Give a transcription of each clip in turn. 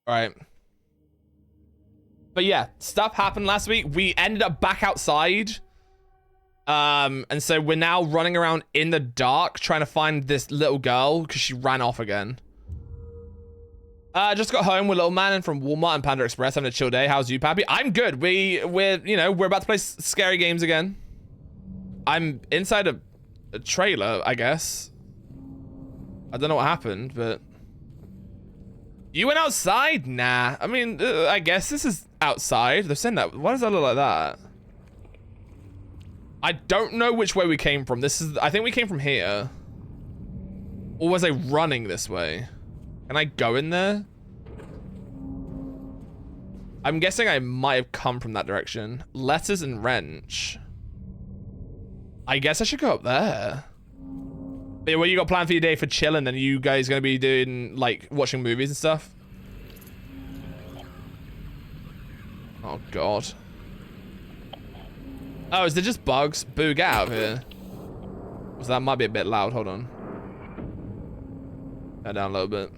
All right. But yeah, stuff happened last week. We ended up back outside. And so we're now running around in the dark trying to find this little girl because she ran off again. Just got home with little man from Walmart and Panda Express, having a chill day. How's you, Pappy? I'm good. We're you know, we're about to play scary games again. I'm inside a trailer, I guess. I don't know what happened, but you went outside? Nah. I mean, I guess this is outside. They're saying that. Why does that look like that? I don't know which way we came from. I think we came from here. Or was I running this way? Can I go in there? I'm guessing I might have come from that direction. Letters and wrench. I guess I should go up there. Yeah, what you got planned for your day for chilling? Then you guys gonna be doing like watching movies and stuff? Oh god. Oh, is there just bugs? Boo, get out of here. So that might be a bit loud. Hold on. Turn down a little bit.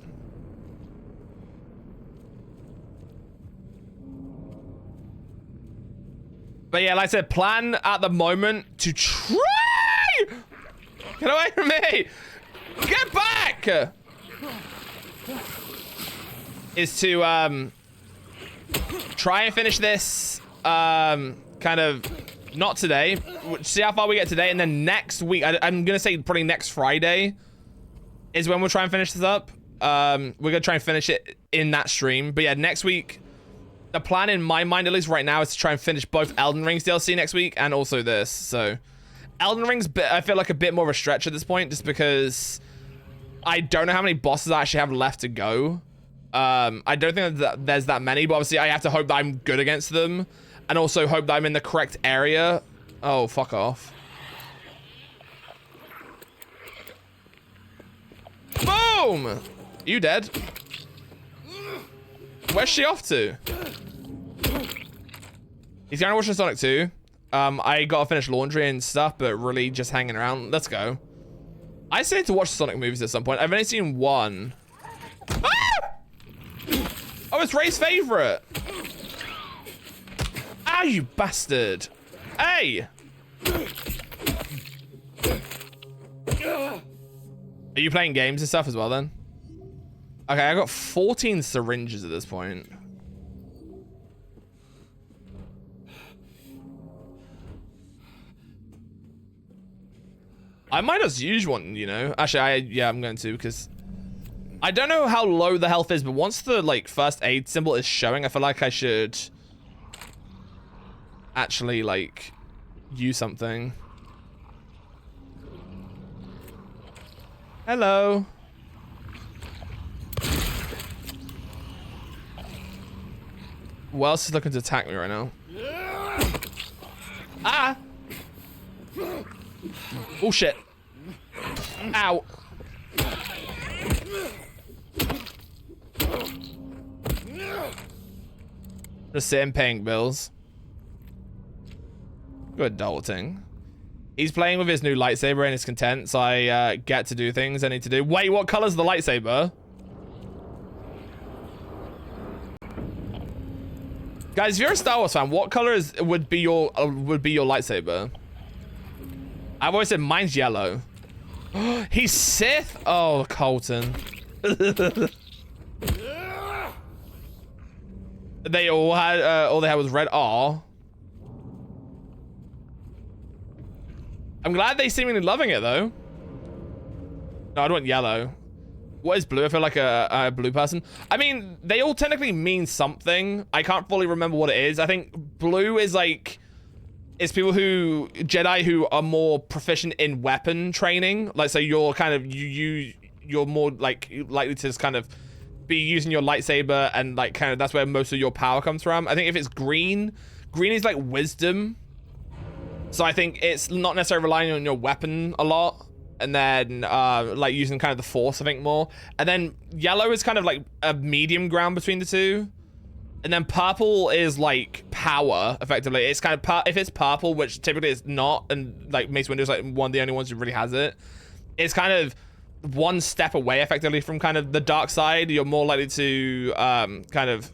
But yeah, like I said, plan at the moment to try. Get away from me! Get back! Is to try and finish this kind of not today. See how far we get today, and then next week. I'm gonna say probably next Friday is when we'll try and finish this up. We're gonna try and finish it in that stream. But yeah, next week, the plan in my mind, at least right now, is to try and finish both Elden Ring's DLC next week and also this. So Elden Ring's I feel like a bit more of a stretch at this point, just because I don't know how many bosses I actually have left to go. I don't think that there's that many, but obviously I have to hope that I'm good against them, and also hope that I'm in the correct area. Oh, fuck off. Boom! You dead? Where's she off to? He's going to watch Sonic 2. I gotta finish laundry and stuff, but really just hanging around. Let's go. I say to watch Sonic movies at some point. I've only seen one. Ah! Oh, it's Ray's favorite. Ah, you bastard. Hey! Are you playing games and stuff as well then? Okay, I got 14 syringes at this point. I might just use one, you know. Actually, yeah, I'm going to, because I don't know how low the health is, but once the like first aid symbol is showing, I feel like I should actually like use something. Hello. Who else is looking to attack me right now? Ah! Oh shit. Ow. Just sitting paying bills. Good adulting. He's playing with his new lightsaber and is content, so I get to do things I need to do. Wait, what color's the lightsaber? Guys, if you're a Star Wars fan, what color would be your lightsaber? I've always said mine's yellow. He's Sith? Oh, Colton. They all had, all they had was red. Aw. I'm glad they seemingly loving it though. No, I don't want yellow. What is blue? I feel like a blue person. I mean, they all technically mean something. I can't fully remember what it is. I think blue is like, it's people Jedi who are more proficient in weapon training. Like, so you're kind of, you're more like likely to just kind of be using your lightsaber, and like kind of that's where most of your power comes from. I think if it's green is like wisdom. So I think it's not necessarily relying on your weapon a lot, and then like using kind of the force, I think, more. And then yellow is kind of like a medium ground between the two. And then purple is like power, effectively. It's kind of if it's purple, which typically it's not, and like Mace Windu is like one of the only ones who really has it. It's kind of one step away effectively from kind of the dark side, you're more likely to kind of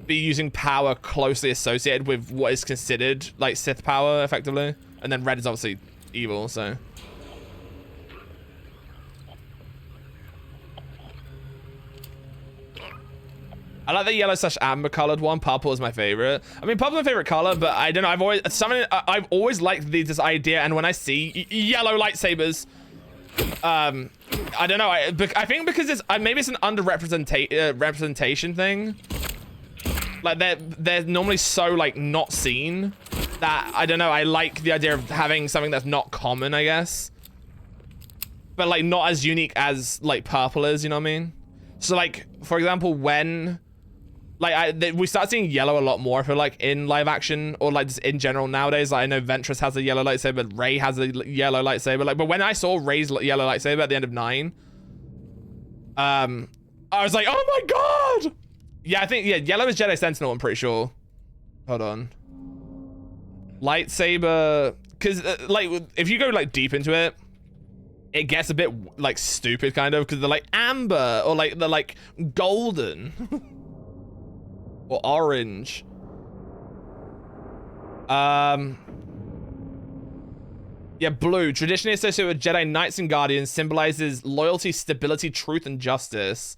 be using power closely associated with what is considered like Sith power effectively. And then red is obviously evil, so. I like the yellow / amber colored one. Purple is my favorite. I mean, purple's my favorite color, but I don't know. I've always liked this idea. And when I see yellow lightsabers, I don't know. I think because it's maybe it's an representation thing. Like they're normally so like not seen that I don't know. I like the idea of having something that's not common, I guess, but like not as unique as like purple is. You know what I mean? So like for example, when like we start seeing yellow a lot more, I feel like in live action or like just in general nowadays. Like I know Ventress has a yellow lightsaber, Rey has a yellow lightsaber. Like, but when I saw Rey's yellow lightsaber at the end of 9, I was like, oh my god! Yeah, I think yellow is Jedi Sentinel. I'm pretty sure. Hold on, lightsaber, because like if you go like deep into it, it gets a bit like stupid kind of, because they're like amber or like they're like golden. Or orange. Yeah, blue. Traditionally associated with Jedi Knights and Guardians, symbolizes loyalty, stability, truth, and justice.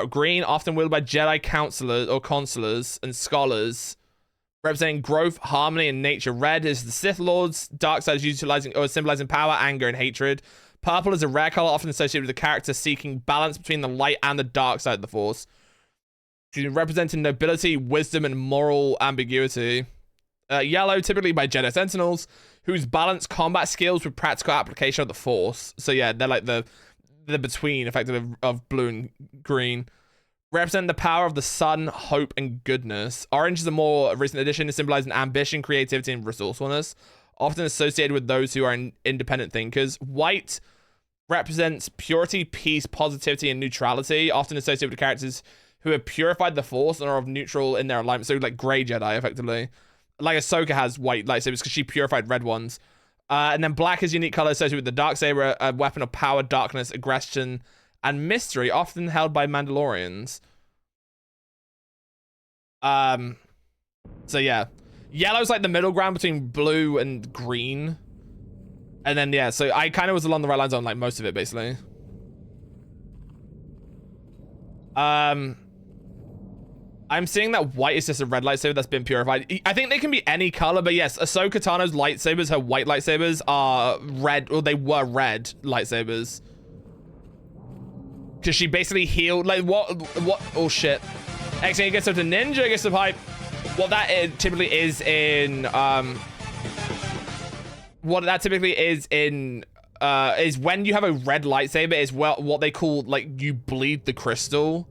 Green, often wielded by Jedi counselors or consulars and scholars, representing growth, harmony, and nature. Red is the Sith Lords. Dark side is utilizing or symbolizing power, anger, and hatred. Purple is a rare color, often associated with the character seeking balance between the light and the dark side of the Force. Representing nobility, wisdom, and moral ambiguity. Yellow, typically by Jedi Sentinels, whose balance combat skills with practical application of the Force. So yeah, they're like the between effectively of blue and green. Representing the power of the sun, hope, and goodness. Orange is a more recent addition, symbolizing ambition, creativity, and resourcefulness, often associated with those who are independent thinkers. White represents purity, peace, positivity, and neutrality, often associated with characters who have purified the Force and are of neutral in their alignment. So like gray Jedi, effectively. Like Ahsoka has white lightsabers because she purified red ones. And then black is unique color associated with the darksaber, a weapon of power, darkness, aggression, and mystery, often held by Mandalorians. So yeah. Yellow's like the middle ground between blue and green. And then yeah, so I kind of was along the right lines on like most of it, basically. I'm seeing that white is just a red lightsaber that's been purified. I think they can be any color, but yes, Ahsoka Tano's lightsabers, her white lightsabers, are red, or they were red lightsabers. Because she basically healed, like, what, oh shit. Actually, gets up to ninja, gets up hype. What that typically is in, is when you have a red lightsaber is what they call, like, you bleed the crystal.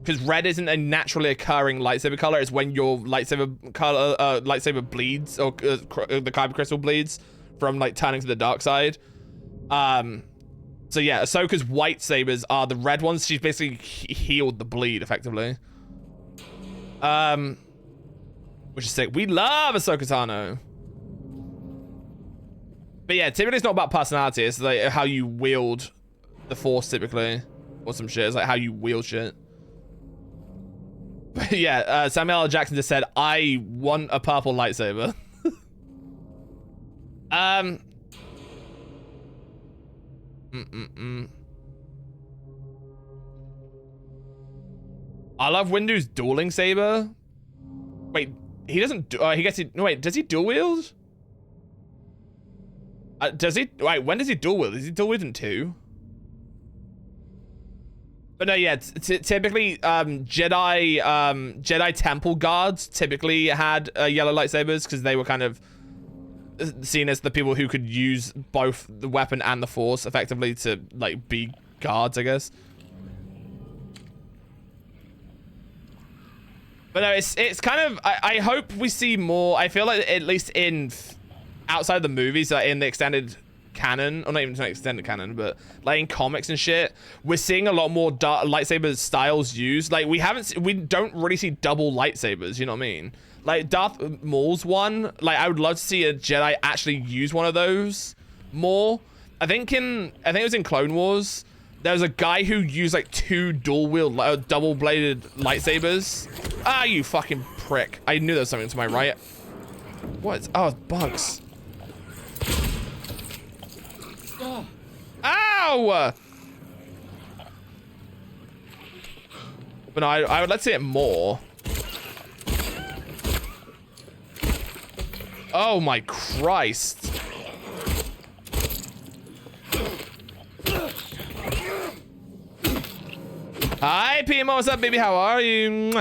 Because red isn't a naturally occurring lightsaber color. It's when your lightsaber color, lightsaber bleeds, or the kyber crystal bleeds from like turning to the dark side. So yeah, Ahsoka's white sabers are the red ones. She's basically healed the bleed effectively. Which is sick. We love Ahsoka Tano. But yeah, typically it's not about personality. It's like how you wield the Force typically, or some shit. It's like how you wield shit. But yeah, Samuel L. Jackson just said, I want a purple lightsaber. I love Windu's dueling saber. Wait, he doesn't do, he gets it. No, wait, does he dual wield? Does he? Wait, when does he dual wield? Is he dual wield in 2? But no, yeah, typically Jedi temple guards typically had yellow lightsabers because they were kind of seen as the people who could use both the weapon and the Force effectively to like be guards, I guess. But no, it's kind of, I hope we see more. I feel like at least in outside of the movies, like in the extended canon, or not even extended canon, but like in comics and shit, we're seeing a lot more dark lightsaber styles used. Like we don't really see double lightsabers, you know what I mean? Like Darth Maul's one, like I would love to see a Jedi actually use one of those more. I think it was in Clone Wars. There was a guy who used like 2 dual-wield, double-bladed lightsabers. Ah, you fucking prick! I knew there was something to my right. What? Oh, it's bugs. Ow! But no, I would like to see it more. Oh my Christ. Hi, PMO, what's up, baby? How are you?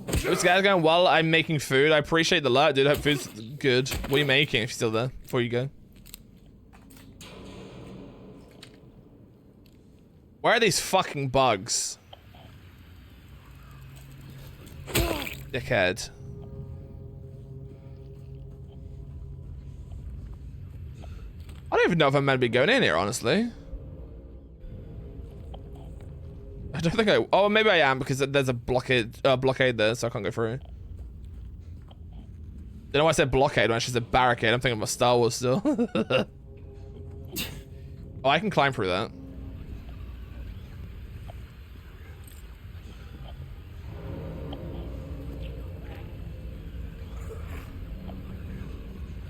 This guy's going well. I'm making food. I appreciate the alert, dude. I hope food's good. What are you making if you're still there before you go? Where are these fucking bugs? Dickhead. I don't even know if I'm meant to be going in here, honestly. I don't think I... Oh, maybe I am, because there's a blockade there, so I can't go through. You know why I said blockade when I should said barricade? I'm thinking about Star Wars still. Oh, I can climb through that.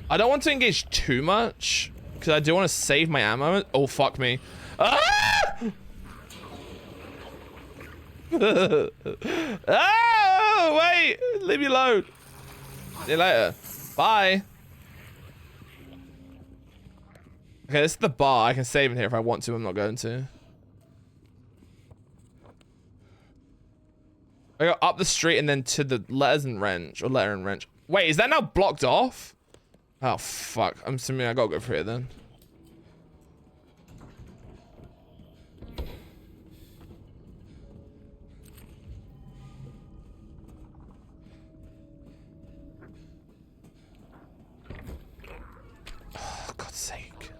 I don't want to engage too much, because I do want to save my ammo. Oh, fuck me. Ah! Oh, wait. Leave me alone. See you later. Bye. Okay, this is the bar. I can save in here if I want to. I'm not going to. I go up the street and then to the letters and wrench. Or letter and wrench. Wait, is that now blocked off? Oh, fuck. I'm assuming I gotta go for it then. Oh, God's sake.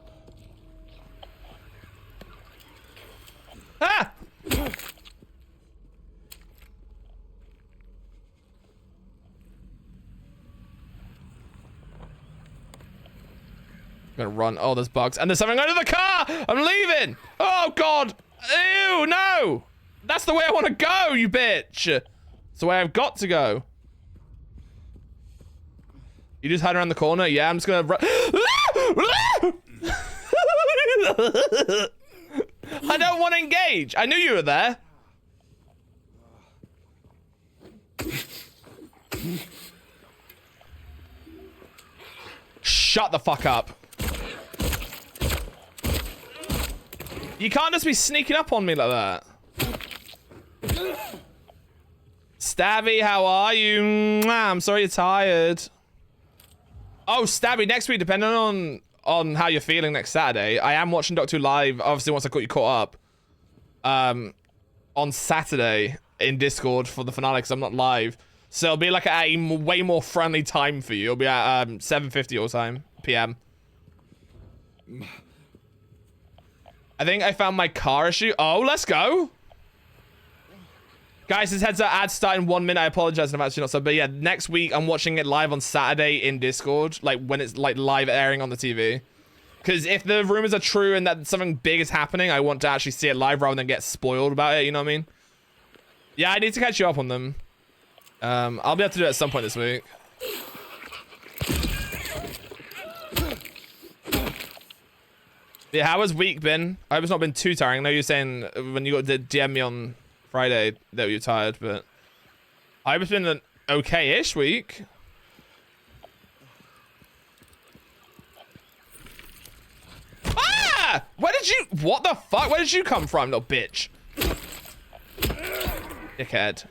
Ah! I'm gonna run. Oh, there's bugs. And there's something under the car! I'm leaving! Oh, God! Ew, no! That's the way I want to go, you bitch! It's the way I've got to go. You just hide around the corner? Yeah, I'm just gonna run. I don't want to engage. I knew you were there. Shut the fuck up. You can't just be sneaking up on me like that. Stabby, how are you? Mwah, I'm sorry you're tired. Oh, Stabby, next week, depending on how you're feeling next Saturday, I am watching Doctor Who live, obviously once I got you caught up, on Saturday in Discord for the finale, because I'm not live. So it'll be like a way more friendly time for you. It'll be at 7:50 your time, PM. I think I found my car issue. Oh, let's go. Guys, this heads up ad start in 1 minute. I apologize if I'm actually not so, but yeah, next week I'm watching it live on Saturday in Discord, like when it's like live airing on the TV. Because if the rumors are true and that something big is happening, I want to actually see it live rather than get spoiled about it, you know what I mean? Yeah, I need to catch you up on them. I'll be able to do it at some point this week. Yeah, how has week been? I hope it's not been too tiring. I know you're saying when you got to DM me on Friday that you're tired, but I hope it's been an okay-ish week. Ah! What the fuck? Where did you come from, little bitch? Dickhead.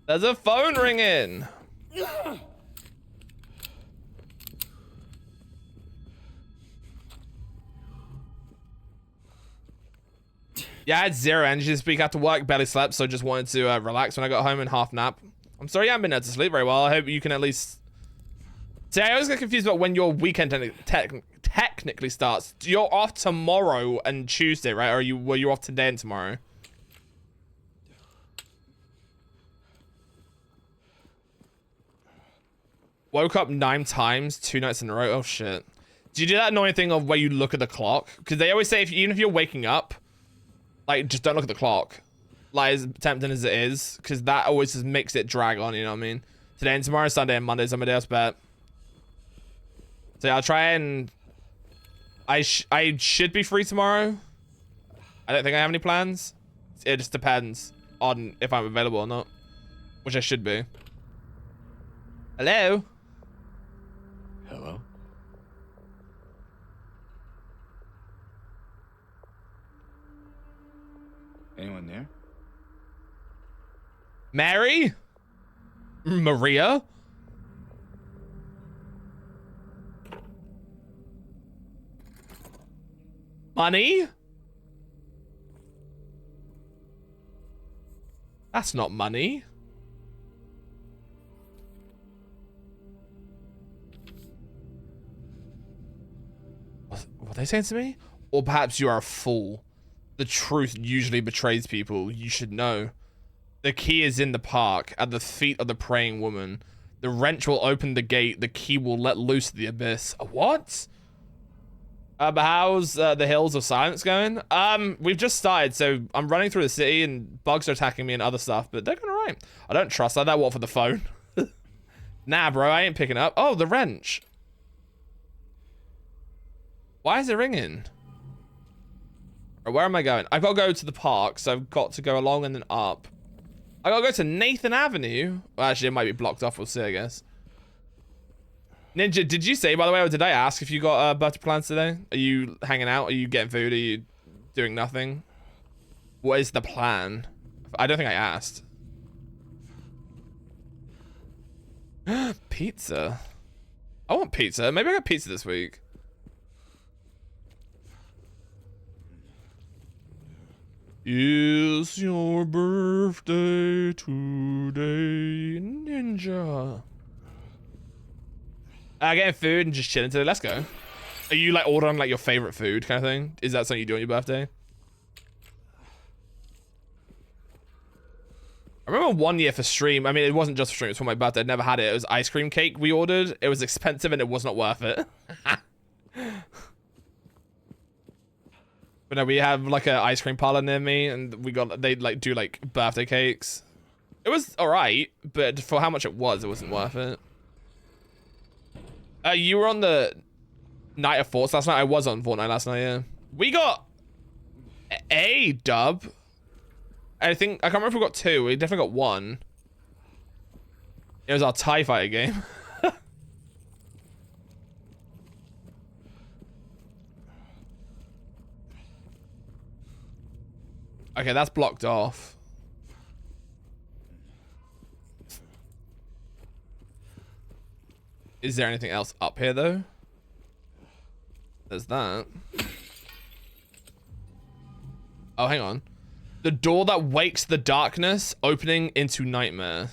There's a phone ringing. Yeah, I had zero energy this week after work, barely slept, so just wanted to relax when I got home and half nap. I'm sorry I haven't been able to sleep very well. I hope you can at least... See, I always get confused about when your weekend technically starts. You're off tomorrow and Tuesday, right? Or were you off today and tomorrow? Woke up 9 times, 2 nights in a row. Oh, shit. Do you do that annoying thing of where you look at the clock? Because they always say even if you're waking up, like just don't look at the clock. Like as tempting as it is, because that always just makes it drag on. You know what I mean? Today and tomorrow, Sunday and Monday, somebody else bet. So yeah, I'll try and I should be free tomorrow. I don't think I have any plans. It just depends on if I'm available or not, which I should be. Hello. Hello. Anyone there? Mary? Maria? Money? That's not money. What are they saying to me? Or perhaps you are a fool. The truth usually betrays people. You should know. The key is in the park, at the feet of the praying woman. The wrench will open the gate. The key will let loose the abyss. What? But how's the Hills of Silence going? We've just started, so I'm running through the city and bugs are attacking me and other stuff, but they're going alright. I don't trust that. What for the phone? Nah, bro, I ain't picking up. Oh, the wrench. Why is it ringing? Where am I going? I've got to go to the park, so I've got to go along and then up. I gotta go to Nathan Avenue. Well, actually, it might be blocked off. We'll see, I guess. Ninja, did you say, by the way, or did I ask if you got birthday plans today? Are you hanging out? Are you getting food? Are you doing nothing? What is the plan? I don't think I asked. Pizza. I want pizza. Maybe I got pizza this week. Is your birthday today, Ninja? Getting food and just chilling today. Let's go. Are you like ordering like your favorite food kind of thing? Is that something you do on your birthday? I remember one year for stream. I mean, it wasn't just for stream. It was for my birthday. I'd never had it. It was ice cream cake we ordered. It was expensive and it was not worth it. But no, we have like an ice cream parlor near me, and they like do like birthday cakes. It was alright, but for how much it was wasn't worth it. You were on the Night of Forts last night. I was on Fortnite last night. Yeah, we got a dub. I can't remember if we got two. We definitely got one. It was our TIE Fighter game. Okay, that's blocked off. Is there anything else up here, though? There's that. Oh, hang on. The door that wakes the darkness, opening into nightmare.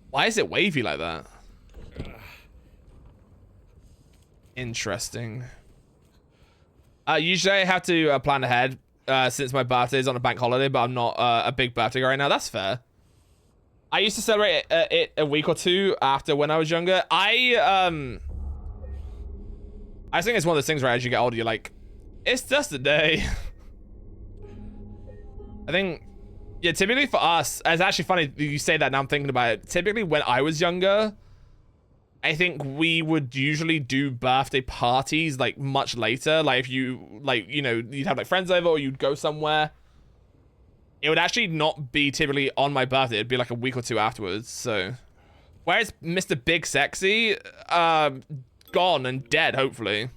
Why is it wavy like that? Interesting. Usually I have to plan ahead. Since my birthday is on a bank holiday, but I'm not a big birthday guy right now. That's fair. I used to celebrate it a week or two after when I was younger. I think it's one of those things where as you get older, you're like, it's just a day. I think, yeah, typically for us, it's actually funny you say that now I'm thinking about it. Typically when I was younger, I think we would usually do birthday parties like much later. Like if you like, you know, you'd have like friends over or you'd go somewhere. It would actually not be typically on my birthday. It'd be like a week or two afterwards. So, whereas Mr. Big Sexy, gone and dead, hopefully.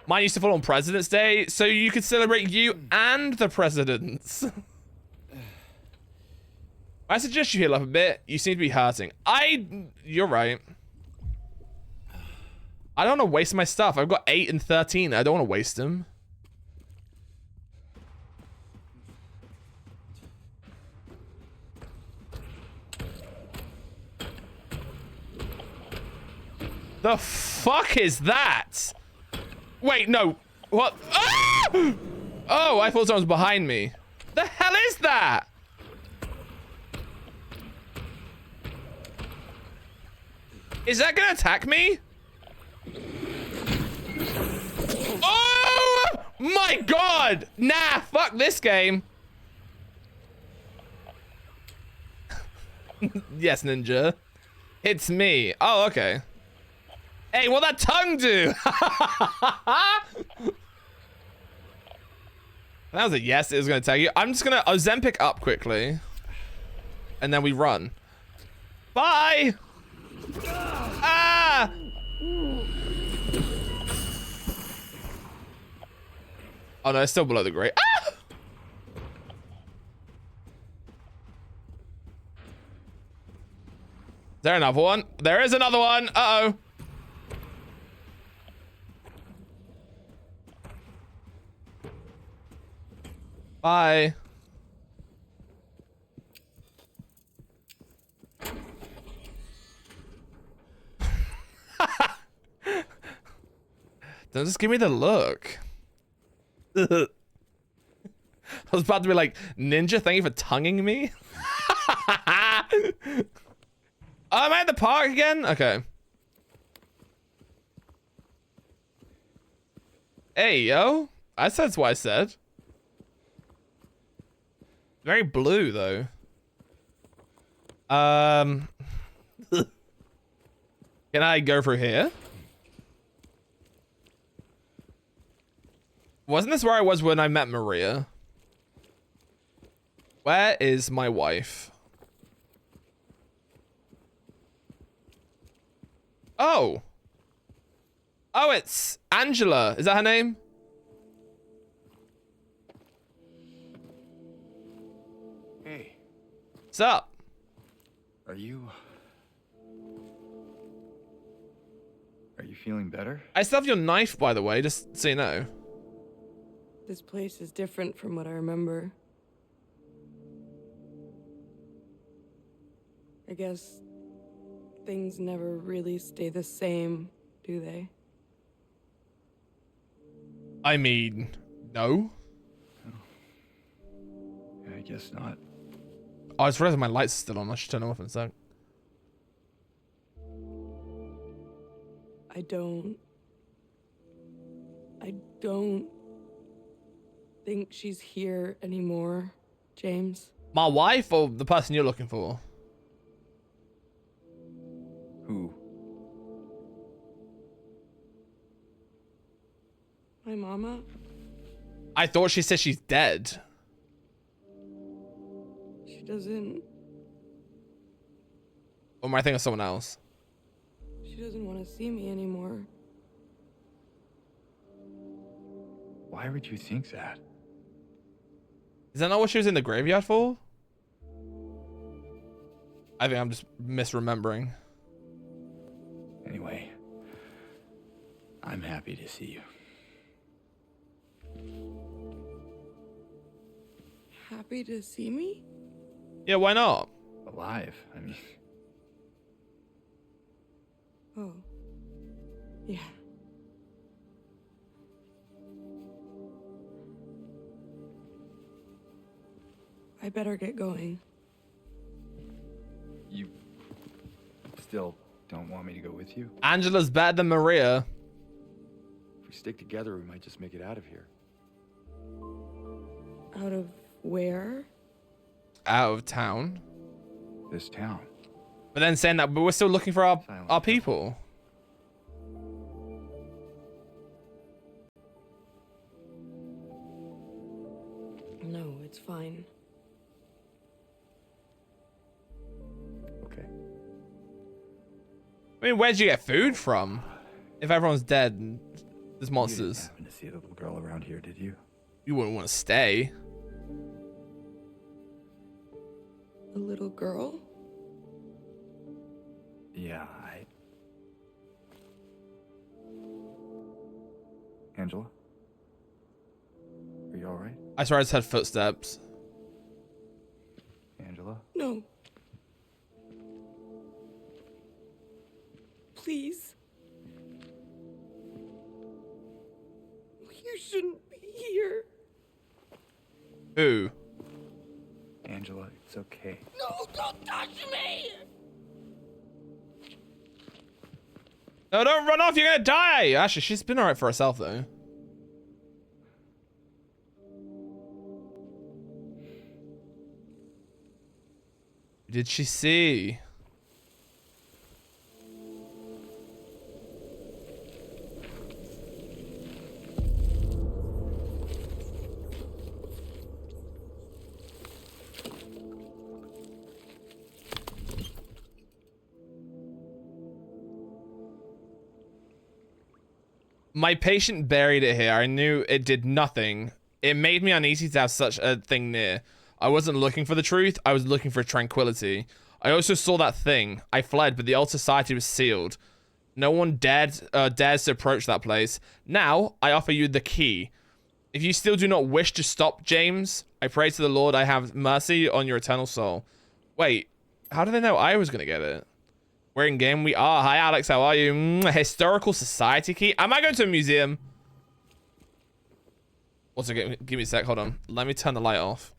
Mine used to fall on President's Day, so you could celebrate you and the presidents. I suggest you heal up a bit. You seem to be hurting. You're right. I don't want to waste my stuff. I've got 8 and 13. I don't want to waste them. The fuck is that? Wait, no. What? Ah! Oh, I thought someone was behind me. The hell is that? Is that gonna attack me? My God! Nah, fuck this game. Yes, Ninja. It's me. Oh, okay. Hey, what'd that tongue do? That was a yes, it was gonna tell you. I'm just gonna Ozempic up quickly. And then we run. Bye! Ah! Oh no, it's still below the grate. Ah! Is there another one? There is another one. Uh-oh. Bye. Don't just give me the look. I was about to be like, Ninja, thank you for tonguing me. Oh, am I at the park again? Okay. Hey, yo. That's what I said. Very blue, though. Can I go through here? Wasn't this where I was when I met Maria? Where is my wife? Oh. Oh, it's Angela. Is that her name? Hey. What's up? Are you feeling better? I still have your knife, by the way, just so you know. This place is different from what I remember. I guess things never really stay the same, do they? I mean, no. Yeah, I guess not. Oh, I just realized my lights are still on. I should turn them off in a sec. I don't think she's here anymore, James. My wife or the person you're looking for? Who? My mama? I thought she said she's dead. She doesn't Or am I thinking of someone else? want to see me anymore. Why would you think that? Is that not what she was in the graveyard for? I think I'm just misremembering. Anyway, I'm happy to see you. Happy to see me? Yeah, why not? Alive, I mean. Oh. Yeah. I better get going. You still don't want me to go with you? Angela's better than Maria. If we stick together, we might just make it out of here. Out of where? Out of town. This town. But then saying that, but we're still looking for our people. No, it's fine. Okay. I mean, where'd you get food from? If everyone's dead and there's You monsters, didn't happen to see a little girl around here, did you? you wouldn't want to stay. A little girl? Yeah, Angela? Are you alright? I swear I just heard footsteps. Angela? No. Please. You shouldn't be here. Who? Angela, it's okay. No, don't touch me! No, don't run off, you're gonna die! Actually, she's been alright for herself, though. Did she see? My patient buried it here. I knew it did nothing. It made me uneasy to have such a thing near. I wasn't looking for the truth. I was looking for tranquility. I also saw that thing. I fled, but the old society was sealed. No one dares to approach that place. Now, I offer you the key. If you still do not wish to stop, James, I pray to the Lord I have mercy on your eternal soul. Wait, how do they know I was going to get it? We're in game. We are. Hi, Alex. How are you? Historical Society key. Am I going to a museum? Also, give me a sec. Hold on. Let me turn the light off.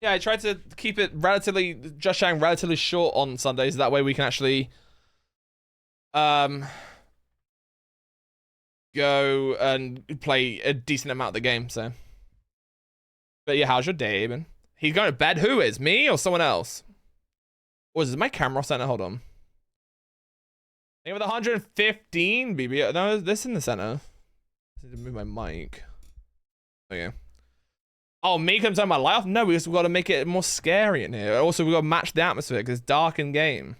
Yeah, I tried to keep it relatively, just showing relatively short on Sundays. That way we can actually go and play a decent amount of the game. So, but yeah, how's your day, Aben? He's going to bed. Who is, me or someone else? Or is my camera center? Hold on. Think with 115 BB. No, this in the center. I need to move my mic. Okay. Oh, me can turn my light off? No, we just got to make it more scary in here. Also, we got to match the atmosphere because it's dark in game.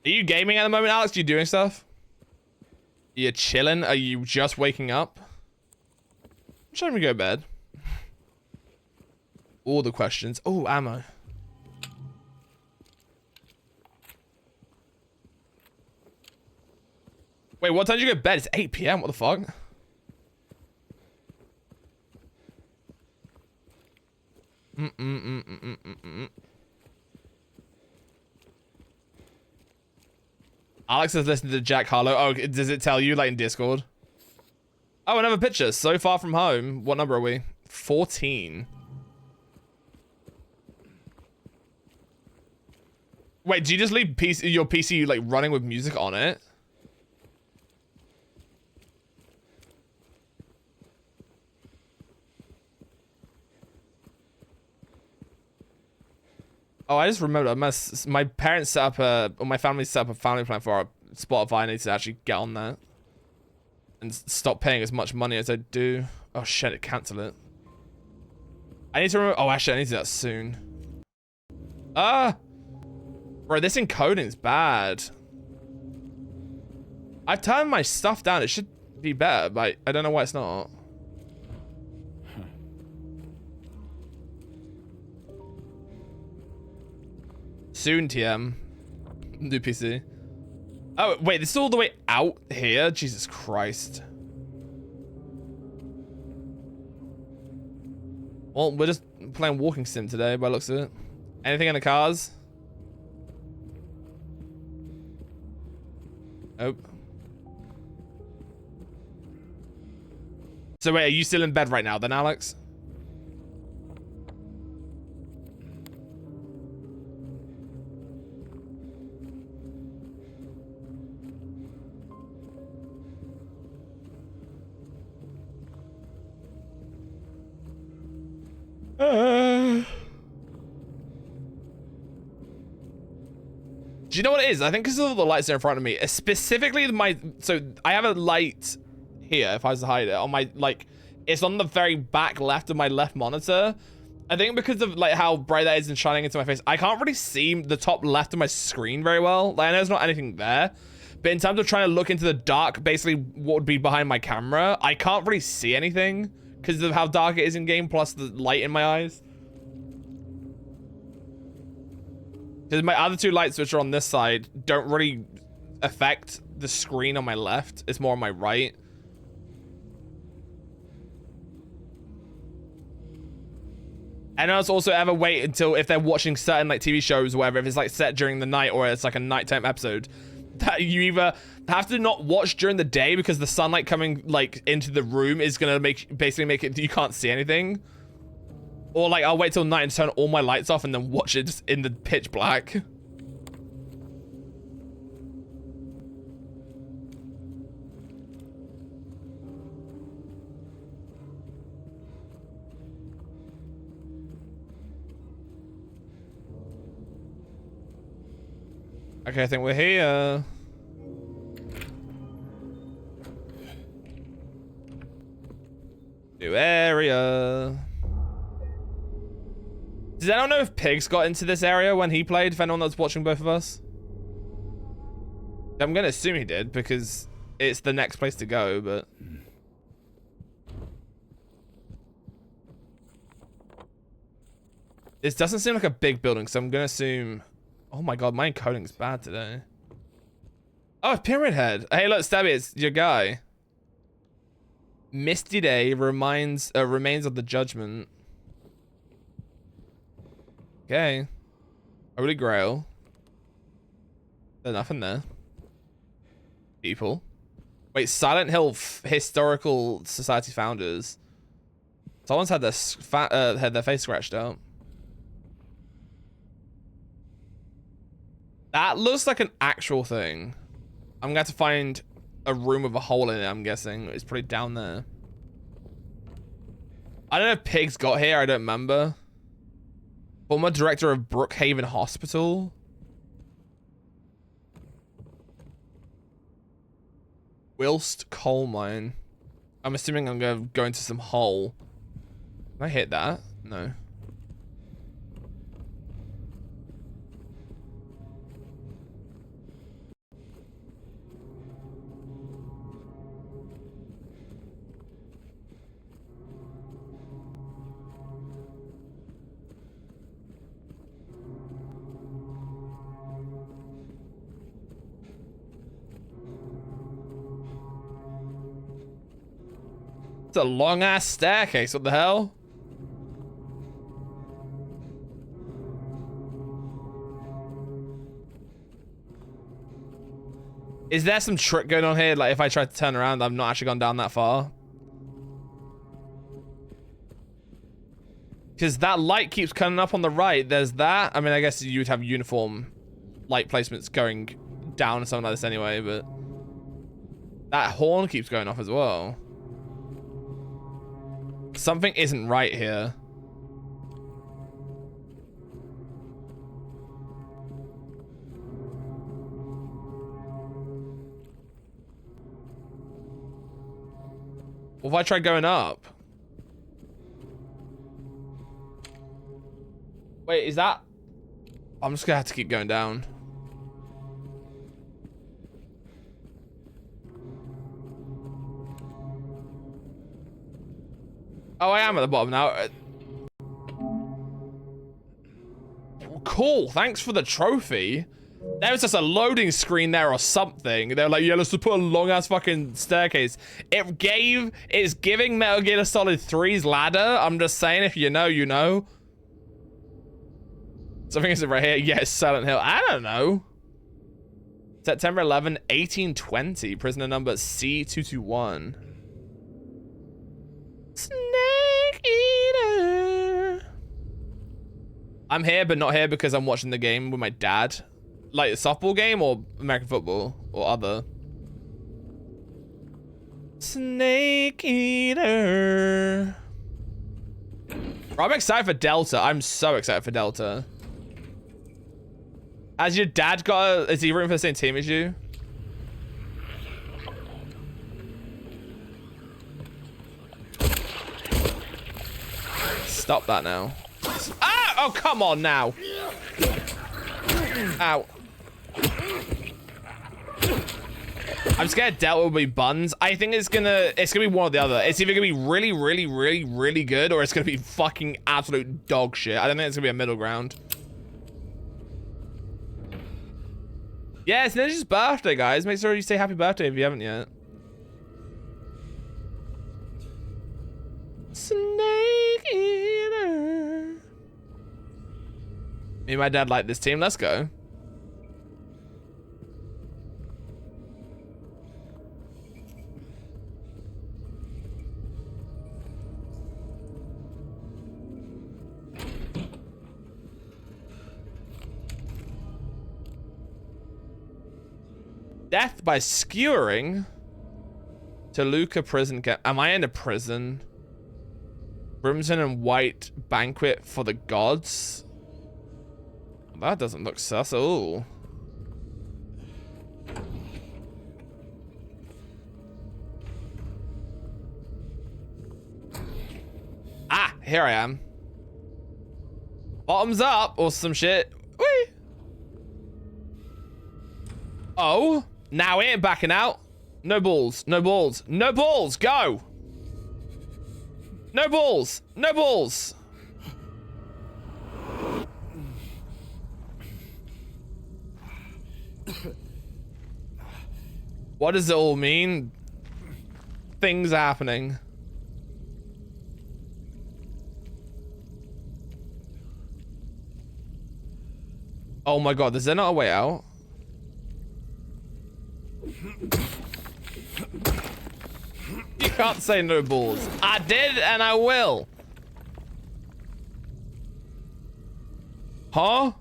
Are you gaming at the moment, Alex? Are you doing stuff? You're chilling? Are you just waking up? I'm trying to go to bed. All the questions. Oh, ammo. Wait, what time did you go to bed? It's 8 PM. What the fuck? Alex has listened to Jack Harlow. Oh, does it tell you, like, in Discord? Oh, another picture. So far from home. What number are we? 14. Wait, do you just leave your PC, like, running with music on it? Oh, I just remembered. My parents set up or my family set up a family plan for our Spotify. I need to actually get on that and stop paying as much money as I do. Oh shit! Cancel it. I need to remember. Oh, actually, I need to do that soon. Bro, this encoding's bad. I've turned my stuff down. It should be better, but I don't know why it's not. Soon, TM. New PC. Oh, wait, this is all the way out here? Jesus Christ. Well, we're just playing walking sim today by the looks of it. Anything in the cars? Nope. So wait, are you still in bed right now then, Alex? Do you know what it is? I think because of all the lights are in front of me, specifically so I have a light here. If I was to hide it on my, like, it's on the very back left of my left monitor. I think because of like how bright that is and shining into my face, I can't really see the top left of my screen very well. Like, I know there's not anything there, but in terms of trying to look into the dark, basically what would be behind my camera, I can't really see anything because of how dark it is in game, plus the light in my eyes. Because my other two lights, which are on this side, don't really affect the screen on my left. It's more on my right. And I also ever wait until, if they're watching certain like TV shows or whatever, if it's like set during the night or it's like a nighttime episode, that you either have to not watch during the day because the sunlight coming like into the room is gonna basically make it you can't see anything. Or like I'll wait till night and turn all my lights off and then watch it just in the pitch black. Okay, I think we're here. New area. Does anyone know if Pigs got into this area when he played? If anyone that's watching both of us? I'm gonna assume he did because it's the next place to go, but... This doesn't seem like a big building, so I'm gonna assume... Oh my god, my encoding's bad today. Oh, Pyramid Head. Hey, look, Stabby, it's your guy. Misty Day remains of the Judgment. Okay. Holy Grail. There's nothing there. People. Wait, Silent Hill Historical Society founders. Someone's had their face scratched out. That looks like an actual thing. I'm gonna have to find a room with a hole in it, I'm guessing. It's probably down there. I don't know if Pigs got here, I don't remember. Former director of Brookhaven Hospital. Whilst coal mine. I'm assuming I'm gonna go into some hole. Can I hit that? No. It's a long ass staircase. What the hell? Is there some trick going on here? Like if I try to turn around, I've not actually gone down that far. Because that light keeps coming up on the right. There's that. I mean, I guess you'd have uniform light placements going down or something like this anyway, but that horn keeps going off as well. Something isn't right here. What if I try going up? Wait, is that... I'm just gonna have to keep going down. Oh, I am at the bottom now. Cool, thanks for the trophy. There was just a loading screen there or something. They were like, yeah, let's just put a long ass fucking staircase. It's giving Metal Gear Solid 3's ladder. I'm just saying, if you know, you know. Something is right here. Yes, Silent Hill. I don't know. September 11, 1820. Prisoner number C221. Snake Eater. I'm here, but not here because I'm watching the game with my dad. Like a softball game or American football or other. Snake Eater. I'm excited for Delta. I'm so excited for Delta. Has your dad got is he rooting for the same team as you? Stop that now. Ah! Oh, come on now. Ow. I'm scared Delta will be buns. I think it's gonna be one or the other. It's either gonna be really, really, really, really good, or it's gonna be fucking absolute dog shit. I don't think it's gonna be a middle ground. Yeah, it's Ninja's birthday, guys. Make sure you say happy birthday if you haven't yet. Snake Eater. Me and my dad like this team. Let's go. Death by skewering. Toluca prison camp. Am I in a prison? Crimson and white banquet for the gods. That doesn't look sus. Ooh. Here I am. Bottoms up or some shit. Whee! Oh, now we ain't backing out. No balls, no balls, no balls, go! No balls, no balls. What does it all mean? Things happening. Oh my god, is there not a way out? You can't say no balls. I did and I will. Huh?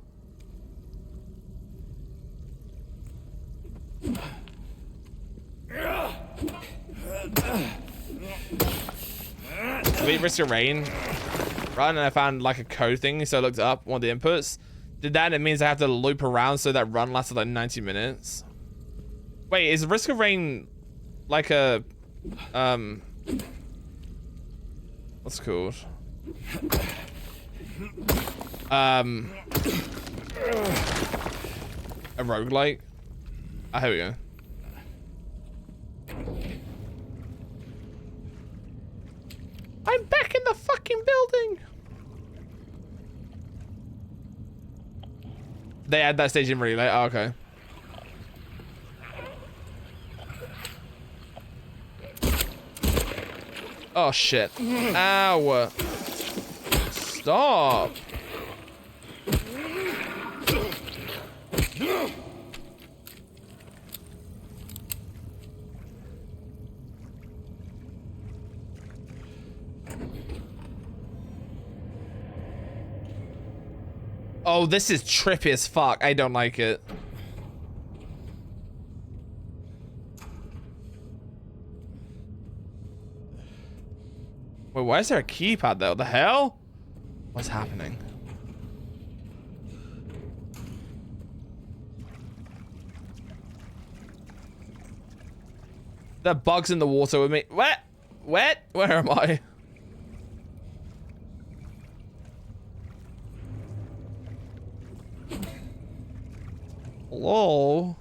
Beat Risk of Rain. Right, and I found like a code thing, so I looked up one of the inputs. Did that, and it means I have to loop around, so that run lasted like 90 minutes. Wait, is Risk of Rain like a what's it called? A roguelike? Ah, here we go. I'm back in the fucking building. They add that stage in really late. Oh, okay. Oh shit. Ow. Stop. Oh, this is trippy as fuck. I don't like it. Wait, why is there a keypad though? The hell? What's happening? There are bugs in the water with me. Wet? Wet? Where am I? Hello?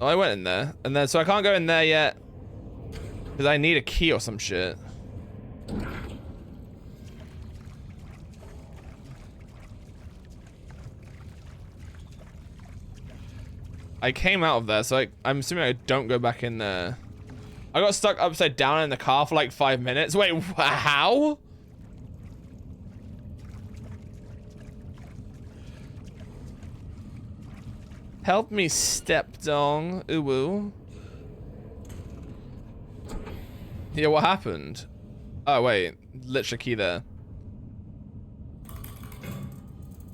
Oh, I went in there, and then so I can't go in there yet because I need a key or some shit. I came out of there, so I'm assuming I don't go back in there. I got stuck upside down in the car for like 5 minutes. Wait, how? Help me, step dong. Ooh. Yeah, what happened? Oh, wait. Literally key there.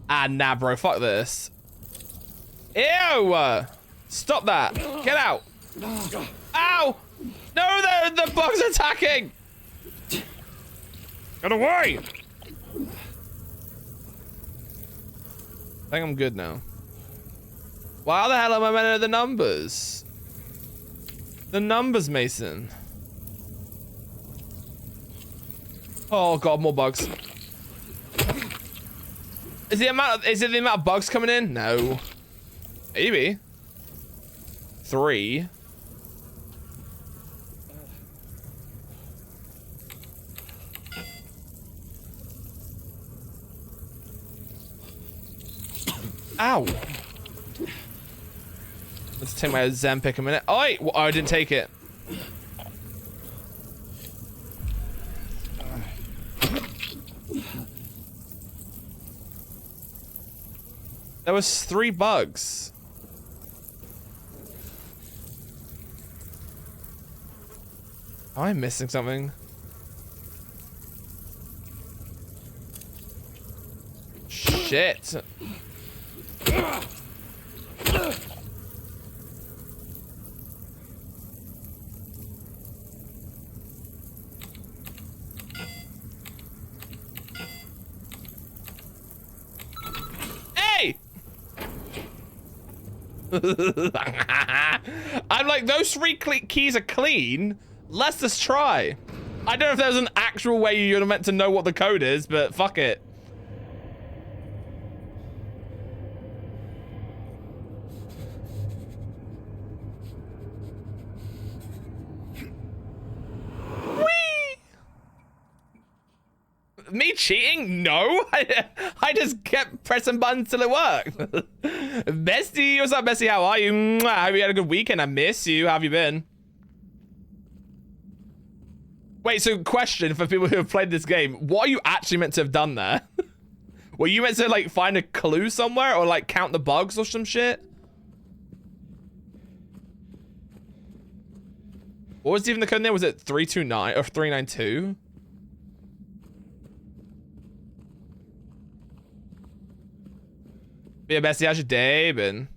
Ah, nah, bro. Fuck this. Ew! Stop that. Get out. Ow! No, the bug's attacking! Get away! I think I'm good now. Well, how the hell am I meant to know the numbers? The numbers, Mason. Oh god, more bugs. Is it the amount of bugs coming in? No. Maybe. 3. Ow. Let's take my Zempic a minute. Oh, wait. Oh, I didn't take it. There was 3 bugs. Am I missing something? Shit. I'm like, those three keys are clean. Let's just try. I don't know if there's an actual way you're meant to know what the code is, but fuck it. Me cheating? No. I just kept pressing buttons till it worked. Bestie, what's up, Bestie? How are you? Mwah. I hope you had a good weekend. I miss you. How have you been? Wait, so question for people who have played this game. What are you actually meant to have done there? Were you meant to, like, find a clue somewhere or, like, count the bugs or some shit? What was even the code there? Was it 329 or 392? Yeah, Bessie, how's your day been?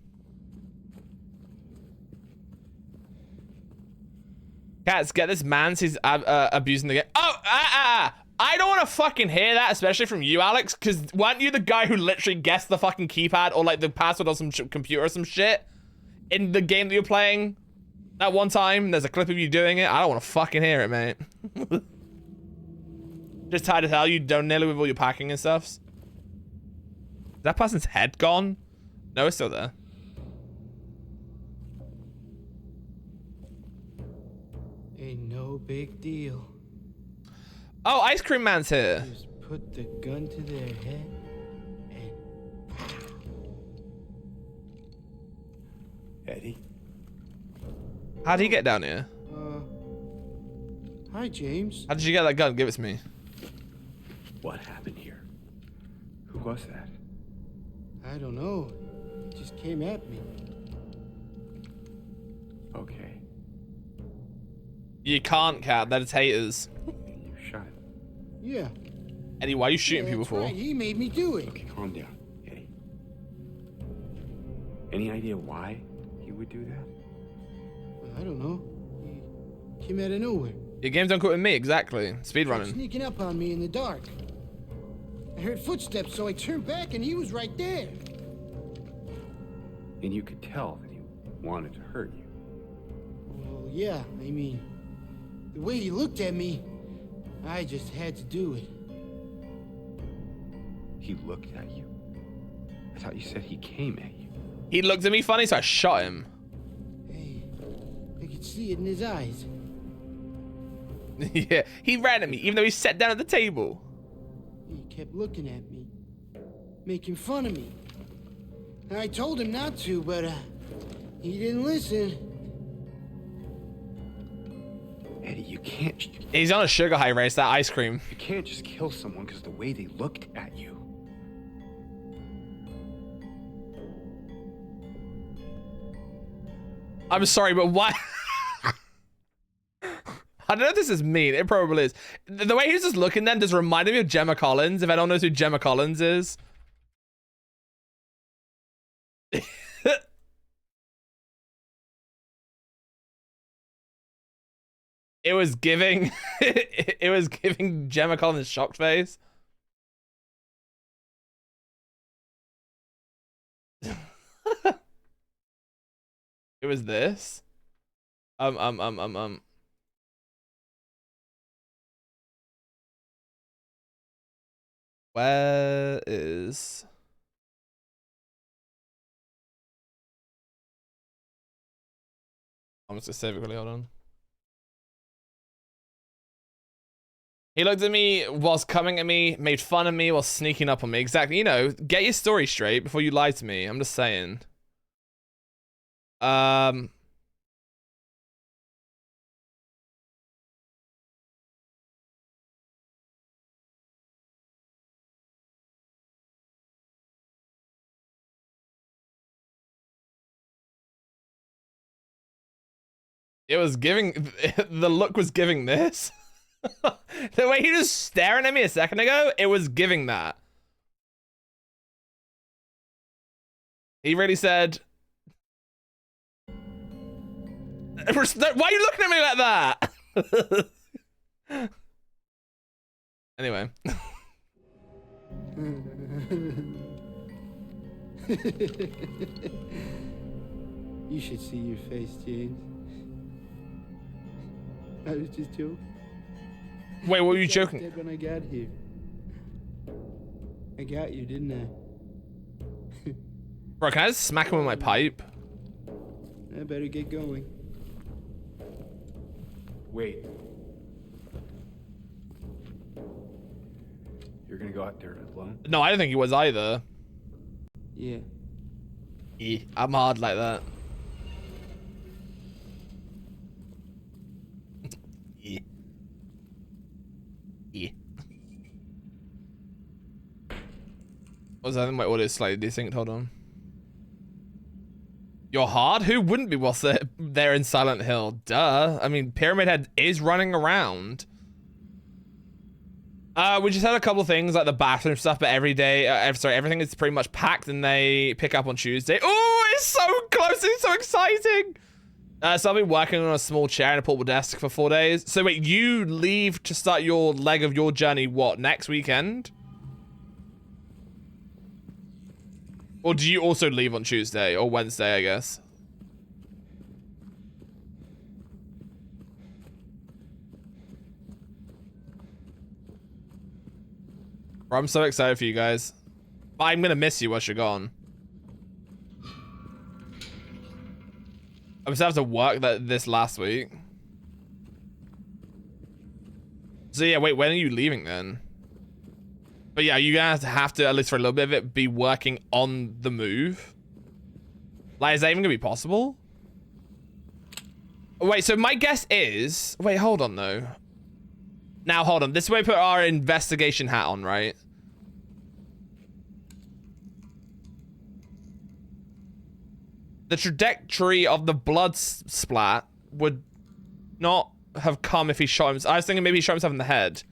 Cats, get this man. He's abusing the game. Oh, I don't want to fucking hear that, especially from you, Alex, because weren't you the guy who literally guessed the fucking keypad or like the password on some computer or some shit in the game that you're playing that one time? There's a clip of you doing it. I don't want to fucking hear it, mate. Just tired as hell. You don't nail it with all your packing and stuff. Is that person's head gone? No, it's still there. Ain't no big deal. Oh, Ice Cream Man's here. Just put the gun to their head and... Eddie? How'd he get down here? Hi, James. How did you get that gun? Give it to me. What happened here? Who was that? I don't know. It just came at me. Okay. You can't, Cat. That is haters. You shot him. Yeah. Eddie, why are you shooting Yeah, people that's for? right. He made me do it. Okay, calm down, Eddie. Any idea why he would do that? Well, I don't know. He came out of nowhere. Your game's don't quit with me, exactly. Speedrunning. Sneaking up on me in the dark. I heard footsteps, so I turned back and he was right there. And you could tell that he wanted to hurt you. Well, yeah, I mean, the way he looked at me, I just had to do it. He looked at you? I thought you said he came at you. He looked at me funny, so I shot him. Hey, I could see it in his eyes. Yeah, he ran at me, even though he sat down at the table. He kept looking at me, making fun of me. I told him not to, but he didn't listen. Eddie, you can't... He's on a sugar high race, that ice cream. You can't just kill someone because the way they looked at you. I'm sorry, but why? I don't know if this is mean. It probably is. The way he's just looking then just reminded me of Gemma Collins. If anyone knows who Gemma Collins is. It was giving it was giving Gemma Collins shocked face. It was this. Where is... I'm just gonna save it quickly, hold on. He looked at me whilst coming at me, made fun of me while sneaking up on me. Exactly, you know, get your story straight before you lie to me. I'm just saying. It was giving, the look was giving this. The way he was staring at me a second ago, it was giving that. He really said... Why are you looking at me like that? Anyway. You should see your face, James. I was just joking. Wait, what were you I was joking? dead when I got here. I got you, didn't I? Bro, can I just smack him with my pipe? I better get going. Wait. You're gonna go out there alone? No, I don't think he was either. Yeah. I'm hard like that. Yeah. Yeah. What was that? My audio slightly desynced. Hold on. You're hard? Who wouldn't be whilst they're in Silent Hill? Duh. I mean, Pyramid Head is running around. We just had a couple things like the bathroom stuff, but every day, sorry, everything is pretty much packed and they pick up on Tuesday. Oh, it's so close. It's so exciting. So I'll be working on a small chair and a portable desk for 4 days. So wait, you leave to start your leg of your journey, what, next weekend? Or do you also leave on Tuesday or Wednesday, I guess? Bro, I'm so excited for you guys. I'm gonna miss you once you're gone. I was have to work this last week. So yeah, wait, when are you leaving then? But yeah, you're gonna have to, at least for a little bit of it, be working on the move. Like, is that even gonna be possible? Wait, so my guess is... Wait, hold on, though. Now, hold on. This is where we put our investigation hat on, right? The trajectory of the blood splat would not have come if he shot himself. I was thinking maybe he shot himself in the head.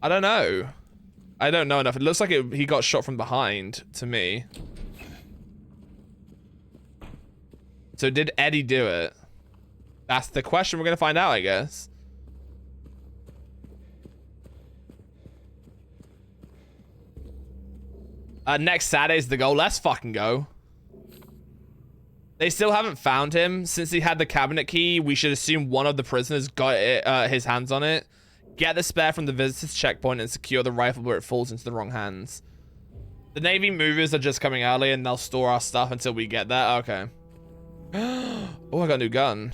I don't know. I don't know enough. It looks like he got shot from behind to me. So did Eddie do it? That's the question we're gonna find out, I guess. Next Saturday's the goal. Let's fucking go. They still haven't found him. Since he had the cabinet key, we should assume one of the prisoners got his hands on it. Get the spare from the visitor's checkpoint and secure the rifle where it falls into the wrong hands. The Navy movers are just coming early and they'll store our stuff until we get there. Okay. Oh, I got a new gun.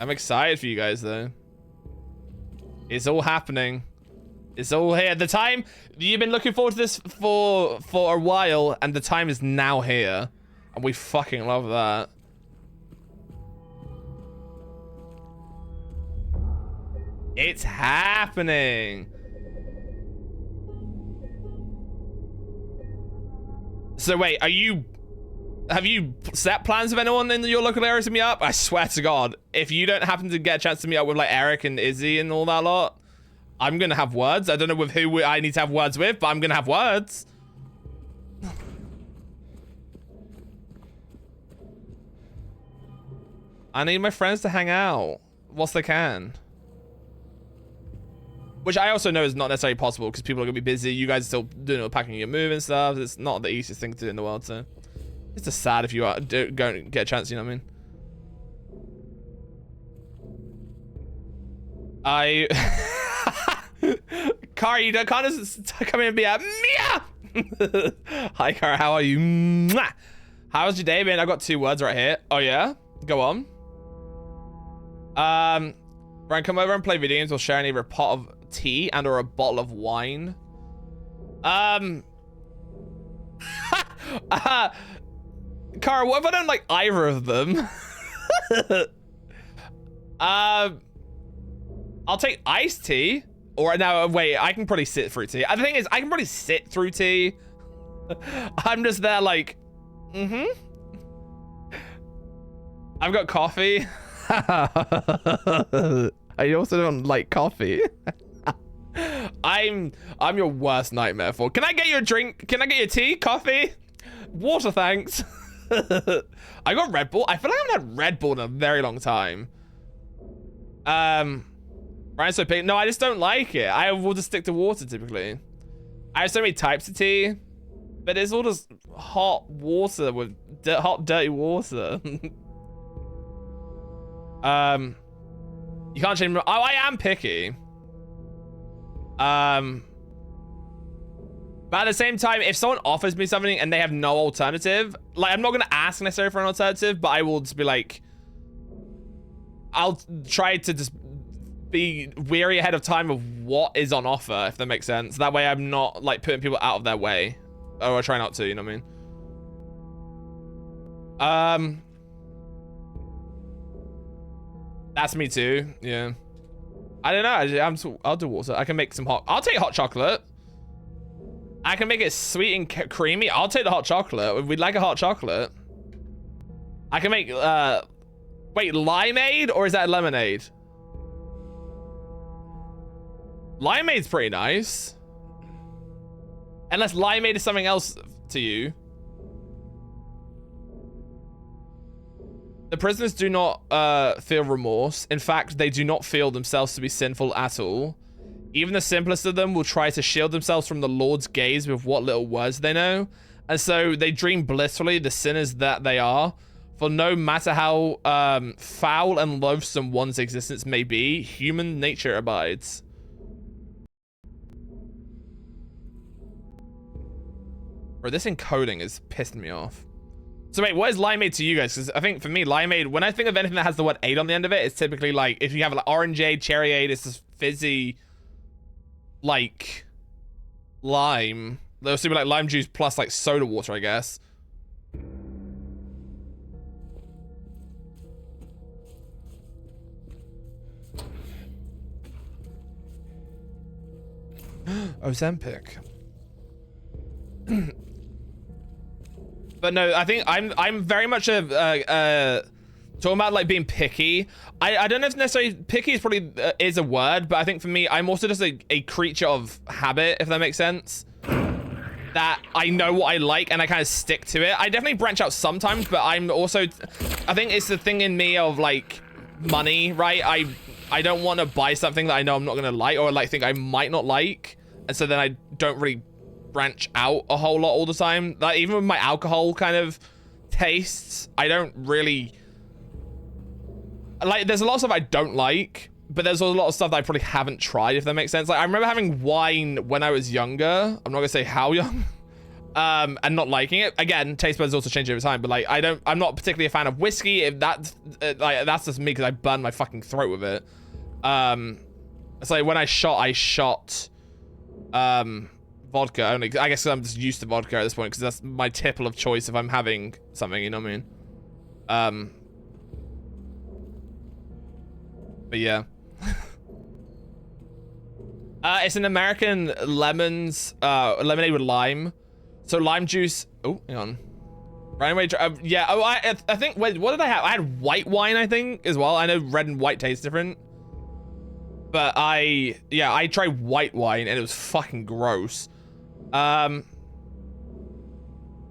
I'm excited for you guys though. It's all happening. It's all here. The time you've been looking forward to this for a while, and the time is now here. And we fucking love that. It's happening. So wait, have you set plans with anyone in your local area to meet up? I swear to God, if you don't happen to get a chance to meet up with like Eric and Izzy and all that lot, I'm gonna have words. I don't know with who I need to have words with, but I'm gonna have words. I need my friends to hang out whilst they can. Which I also know is not necessarily possible because people are gonna be busy. You guys are still doing packing your move and stuff. It's not the easiest thing to do in the world, so it's just sad if you don't get a chance. You know what I mean? Kara, you can't just come in and be like, Mia! Hi, Kara, how are you? Mwah! How's your day been? I've got 2 words right here. Oh, yeah? Go on. Brian, come over and play video games. We'll share either a pot of tea and or a bottle of wine. Kara, what if I don't like either of them? I'll take iced tea. Or no, wait, I can probably sit through tea. The thing is, I can probably sit through tea. I'm just there like, I've got coffee. I also don't like coffee. I'm your worst nightmare for. Can I get you a drink? Can I get you tea? Coffee? Water, thanks. I got Red Bull. I feel like I haven't had Red Bull in a very long time. Brian's so picky. No, I just don't like it. I will just stick to water typically. I have so many types of tea, but it's all just hot water with hot, dirty water. You can't change. Oh, I am picky. But at the same time, if someone offers me something and they have no alternative, like I'm not gonna ask necessarily for an alternative, but I will just be like, I'll try to just be wary ahead of time of what is on offer, if that makes sense. That way I'm not like putting people out of their way. Or I try not to, you know what I mean? That's me too, yeah. I don't know, I'll do water. I can make some I'll take hot chocolate. I can make it sweet and creamy. I'll take the hot chocolate. We'd like a hot chocolate. I can make, wait, limeade or is that lemonade? Limeade's pretty nice. Unless limeade is something else to you. The prisoners do not feel remorse. In fact, they do not feel themselves to be sinful at all. Even the simplest of them will try to shield themselves from the Lord's gaze with what little words they know. And so they dream blissfully the sinners that they are. For no matter how foul and loathsome one's existence may be, human nature abides. Bro, this encoding is pissing me off. So wait, what is limeade to you guys? Because I think for me, limeade, when I think of anything that has the word aid on the end of it, it's typically like, if you have like orangeade, cherryade, it's just fizzy, like, lime. They'll be like lime juice plus like soda water, I guess. Ozempic. But no, I think I'm very much a talking about like being picky. I don't know if necessarily picky is probably is a word, but I think for me, I'm also just a creature of habit, if that makes sense. That I know what I like and I kind of stick to it. I definitely branch out sometimes, but I'm also, I think it's the thing in me of like money, right? I don't want to buy something that I know I'm not gonna like or like think I might not like, and so then I don't really branch out a whole lot all the time. Like even with my alcohol kind of tastes, I don't really like, there's a lot of stuff I don't like, but there's a lot of stuff that I probably haven't tried, if that makes sense. Like I remember having wine when I was younger. I'm not gonna say how young. And not liking it. Again, taste buds also change over time, but like I'm not particularly a fan of whiskey. If that's like that's just me because I burn my fucking throat with it. It's like when I shot vodka only. I guess I'm just used to vodka at this point because that's my tipple of choice if I'm having something, you know what I mean? But yeah. It's an American lemonade with lime. So lime juice. Oh, hang on. Right away. Yeah. Oh, I think. Wait, what did I have? I had white wine, I think, as well. I know red and white taste different. But I tried white wine and it was fucking gross. So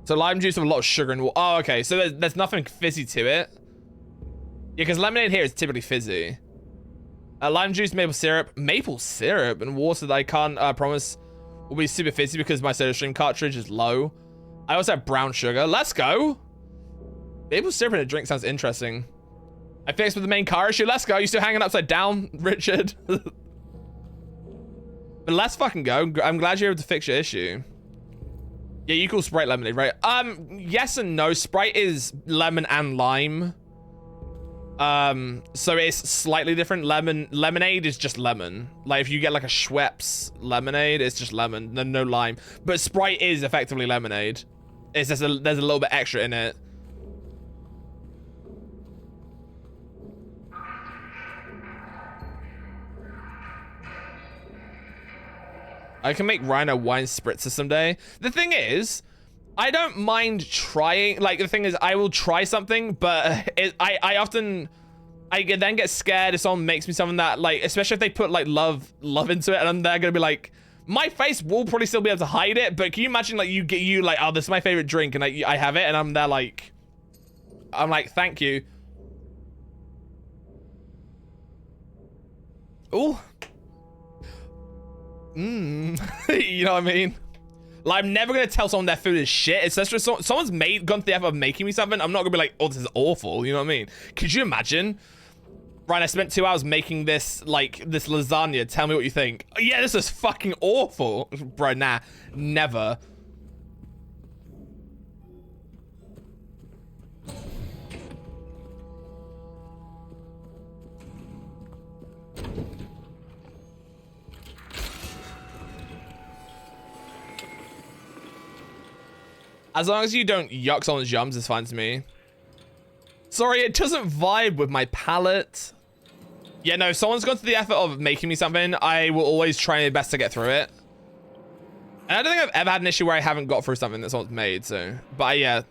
lime juice with a lot of sugar and water. Oh, okay. So there's nothing fizzy to it. Yeah, because lemonade here is typically fizzy. Lime juice, maple syrup, and water that I can't promise will be super fizzy because my SodaStream cartridge is low. I also have brown sugar. Let's go. Maple syrup in a drink sounds interesting. I fixed with the main car issue. Let's go. You still hanging upside down, Richard? But let's fucking go. I'm glad you're able to fix your issue. Yeah, you call Sprite lemonade, right? Yes and no. Sprite is lemon and lime. So it's slightly different. Lemonade is just lemon. Like if you get like a Schweppes lemonade, it's just lemon, no lime. But Sprite is effectively lemonade. It's just there's a little bit extra in it. I can make Rhino wine spritzer someday. The thing is, I don't mind trying. Like the thing is, I will try something, but I often then get scared if someone makes me something that like, especially if they put like love into it, and I'm there gonna be like, my face will probably still be able to hide it. But can you imagine like you like, oh, this is my favorite drink, and I have it, and I'm there like, I'm like, thank you. Oh, You know what I mean? Like, I'm never gonna tell someone their food is shit. It's just someone's gone to the effort of making me something. I'm not gonna be like, oh, this is awful. You know what I mean? Could you imagine? Right, I spent 2 hours making this, like, this lasagna. Tell me what you think. Yeah, this is fucking awful. Bro, nah, never. As long as you don't yuck someone's yums, it's fine to me. Sorry, it doesn't vibe with my palate. Yeah, no, if someone's gone to the effort of making me something, I will always try my best to get through it. And I don't think I've ever had an issue where I haven't got through something that someone's made, so. But yeah.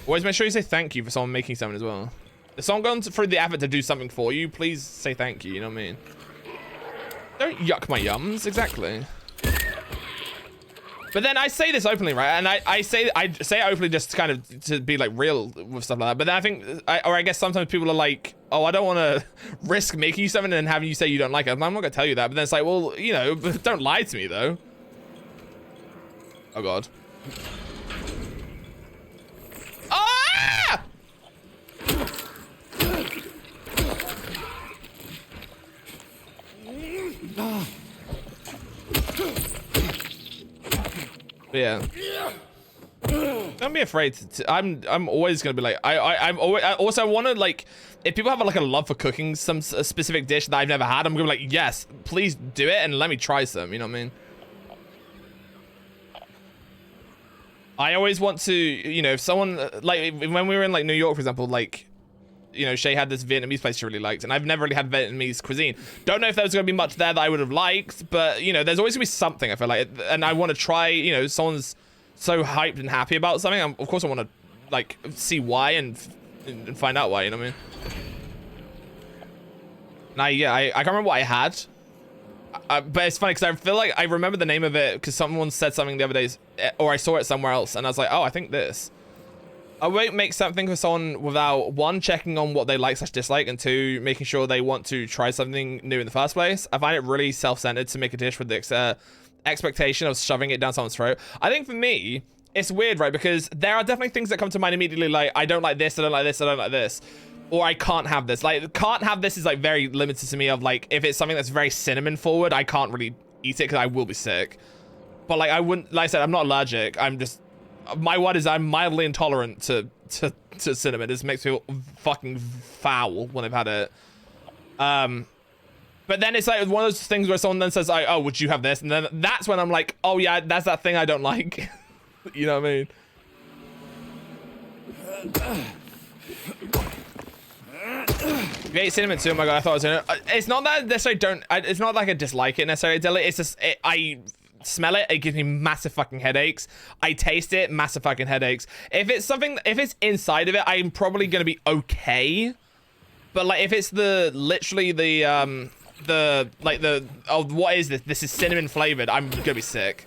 Always make sure you say thank you for someone making something as well. If someone gone through the effort to do something for you, please say thank you, you know what I mean? Don't yuck my yums, exactly. But then I say this openly, right? And I say it openly just kind of to be like real with stuff like that. But then I think, or I guess sometimes people are like, oh, I don't want to risk making you something and having you say you don't like it. I'm not gonna tell you that. But then it's like, well, you know, don't lie to me though. Oh God. Ah! But yeah, don't be afraid to I'm always gonna be like I'm always also want to, like, if people have like a love for cooking a specific dish that I've never had, I'm gonna be like, yes, please do it and let me try some, you know what I mean? I always want to, you know, if someone, like when we were in like New York, for example, like, you know, Shay had this Vietnamese place she really liked, and I've never really had Vietnamese cuisine. Don't know if there was going to be much there that I would have liked, but, you know, there's always going to be something, I feel like, and I want to try, you know, someone's so hyped and happy about something, of course I want to, like, see why and find out why, you know what I mean? Now, yeah, I can't remember what I had, but it's funny, because I feel like I remember the name of it, because someone said something the other day, or I saw it somewhere else, and I was like, oh, I think this. I won't make something for someone without, one, checking on what they like / dislike, and two, making sure they want to try something new in the first place. I find it really self-centered to make a dish with the expectation of shoving it down someone's throat. I think for me, it's weird, right? Because there are definitely things that come to mind immediately, like, I don't like this, I don't like this, I don't like this. Or I can't have this. Like, can't have this is, like, very limited to me of, like, if it's something that's very cinnamon forward, I can't really eat it because I will be sick. But, like, I wouldn't, like I said, I'm not allergic. I'm just, my word is I'm mildly intolerant to cinnamon. It just makes me feel fucking foul when I've had it. But then it's like one of those things where someone then says, like, oh, would you have this? And then that's when I'm like, oh yeah, that's that thing I don't like. You know what I mean? You ate cinnamon too? Oh my God, I thought it was in it. It's not that I necessarily it's not like I dislike it necessarily. It's just, I smell it, it gives me massive fucking headaches. I taste it, massive fucking headaches. If it's inside of it, I'm probably gonna be okay. But like, if it's literally the oh, what is this? This is cinnamon flavored. I'm gonna be sick.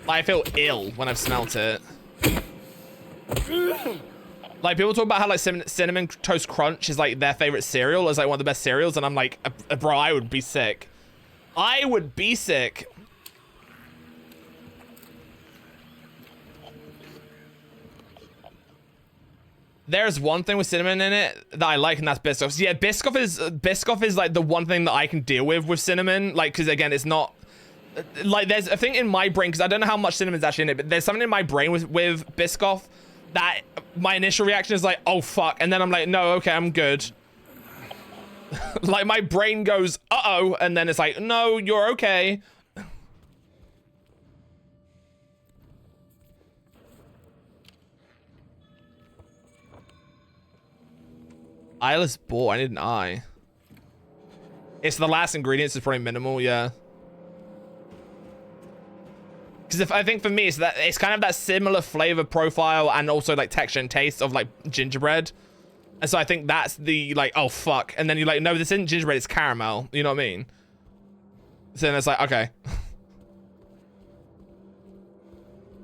Like, I feel ill when I've smelt it. Like, people talk about how like cinnamon toast crunch is like their favorite cereal, is like one of the best cereals, and I'm like, bro, I would be sick. I would be sick. There's one thing with cinnamon in it that I like, and that's Biscoff. Yeah, Biscoff is like the one thing that I can deal with cinnamon. Like, because again, it's not like, there's a thing in my brain, because I don't know how much cinnamon's actually in it, but there's something in my brain with Biscoff that my initial reaction is like, oh fuck, and then I'm like, no, okay, I'm good. Like, my brain goes, uh-oh, and then it's like, no, you're okay. Eyeless boar, I need an eye. It's the last ingredients is probably minimal, yeah. Because if I think for me, it's kind of that similar flavor profile and also like texture and taste of like gingerbread. And so I think that's the, like, oh fuck. And then you're like, no, this isn't gingerbread, it's caramel. You know what I mean? So then it's like, okay.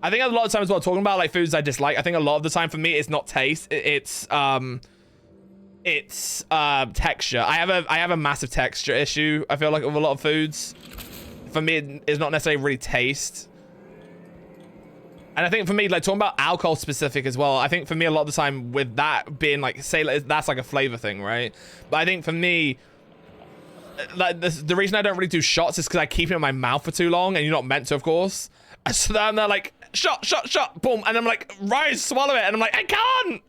I think a lot of times while talking about like foods I dislike, I think a lot of the time for me, it's not taste. It's It's texture. I have a massive texture issue, I feel like, with a lot of foods. For me, it's not necessarily really taste. And I think for me, like, talking about alcohol specific as well, I think for me, a lot of the time with that being like, say, that's like a flavor thing, right? But I think for me, like, the reason I don't really do shots is because I keep it in my mouth for too long, and you're not meant to, of course. So then they're like, shot, shot, shot, boom. And I'm like, rise, swallow it. And I'm like, I can't.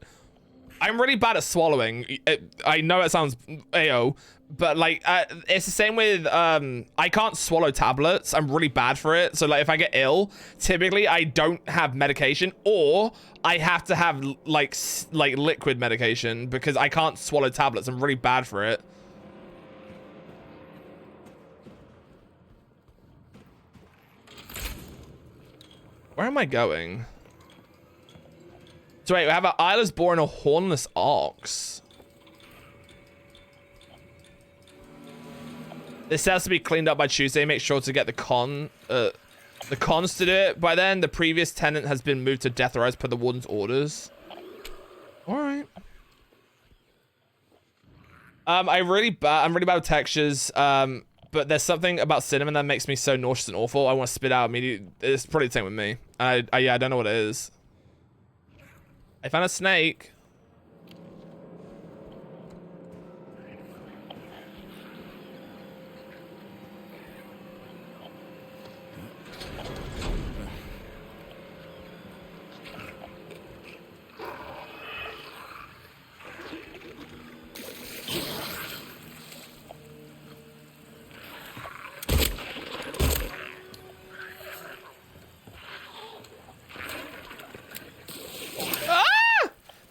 I'm really bad at swallowing. I know it sounds AO, but like, it's the same with, I can't swallow tablets. I'm really bad for it. So like, if I get ill, typically I don't have medication, or I have to have like liquid medication because I can't swallow tablets. I'm really bad for it. Where am I going? So wait, we have an eyeless boar and a hornless ox. This has to be cleaned up by Tuesday. Make sure to get the cons to do it. By then, the previous tenant has been moved to death row as per the warden's orders. All right. I'm really bad with textures. But there's something about cinnamon that makes me so nauseous and awful. I want to spit out immediately. It's probably the same with me. Yeah, I don't know what it is. I found a snake.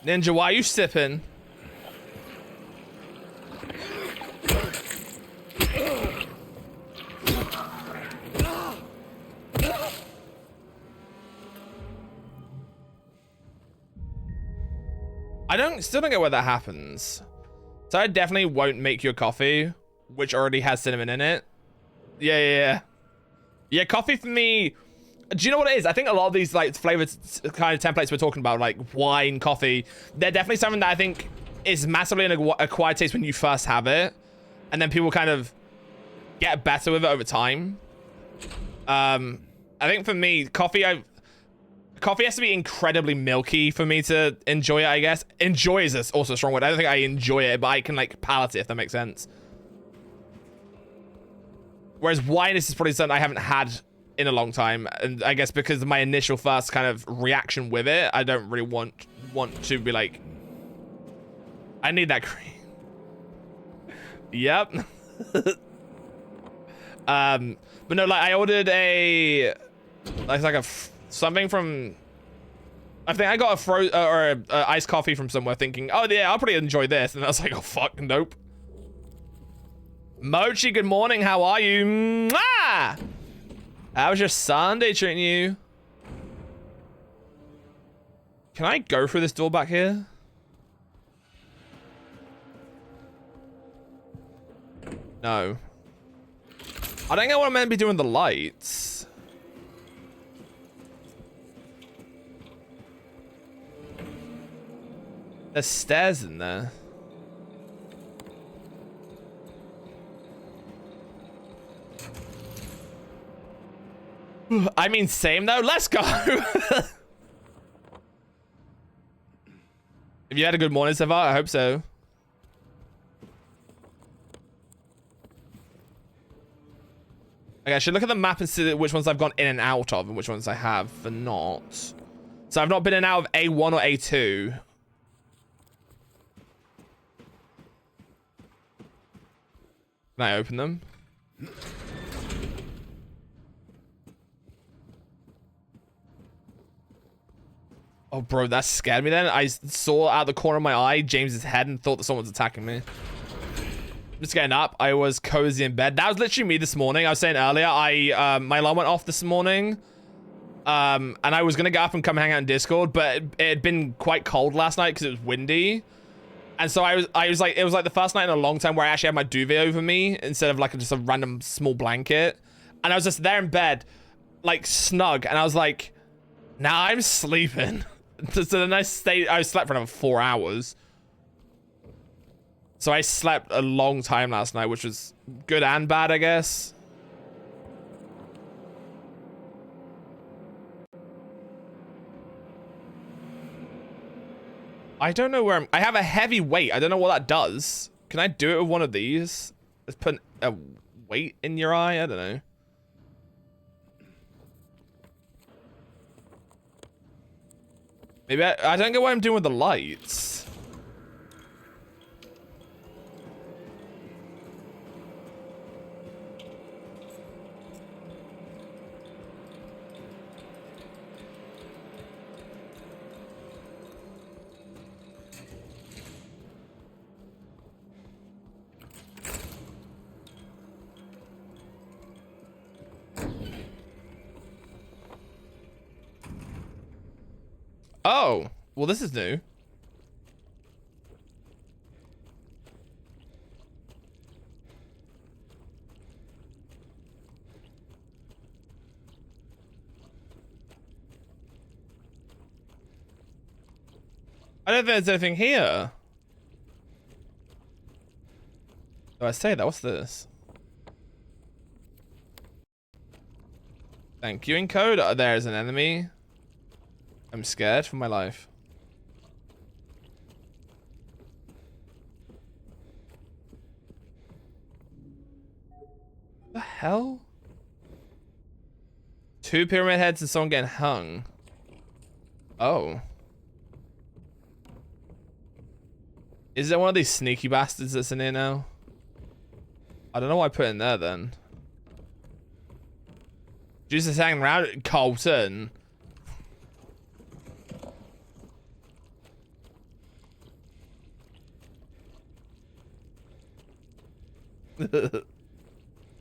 Ninja, why are you sipping? Still don't get where that happens. So I definitely won't make you a coffee, which already has cinnamon in it. Yeah, coffee for me. Do you know what it is? I think a lot of these like flavored kind of templates we're talking about, like wine, coffee, they're definitely something that I think is massively an acquired taste when you first have it, and then people kind of get better with it over time. I think for me, coffee has to be incredibly milky for me to enjoy it, I guess. Enjoy is also a strong word. I don't think I enjoy it, but I can like palate it, if that makes sense. Whereas wine is probably something I haven't had in a long time, and I guess because of my initial first kind of reaction with it, I don't really want to be like, I need that cream. Yep. But no, like I ordered something from, I think I got a iced coffee from somewhere thinking, oh yeah, I'll probably enjoy this, and I was like, oh fuck, nope. Mochi, good morning, how are you? Mwah! How's your Sunday treating you? Can I go through this door back here? No. I don't get what I'm meant to be doing with the lights. There's stairs in there. I mean, same though. Let's go. Have you had a good morning so far? I hope so. Okay, I should look at the map and see which ones I've gone in and out of and which ones I have not. So I've not been in and out of A1 or A2. Can I open them? Oh, bro, that scared me then. I saw out the corner of my eye James's head and thought that someone was attacking me. Just getting up. I was cozy in bed. That was literally me this morning. I was saying earlier, my alarm went off this morning. And I was going to get up and come hang out in Discord, but it had been quite cold last night because it was windy. And so I was like, it was like the first night in a long time where I actually had my duvet over me instead of like just a random small blanket. And I was just there in bed, like snug. And I was like, now I'm sleeping. So then I slept for another 4 hours. So I slept a long time last night, which was good and bad, I guess. I don't know where I have a heavy weight. I don't know what that does. Can I do it with one of these? Let's put a weight in your eye. I don't know. Maybe I don't get what I'm doing with the lights. Oh, well, this is new. I don't think there's anything here. Oh, I say that. What's this? Thank you, encode. Oh, there's an enemy. I'm scared for my life. The hell? 2 pyramid heads and someone getting hung. Oh. Is it one of these sneaky bastards that's in here now? I don't know why I put it in there then. Just hanging around Colton.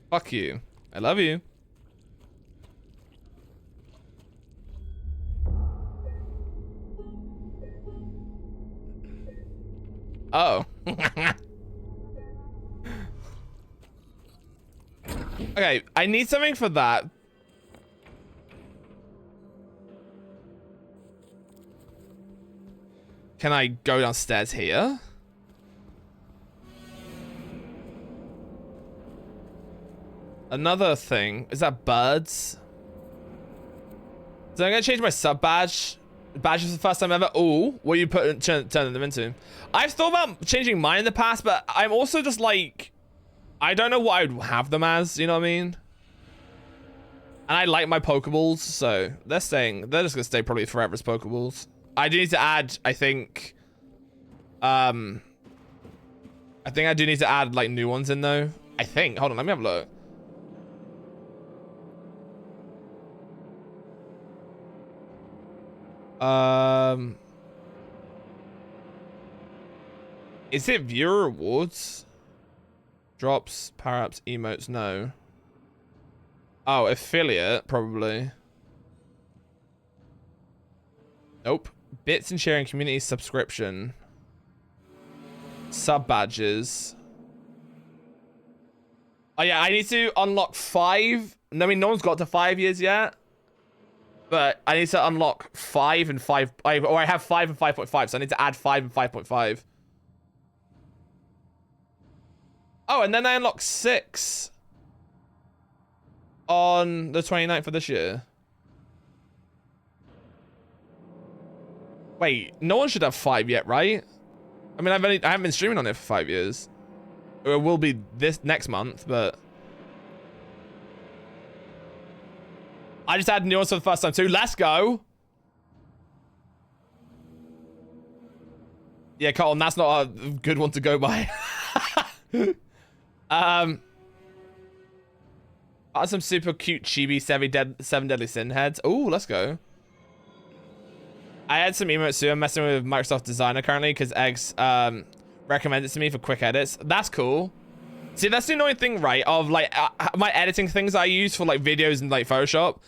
Fuck you. I love you. Oh. Okay, I need something for that. Can I go downstairs here? Another thing. Is that birds? So I'm gonna change my sub badge. Badges for the first time ever. Ooh, what are you turning them into? I've thought about changing mine in the past, but I'm also just like, I don't know what I would have them as, you know what I mean? And I like my Pokeballs, so they're just gonna stay probably forever as Pokeballs. I do need to add, I think I do need to add like new ones in though. I think, hold on, let me have a look. Is it viewer rewards? Drops, power-ups, emotes, no. Oh, affiliate, probably. Nope. Bits and sharing community subscription. Sub badges. Oh yeah, I need to unlock 5. I mean, no one's got to 5 years yet. But I need to unlock 5 and 5, or I have 5 and 5.5, so I need to add 5 and 5.5. Oh, and then I unlock 6 on the 29th of this year. Wait, no one should have 5 yet, right? I mean, I haven't been streaming on it for 5 years. It will be this next month, but I just added new ones for the first time too. Let's go. Yeah, Colin, that's not a good one to go by. Got some super cute chibi 7 Deadly Sin heads. Oh, let's go. I had some emotes too. I'm messing with Microsoft Designer currently because Eggs recommended it to me for quick edits. That's cool. See, that's the annoying thing, right? Of like my editing things I use for like videos and like Photoshop.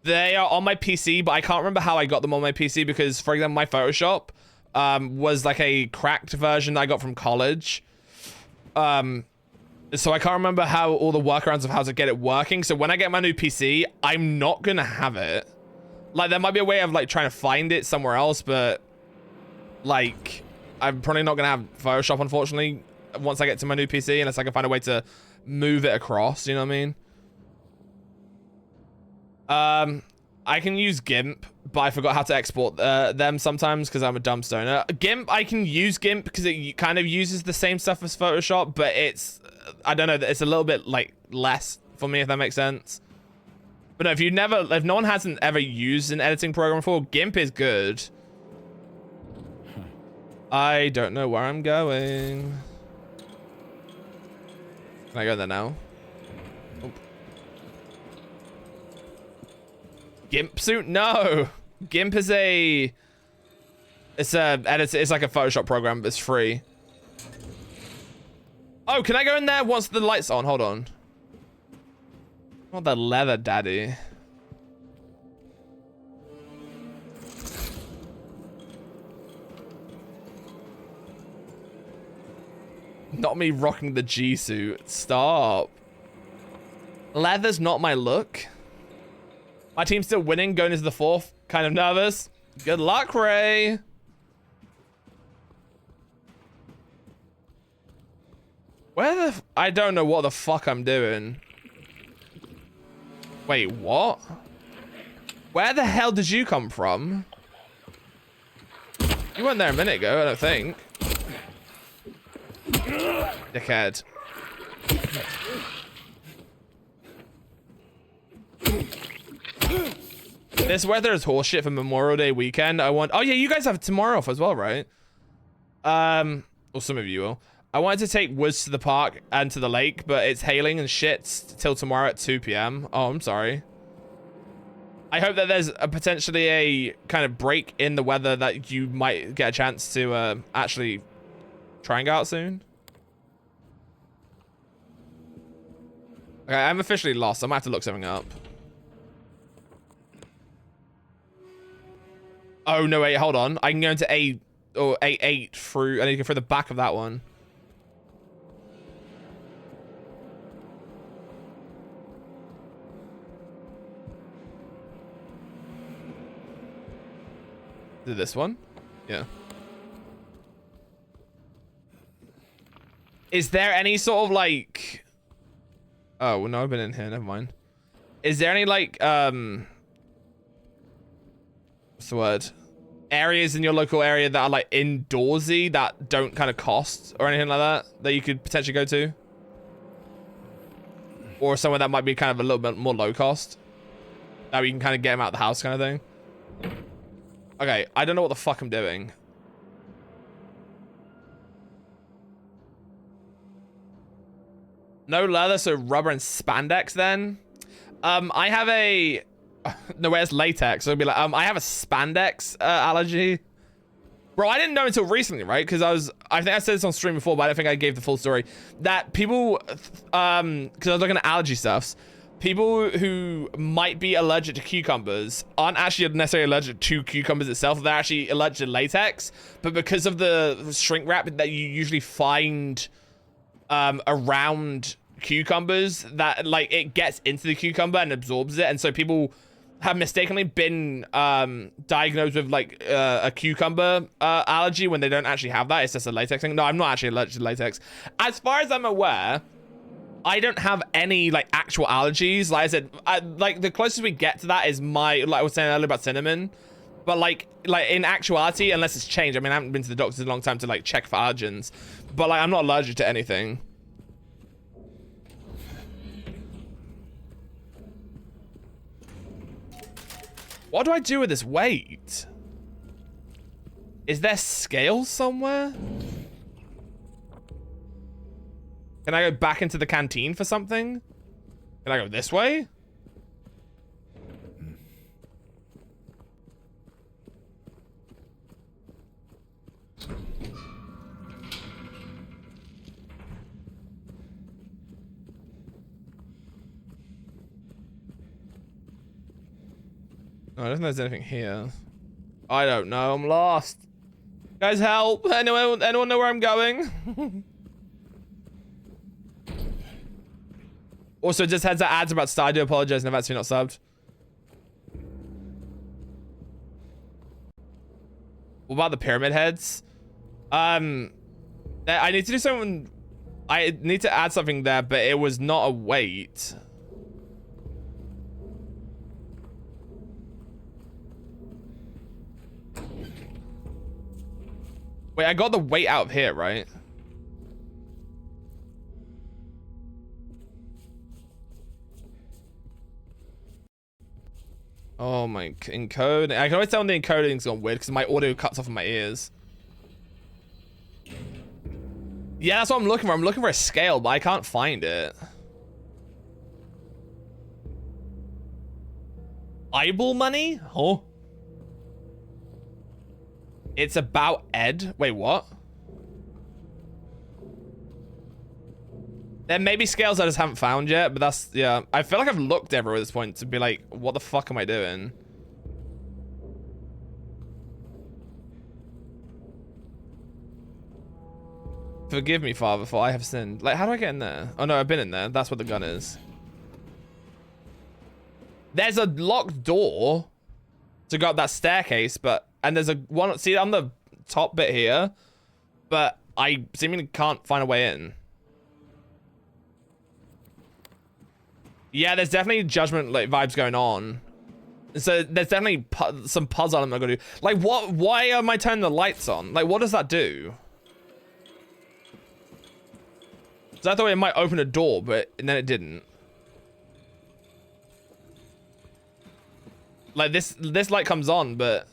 They are on my PC, but I can't remember how I got them on my PC because, for example, my Photoshop was like a cracked version that I got from college. So I can't remember how all the workarounds of how to get it working. So when I get my new PC, I'm not gonna have it. Like, there might be a way of like trying to find it somewhere else, but like I'm probably not gonna have Photoshop, unfortunately, once I get to my new PC, unless I can find a way to move it across. You know what I mean? I can use GIMP, but I forgot how to export them sometimes because I'm a dumb stoner. GIMP, I can use GIMP because it kind of uses the same stuff as Photoshop, but it's, I don't know, it's a little bit like less for me, if that makes sense. But no, if no one hasn't ever used an editing program before, GIMP is good. I don't know where I'm going. Can I go there now? Oh. GIMP suit? No. GIMP is it's like a Photoshop program, but it's free. Oh, can I go in there once the light's on? Hold on. Not the leather daddy. Not me rocking the G suit. Stop. Leather's not my look. My team's still winning, going into the fourth. Kind of nervous. Good luck, Ray. I don't know what the fuck I'm doing. Wait, what? Where the hell did you come from? You weren't there a minute ago, I don't think. Dickhead. This weather is horseshit for Memorial Day weekend. Oh yeah, you guys have tomorrow off as well, right? Or some of you will. I wanted to take Woods to the park and to the lake, but it's hailing and shit till tomorrow at 2 p.m. Oh, I'm sorry. I hope that there's potentially a kind of break in the weather that you might get a chance to actually try and go out soon. Okay, I'm officially lost. I might have to look something up. Oh, no, wait, hold on. I can go into A8 through, I need to go through the back of that one. Is it this one? Yeah. Is there any sort of like... Oh, well, no, I've been in here. Never mind. Is there any like, what's the word? Areas in your local area that are like indoorsy that don't kind of cost or anything like that you could potentially go to? Or somewhere that might be kind of a little bit more low cost that we can kind of get them out of the house kind of thing? Okay, I don't know what the fuck I'm doing. No leather, so rubber and spandex then? I have a... No, where's latex? So it'd be like, I have a spandex allergy. Bro, I didn't know until recently, right? Because I think I said this on stream before, but I don't think I gave the full story. That people, because I was looking at allergy stuffs, people who might be allergic to cucumbers aren't actually necessarily allergic to cucumbers itself. They're actually allergic to latex. But because of the shrink wrap that you usually find around cucumbers, that like it gets into the cucumber and absorbs it. And so people have mistakenly been diagnosed with like a cucumber allergy when they don't actually have that. It's just a latex thing. No, I'm not actually allergic to latex. As far as I'm aware, I don't have any like actual allergies. Like I said, like the closest we get to that is like I was saying earlier about cinnamon. But like in actuality, unless it's changed, I mean, I haven't been to the doctor in a long time to like check for allergens. But like I'm not allergic to anything. What do I do with this weight? Is there scales somewhere? Can I go back into the canteen for something? Can I go this way? Oh, I don't think there's anything here. I don't know. I'm lost. Guys, help! Anyone know where I'm going? Also, just heads that ads about Star. I do apologize in advance if you're not subbed. What about the pyramid heads? I need to do something. I need to add something there, but it was not a weight. Wait, I got the weight out of here, right? Oh my, encode. I can always tell when the encoding's gone weird because my audio cuts off in my ears. Yeah, that's what I'm looking for. I'm looking for a scale, but I can't find it. Eyeball money? Huh? It's about Ed. Wait, what? There may be scales I just haven't found yet, but that's, yeah. I feel like I've looked everywhere at this point to be like, what the fuck am I doing? Forgive me, Father, for I have sinned. Like, how do I get in there? Oh no, I've been in there. That's what the gun is. There's a locked door to go up that staircase, but, and there's a one, see on the top bit here, but I seemingly can't find a way in. Yeah, there's definitely judgment like vibes going on. So there's definitely some puzzle I'm not gonna do. Like, what? Why am I turning the lights on? Like, what does that do? So I thought it might open a door, but and then it didn't. Like this light comes on, but.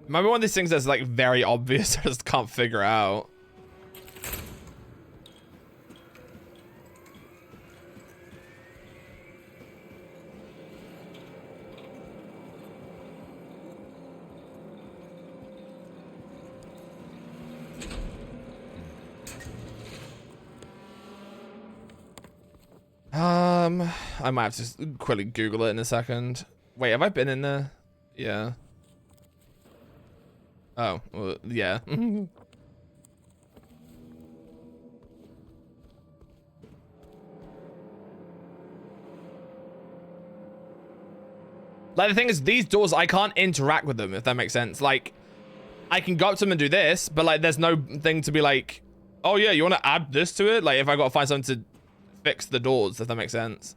Maybe one of these things that's like very obvious I just can't figure out. I might have to just quickly Google it in a second. Wait, have I been in there? Yeah. Oh, well, yeah. Like, the thing is, these doors, I can't interact with them, if that makes sense. Like, I can go up to them and do this, but, like, there's no thing to be like, oh, yeah, you want to add this to it? Like, if I got to find something to fix the doors, if that makes sense.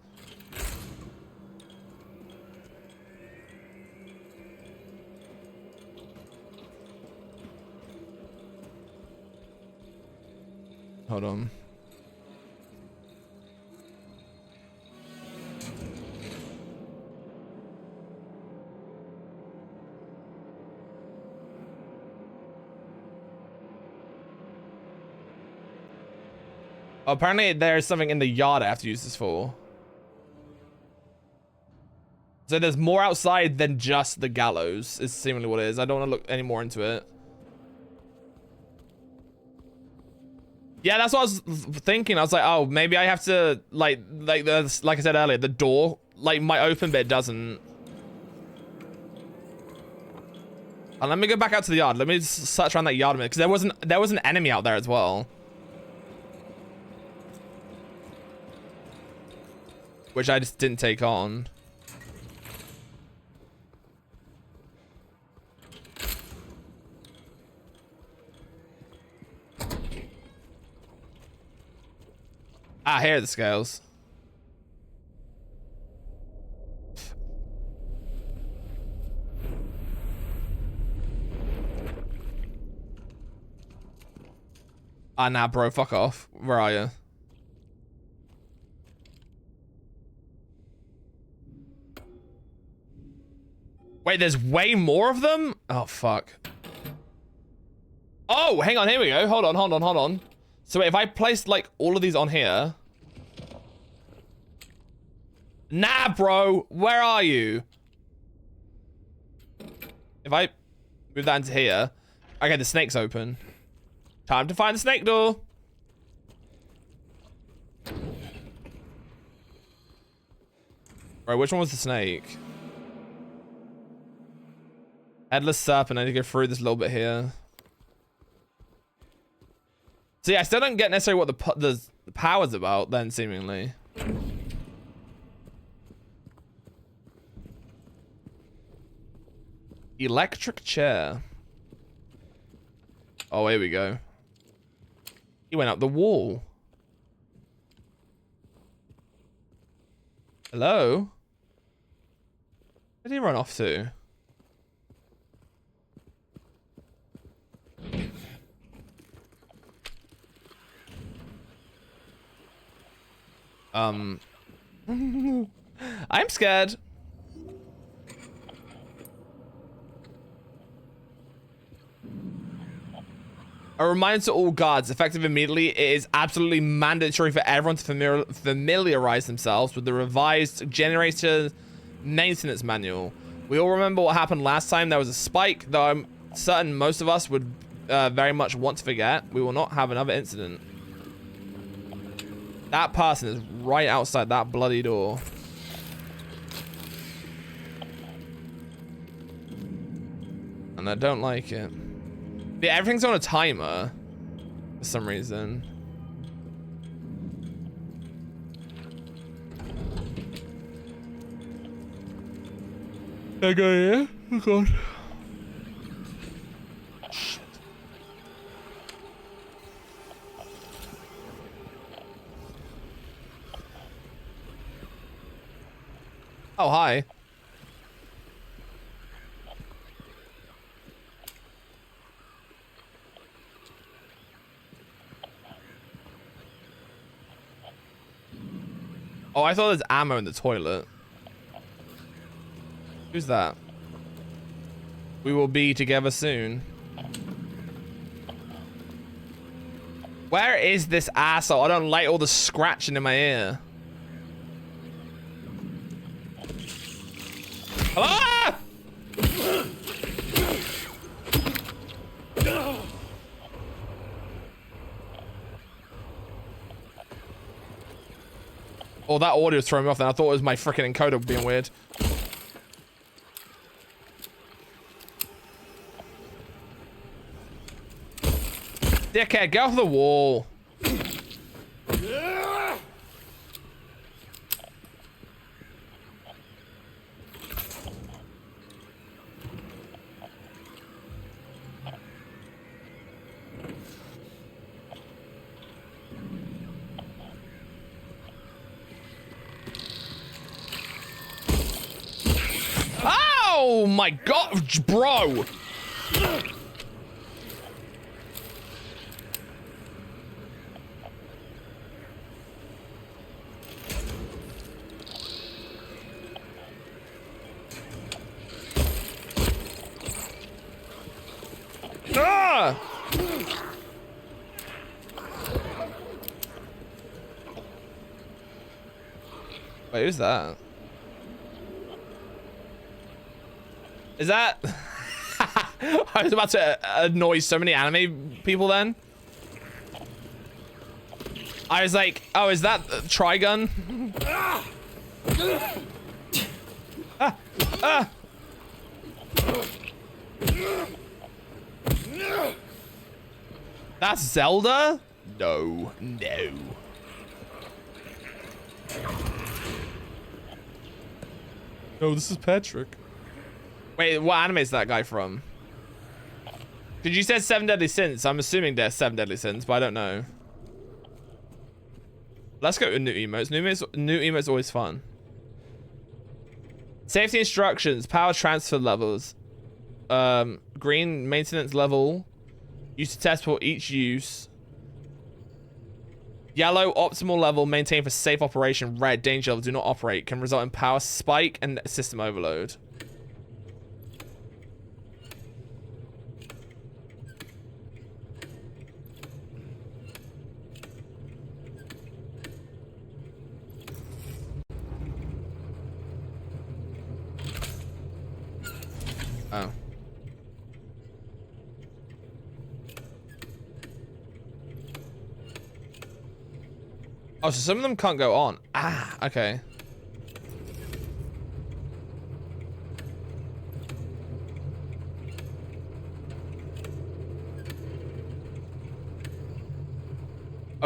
Hold on. Oh, apparently there's something in the yard I have to use this for. So there's more outside than just the gallows, is seemingly what it is. I don't want to look any more into it. Yeah, that's what I was thinking. I was like, oh, maybe I have to, like I said earlier, the door, like, might open, but it doesn't. And let me go back out to the yard. Let me just search around that yard a minute, because there was an enemy out there as well. Which I just didn't take on. Ah, here are the scales. Ah, nah, bro, fuck off. Where are you? Wait, there's way more of them? Oh, fuck. Oh, hang on, here we go. Hold on. So wait, if I placed, like, all of these on here... Nah, bro! Where are you? If I move that into here... Okay, the snake's open. Time to find the snake door. Right, which one was the snake? Headless serpent. I need to go through this little bit here. See, I still don't get necessarily what the power's about then, seemingly. Electric chair. Oh, here we go. He went up the wall. Hello? Where did he run off to? I'm scared. A reminder to all guards, effective immediately, it is absolutely mandatory for everyone to familiarize themselves with the revised generator maintenance manual. We all remember what happened last time there was a spike, though I'm certain most of us would very much want to forget. We will not have another incident. That person is right outside that bloody door. And I don't like it. Yeah, everything's on a timer for some reason. Can I go here? Oh god. Shit. Oh, hi. Oh, I thought there's ammo in the toilet. Who's that? We will be together soon. Where is this asshole? I don't like all the scratching in my ear. Ah! Oh, that audio was throwing me off then. I thought it was my freaking encoder being weird. Dickhead, get off the wall. Oh my god, bro. Ah! Wait, who's that? Is that... I was about to annoy so many anime people then. I was like, oh, is that Trigun? That's Zelda? No, no. No, this is Patrick. Wait, what anime is that guy from? Did you say 7 Deadly Sins? I'm assuming they're 7 Deadly Sins, but I don't know. Let's go with new emotes. New emotes always fun. Safety instructions, power transfer levels. Green, maintenance level. Use to test for each use. Yellow, optimal level, maintain for safe operation. Red, danger level, do not operate. Can result in power spike and system overload. Oh. Oh, so some of them can't go on. Ah, okay.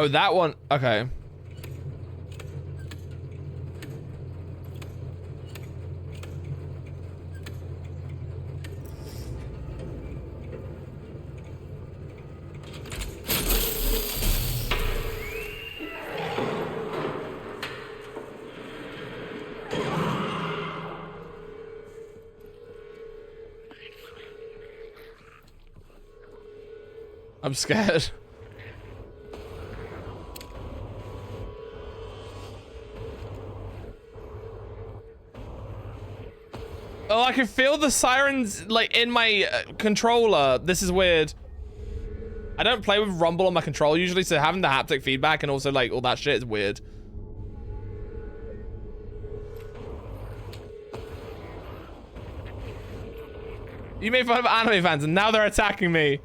Oh, that one. Okay. I'm scared. Oh, I can feel the sirens like in my controller. This is weird. I don't play with rumble on my controller usually, so having the haptic feedback and also like all that shit is weird. You made fun of anime fans and now they're attacking me.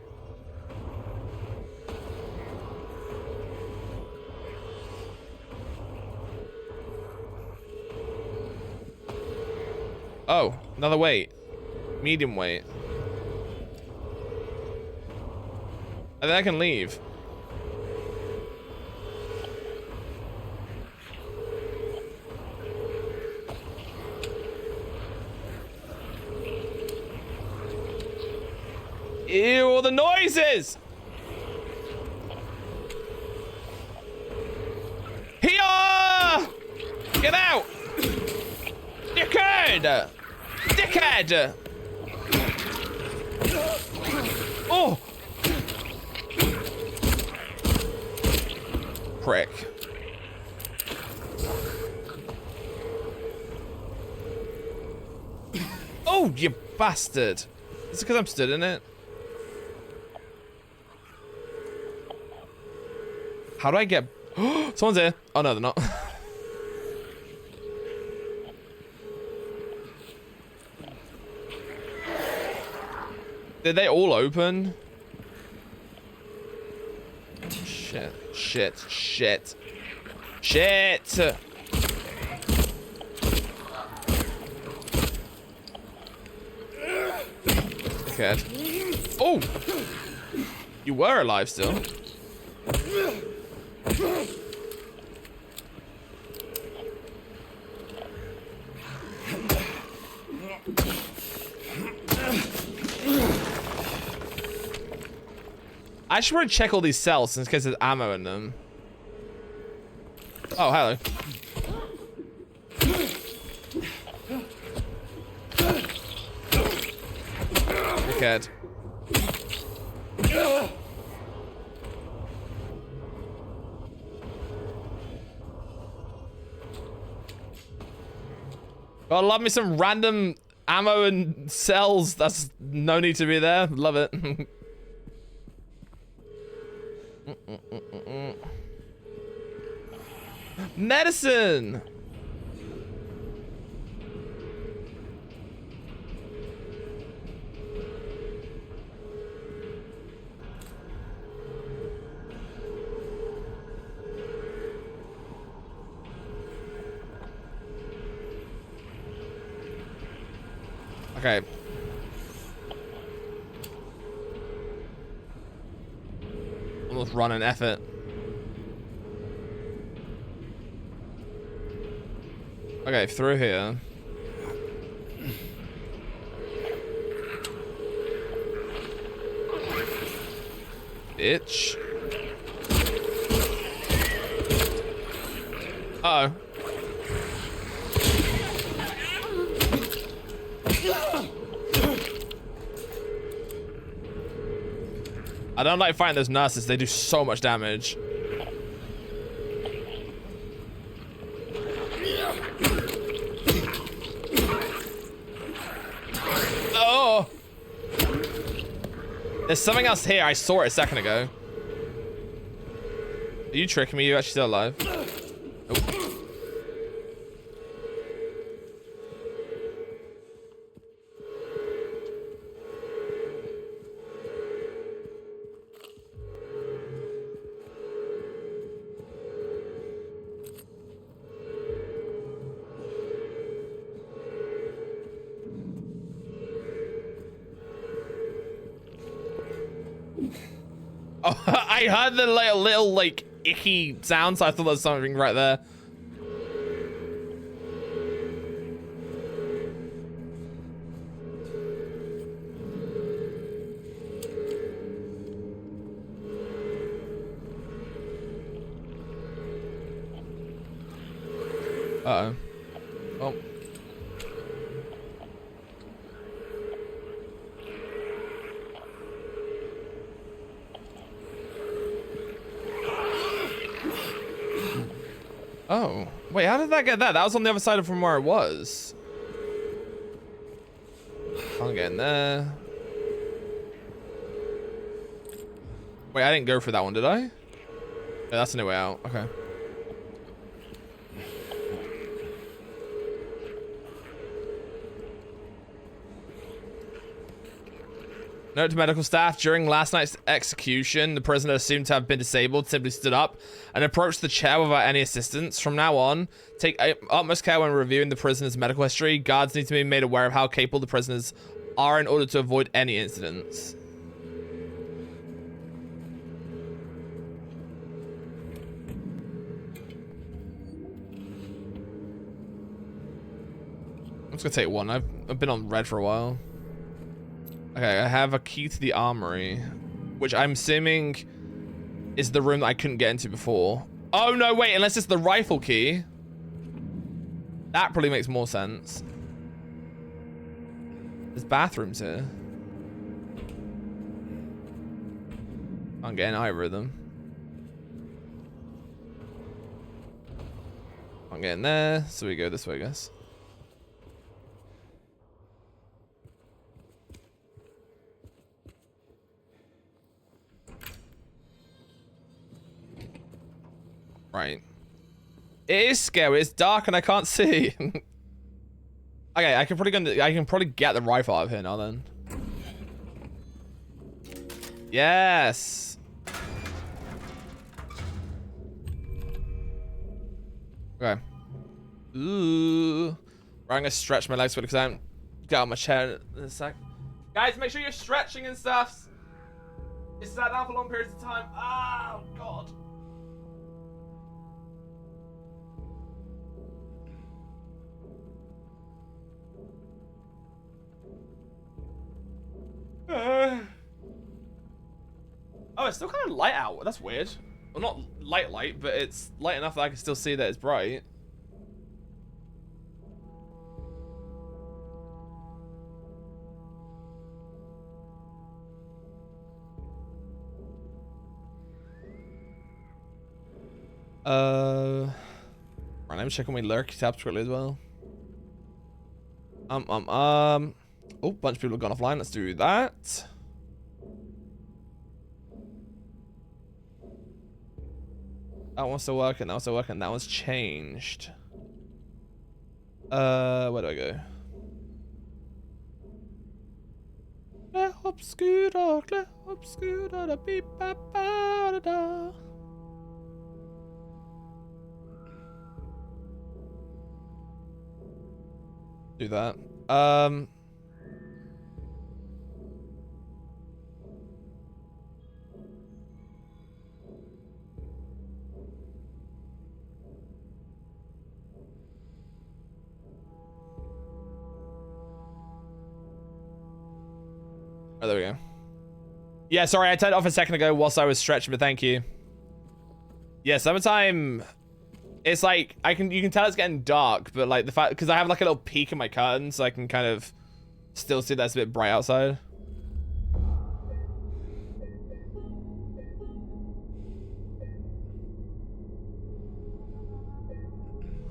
Oh, another weight. Medium weight. I think I can leave. Ew, all the noises! Here! Get out! Dickhead! Dickhead! Oh! Prick. Oh, you bastard. Is it because I'm stood in it? How do I get... Someone's here. Oh, no, they're not. Did they all open? Shit. Shit. Shit. Shit! Okay. Oh! You were alive still. I should probably check all these cells in case there's ammo in them. Oh, hello. Dickhead. God, love me some random ammo and cells. That's no need to be there. Love it. Medicine. Okay. Almost run an effort. Okay, through here. Bitch. Uh-oh. I don't like fighting those nurses. They do so much damage. Oh! There's something else here. I saw it a second ago. Are you tricking me? You're actually still alive. Nope. Oh, I heard the little like icky sound, so I thought there was something right there. Uh-oh. Oh. Oh. Wait, how did that get that? That was on the other side of from where it was. Can't get in there. Wait, I didn't go for that one, did I? Yeah, that's a new way out. Okay. Note to medical staff, during last night's execution, the prisoner assumed to have been disabled simply stood up and approached the chair without any assistance. From now on, take utmost care when reviewing the prisoner's medical history. Guards need to be made aware of how capable the prisoners are in order to avoid any incidents. I'm just gonna take one. I've been on red for a while. Okay, I have a key to the armory, which I'm assuming is the room that I couldn't get into before. Oh no, wait, unless it's the rifle key. That probably makes more sense. There's bathrooms here. Can't get in either of them. Can't get in there, so we go this way, I guess. Right. It is scary. It's dark and I can't see. Okay, I can probably get the rifle out of here now then. Yes. Okay. Ooh. I'm gonna stretch my legs because I haven't got out my chair in a sec. Guys, make sure you're stretching and stuff. It's sat down for long periods of time. Oh god. Oh, it's still kind of light out. That's weird. Well, not light, but it's light enough that I can still see that it's bright. Right, let me check on my lurk tabs quickly as well. Oh, bunch of people have gone offline. Let's do that. That one's still working. That one's still working. That one's changed. Where do I go? Claire obscura, da beep ba ba da da. Do that. Oh, there we go. Yeah, sorry, I turned it off a second ago whilst I was stretching, but thank you. Yeah, summertime. It's like you can tell it's getting dark, but like the fact because I have like a little peek in my curtain, so I can kind of still see that it's a bit bright outside.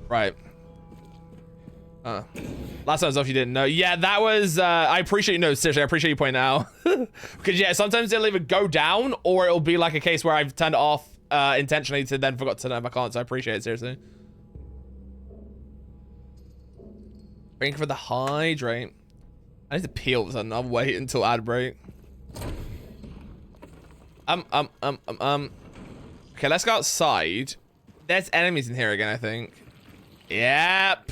Right. Last time I was off, you didn't know. Yeah, that was, I appreciate, no, seriously, I appreciate you pointing out. Because, yeah, sometimes it'll either go down, or it'll be like a case where I've turned it off intentionally to then forgot to turn it back on, so I appreciate it, seriously. Waiting for the hydrate. I need to pee all of a sudden. I'll wait until ad break. Okay, let's go outside. There's enemies in here again, I think. Yep.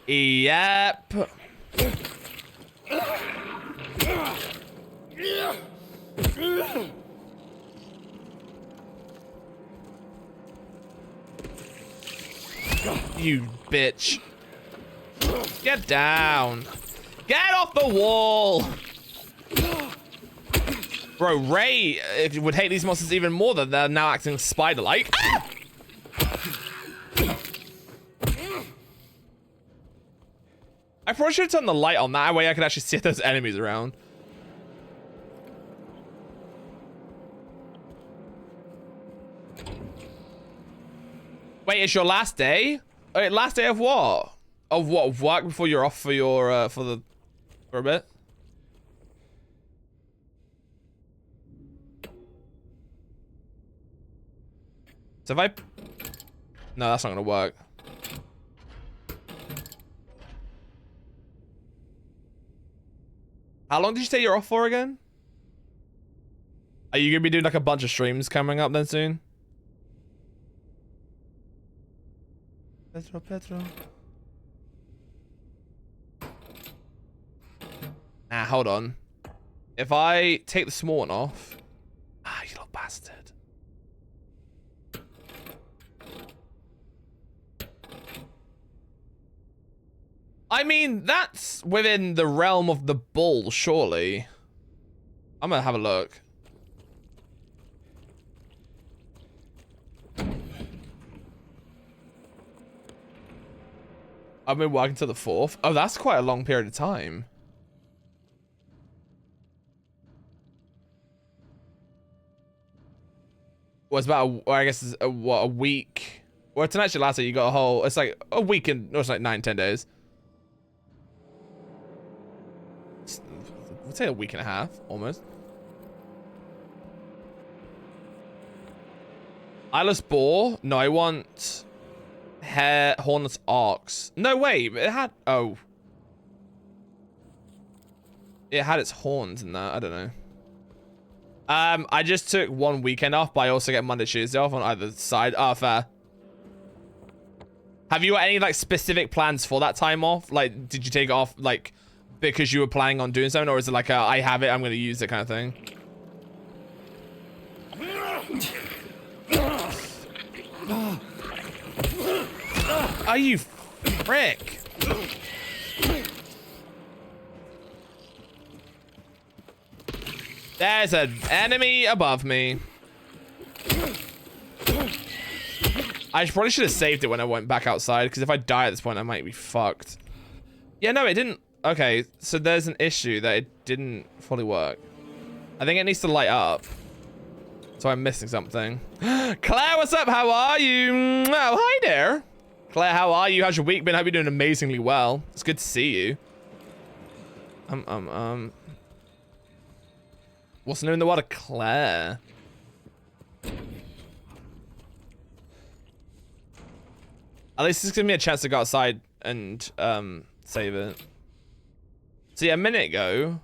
Yep. You bitch. Get down. Get off the wall. Bro, Ray would hate these monsters even more than they're now acting spider-like. Ah! I probably should have turned the light on. That way I could actually see those enemies around. Wait, it's your last day? Wait, last day of what? Of what? Of work before you're off for your for a bit? So if I... No, that's not gonna work. How long did you say you're off for again? Are you gonna be doing like a bunch of streams coming up then soon? Petro. Nah, hold on. If I take the small one off... Ah, you little bastard. I mean, that's within the realm of the bull, surely. I'm gonna have a look. I've been working till the 4th. Oh, that's quite a long period of time. Well, it's about, I guess, it's what, a week. Well, tonight's your last day. You got a whole, it's like a week and, no, it's like 9-10 days. I'd say a week and a half, almost. Eyeless boar? No, I want hornless ox. No, wait, it had, oh. It had its horns in that, I don't know. I just took one weekend off, but I also get Monday, Tuesday off on either side. Oh, fair. Have you got any, like, specific plans for that time off? Like, did you take it off, like, because you were planning on doing something, or is it like a, I have it, I'm going to use it kind of thing? Oh, you frick. There's an enemy above me. I probably should have saved it when I went back outside, because if I die at this point, I might be fucked. Yeah, no, it didn't. Okay, so there's an issue that it didn't fully work. I think it needs to light up. So I'm missing something. Claire, what's up? How are you? Oh, hi there. Claire, how are you? How's your week been? I hope you're doing amazingly well. It's good to see you. What's new in the water? Claire. At least this gives me a chance to go outside and save it. See, a minute ago.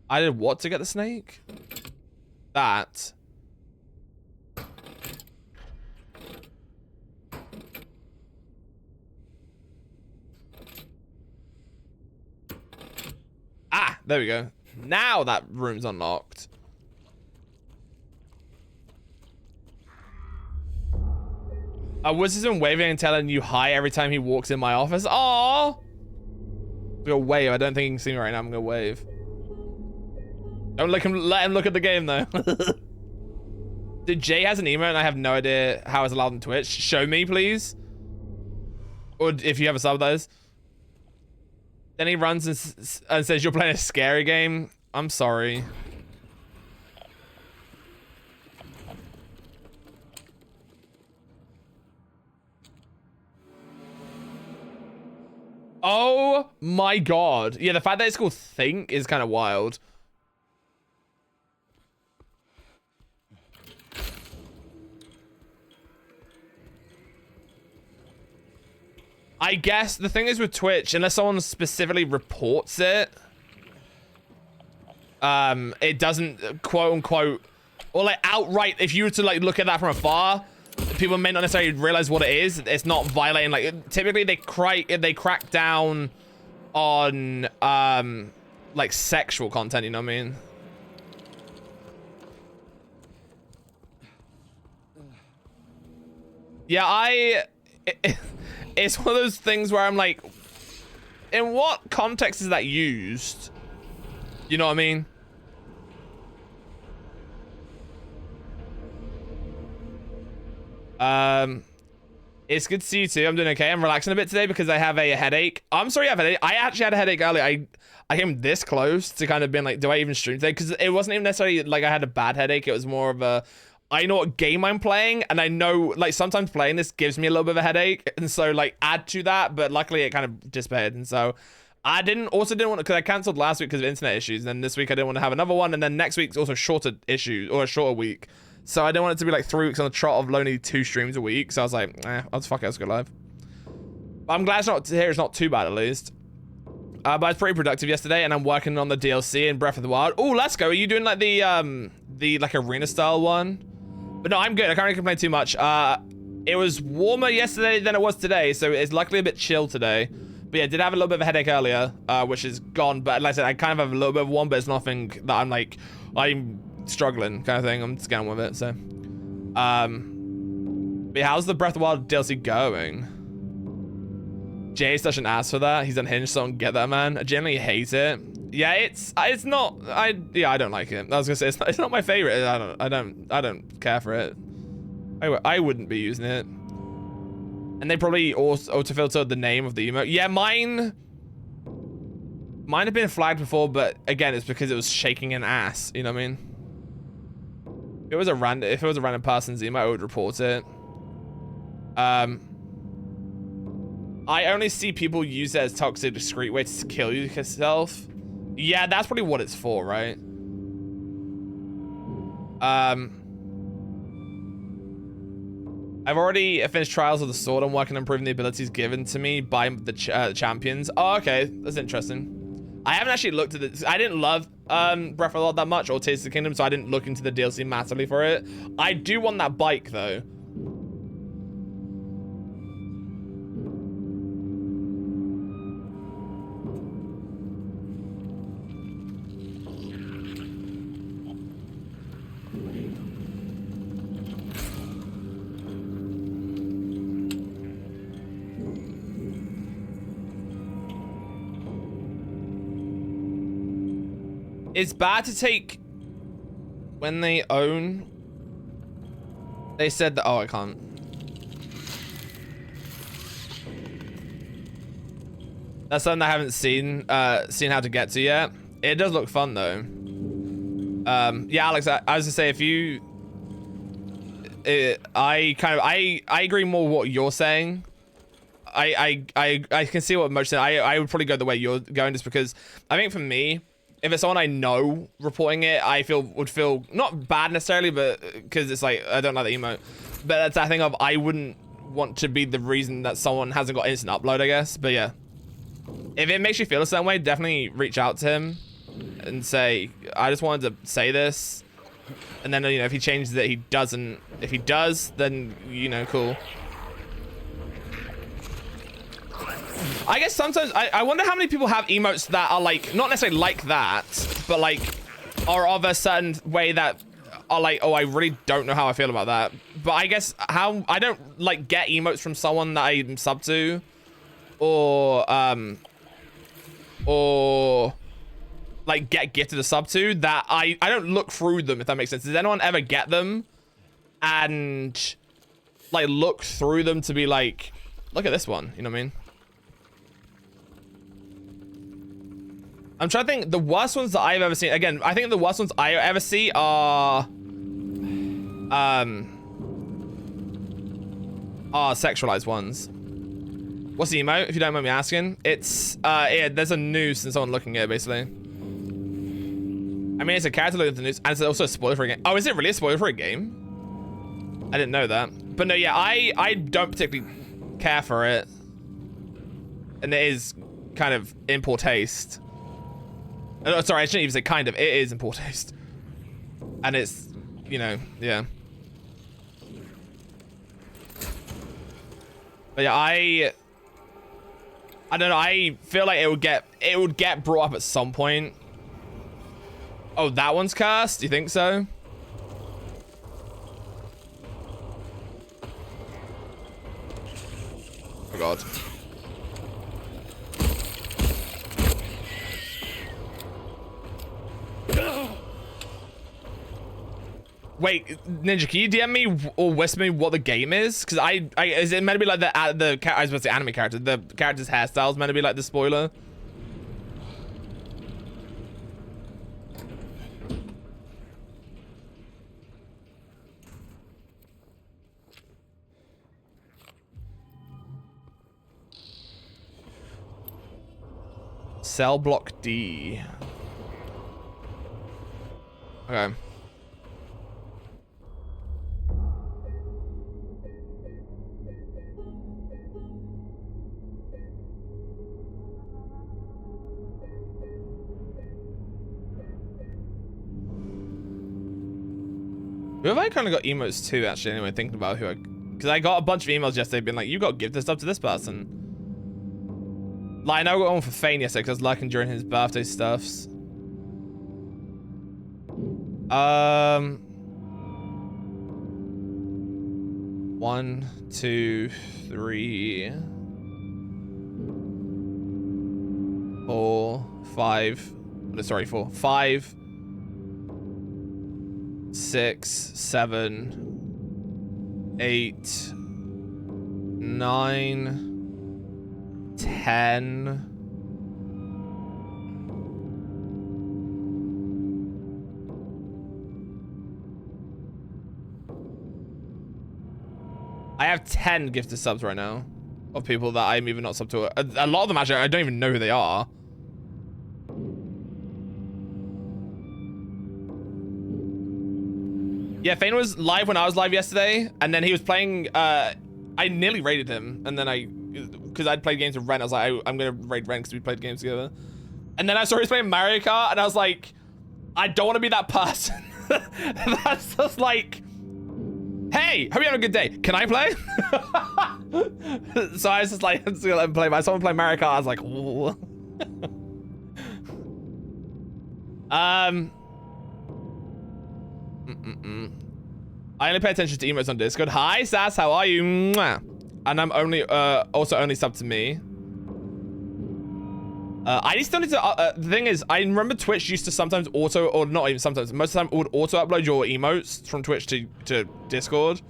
I did what to get the snake? That. Ah, there we go. Now that room's unlocked. Woods has been waving and telling you hi every time he walks in my office. Aww. I'm gonna wave. I don't think he can see me right now. I'm gonna wave. Don't let him look at the game though. Did Jay has an email and I have no idea how it's allowed on Twitch? Show me, please. Or if you have a sub, that is. Then he runs and says you're playing a scary game. I'm sorry. Oh my god. Yeah, the fact that it's called Think is kind of wild. I guess the thing is with Twitch, unless someone specifically reports it, it doesn't quote unquote, or like outright, if you were to like look at that from afar, people may not necessarily realize what it is. It's not violating, like typically they crack down on like sexual content, you know what I mean? Yeah, it's one of those things where I'm like, in what context is that used? You know what I mean? It's good to see you too. I'm doing okay. I'm relaxing a bit today because I have a headache. I'm sorry I have a headache. I actually had a headache earlier. I came this close to kind of being like, do I even stream today? Because it wasn't even necessarily like I had a bad headache. It was more of a, I know what game I'm playing, and I know like sometimes playing this gives me a little bit of a headache, and so like add to that, but luckily it kind of dissipated, and so I didn't want to, because I cancelled last week because of internet issues, and then this week I didn't want to have another one, and then next week's also shorter issue, or a shorter week. So I didn't want it to be like 3 weeks on the trot of only 2 streams a week. So I was like, I'll just fuck it, let's go live. But I'm glad it's not too bad at least. But I was pretty productive yesterday, and I'm working on the DLC in Breath of the Wild. Oh, let's go. Are you doing like the like arena style one? But no, I'm good. I can't really complain too much. It was warmer yesterday than it was today, so it's luckily a bit chill today. But yeah, did have a little bit of a headache earlier, which is gone. But like I said, I kind of have a little bit of one, but it's nothing that I'm struggling kind of thing. I'm just getting with it. So, but yeah, how's the Breath of the Wild DLC going? Jay's such an ass for that. He's unhinged, so I don't get that, man. I generally hate it. Yeah, it's not. I don't like it. I was gonna say it's not my favorite. I don't care for it. I wouldn't be using it. And they probably auto-filtered the name of the emote. Yeah, mine have been flagged before, but again, it's because it was shaking an ass. You know what I mean? If it was a random person's emote, I would report it. I only see people use it as toxic, discreet way to kill yourself. Yeah, that's probably what it's for, right? I've already finished Trials of the Sword. I'm working on improving the abilities given to me by the champions. Oh, okay. That's interesting. I haven't actually looked at it. I didn't love Breath of the Wild that much, or Tears of the Kingdom, so I didn't look into the DLC massively for it. I do want that bike, though. It's bad to take when they own. They said that. Oh, I can't. That's something I haven't seen how to get to yet. It does look fun though. Yeah, Alex, I was to say, if you, I agree more with what you're saying. I can see what Mo's saying. I would probably go the way you're going, just because I think for me, if it's someone I know reporting it, I would feel not bad necessarily, but because it's like, I don't like the emote. But that's that thing of, I wouldn't want to be the reason that someone hasn't got instant upload, I guess. But yeah, if it makes you feel a certain way, definitely reach out to him and say, I just wanted to say this. And then, you know, if he changes it, he doesn't. If he does, then, you know, cool. I guess sometimes I wonder how many people have emotes that are like, not necessarily like that, but like are of a certain way that are like, oh, I really don't know how I feel about that. But I guess how I don't like get emotes from someone that I'm sub to, or like get gifted a sub to, that I don't look through them, if that makes sense. Does anyone ever get them and like look through them to be like, look at this one, you know what I mean? I'm trying to think, the worst ones that I've ever seen, again, I think the worst ones I ever see are sexualized ones. What's the emote, if you don't mind me asking? It's, yeah, there's a noose and someone looking at it, basically. I mean, it's a character looking at the noose, and it's also a spoiler for a game. Oh, is it really a spoiler for a game? I didn't know that. But no, yeah, I don't particularly care for it. And it is kind of in poor taste. Oh, sorry, I shouldn't even say kind of. It is in poor taste. And it's, you know, yeah. But yeah, I don't know. I feel like it would get brought up at some point. Oh, that one's cursed? You think so? Oh god. Wait, Ninja, can you DM me or whisper me what the game is? Because is it meant to be like I was about to say anime character. The character's hairstyle's meant to be like the spoiler. Cell block D. Okay. Who have I kind of got emotes to actually anyway, thinking about who because I got a bunch of emails yesterday being like, you got to give this stuff to this person. Like, I know I got one for Fane yesterday because I was liking during his birthday stuffs. 1, 2, 3, 4, 5. Sorry, 4, 5, 6, 7, 8, 9, 10. I have 10 gifted subs right now of people that I'm even not subbed to. A lot of them actually, I don't even know who they are. Yeah, Fane was live when I was live yesterday, and then he was playing, I nearly raided him, and then because I'd played games with Ren, I was like, I'm gonna raid Ren because we played games together. And then I saw he was playing Mario Kart, and I was like, I don't want to be that person. That's just like, hey, hope you have a good day. Can I play? So I was just like, let's let him play. But I saw him play Mario Kart. I was like, ooh. I only pay attention to emotes on Discord. Hi, Sass, how are you? Mwah. And I'm only also only sub to me. I still need to. The thing is, I remember Twitch used to sometimes auto, or not even sometimes, most of the time would auto upload your emotes from Twitch to Discord.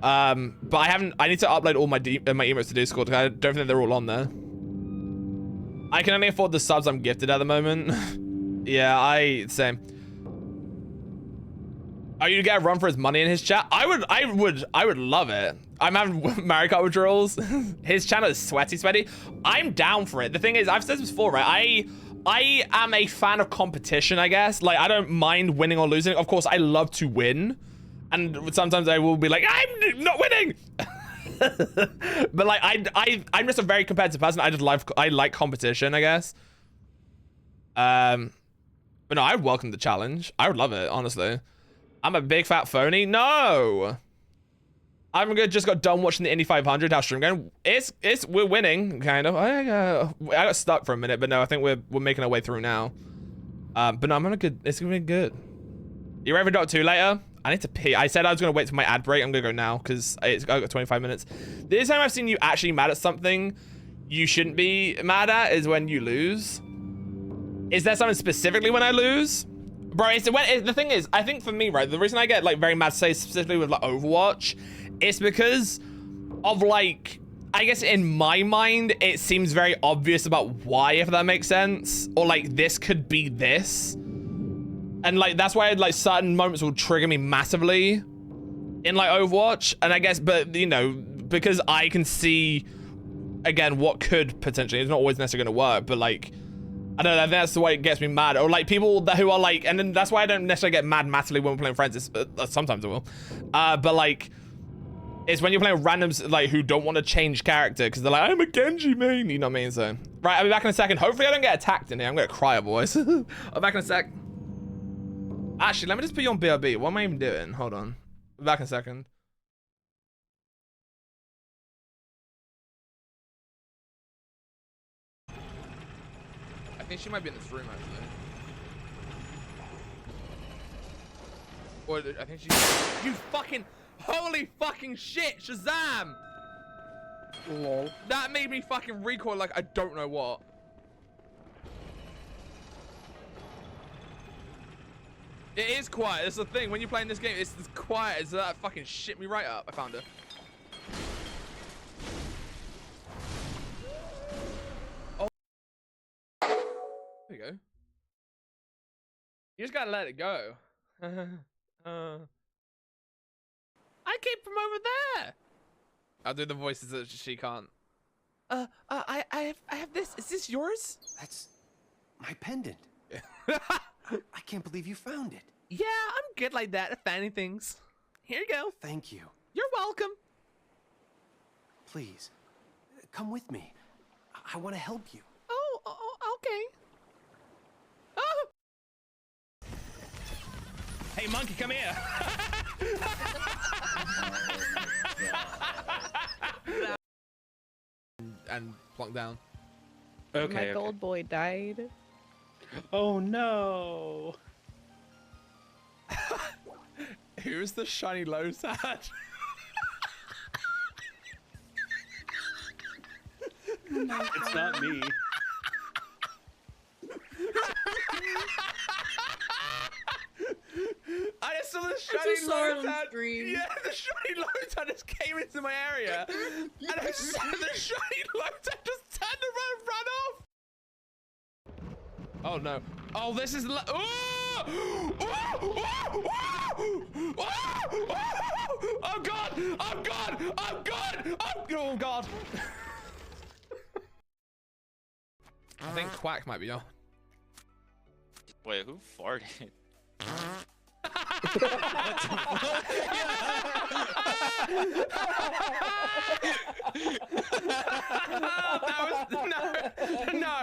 But I haven't. I need to upload all my emotes to Discord because I don't think they're all on there. I can only afford the subs I'm gifted at the moment. Yeah, same. Are you to get a run for his money in his chat? I would love it. I'm having Mario Kart withdrawals. His channel is sweaty. I'm down for it. The thing is, I've said this before, right? I am a fan of competition, I guess. Like, I don't mind winning or losing. Of course, I love to win. And sometimes I will be like, I'm not winning. But like, I'm just a very competitive person. I like competition, I guess. But no, I would welcome the challenge. I would love it, honestly. I'm a big fat phony. No, just got done watching the Indy 500. How's stream going? We're winning, kind of. I got stuck for a minute, but no, I think we're making our way through now. But no, I'm on a good. It's gonna be good. You ready for Dot 2 later? I need to pee. I said I was gonna wait till my ad break. I'm gonna go now because I got 25 minutes. This time I've seen you actually mad at something you shouldn't be mad at is when you lose. Is there something specifically when I lose? Bro, the thing is, I think for me, right, the reason I get like very mad, say specifically with like Overwatch, it's because of like, I guess in my mind, it seems very obvious about why, if that makes sense, or like this could be this, and like that's why like certain moments will trigger me massively in like Overwatch, and I guess, but you know, because I can see again what could potentially, it's not always necessarily gonna work, but like, I don't know, that's the way it gets me mad. Or like people who are like, and then that's why I don't necessarily get mad massively when we're playing friends. Sometimes I will. But like, it's when you're playing randoms like who don't want to change character because they're like, I'm a Genji main. You know what I mean? So, right, I'll be back in a second. Hopefully I don't get attacked in here. I'm going to cry, boys. I'll be back in a sec. Actually, let me just put you on BRB. What am I even doing? Hold on. I'll be back in a second. I think she might be in this room, actually. Or I think she. You fucking. Holy fucking shit! Shazam! Lol. That made me fucking recoil like I don't know what. It is quiet. It's the thing. When you're playing this game, it's quiet. It's that fucking shit me right up. I found her. Oh. There you go. You just gotta let it go. I came from over there. I'll do the voices that she can't. I have this. Is this yours? That's my pendant. I can't believe you found it. Yeah, I'm good like that at finding things. Here you go. Thank you. You're welcome. Please, come with me. I want to help you. Oh, okay. Oh. Hey, monkey, come here. And plunk down. Okay. My gold boy died. Oh no. Who's the shiny low sad? It's not me. I just saw the shiny low sad. Yeah, the shiny low sad just came into my area. And I saw the shiny low sad just turned around and ran off. Oh no. Oh, this is. Oh! Oh! Oh! Oh! Oh! Oh god! I'm god! I'm god! Oh god! I think Quack might be on. Wait, who farted? That was no.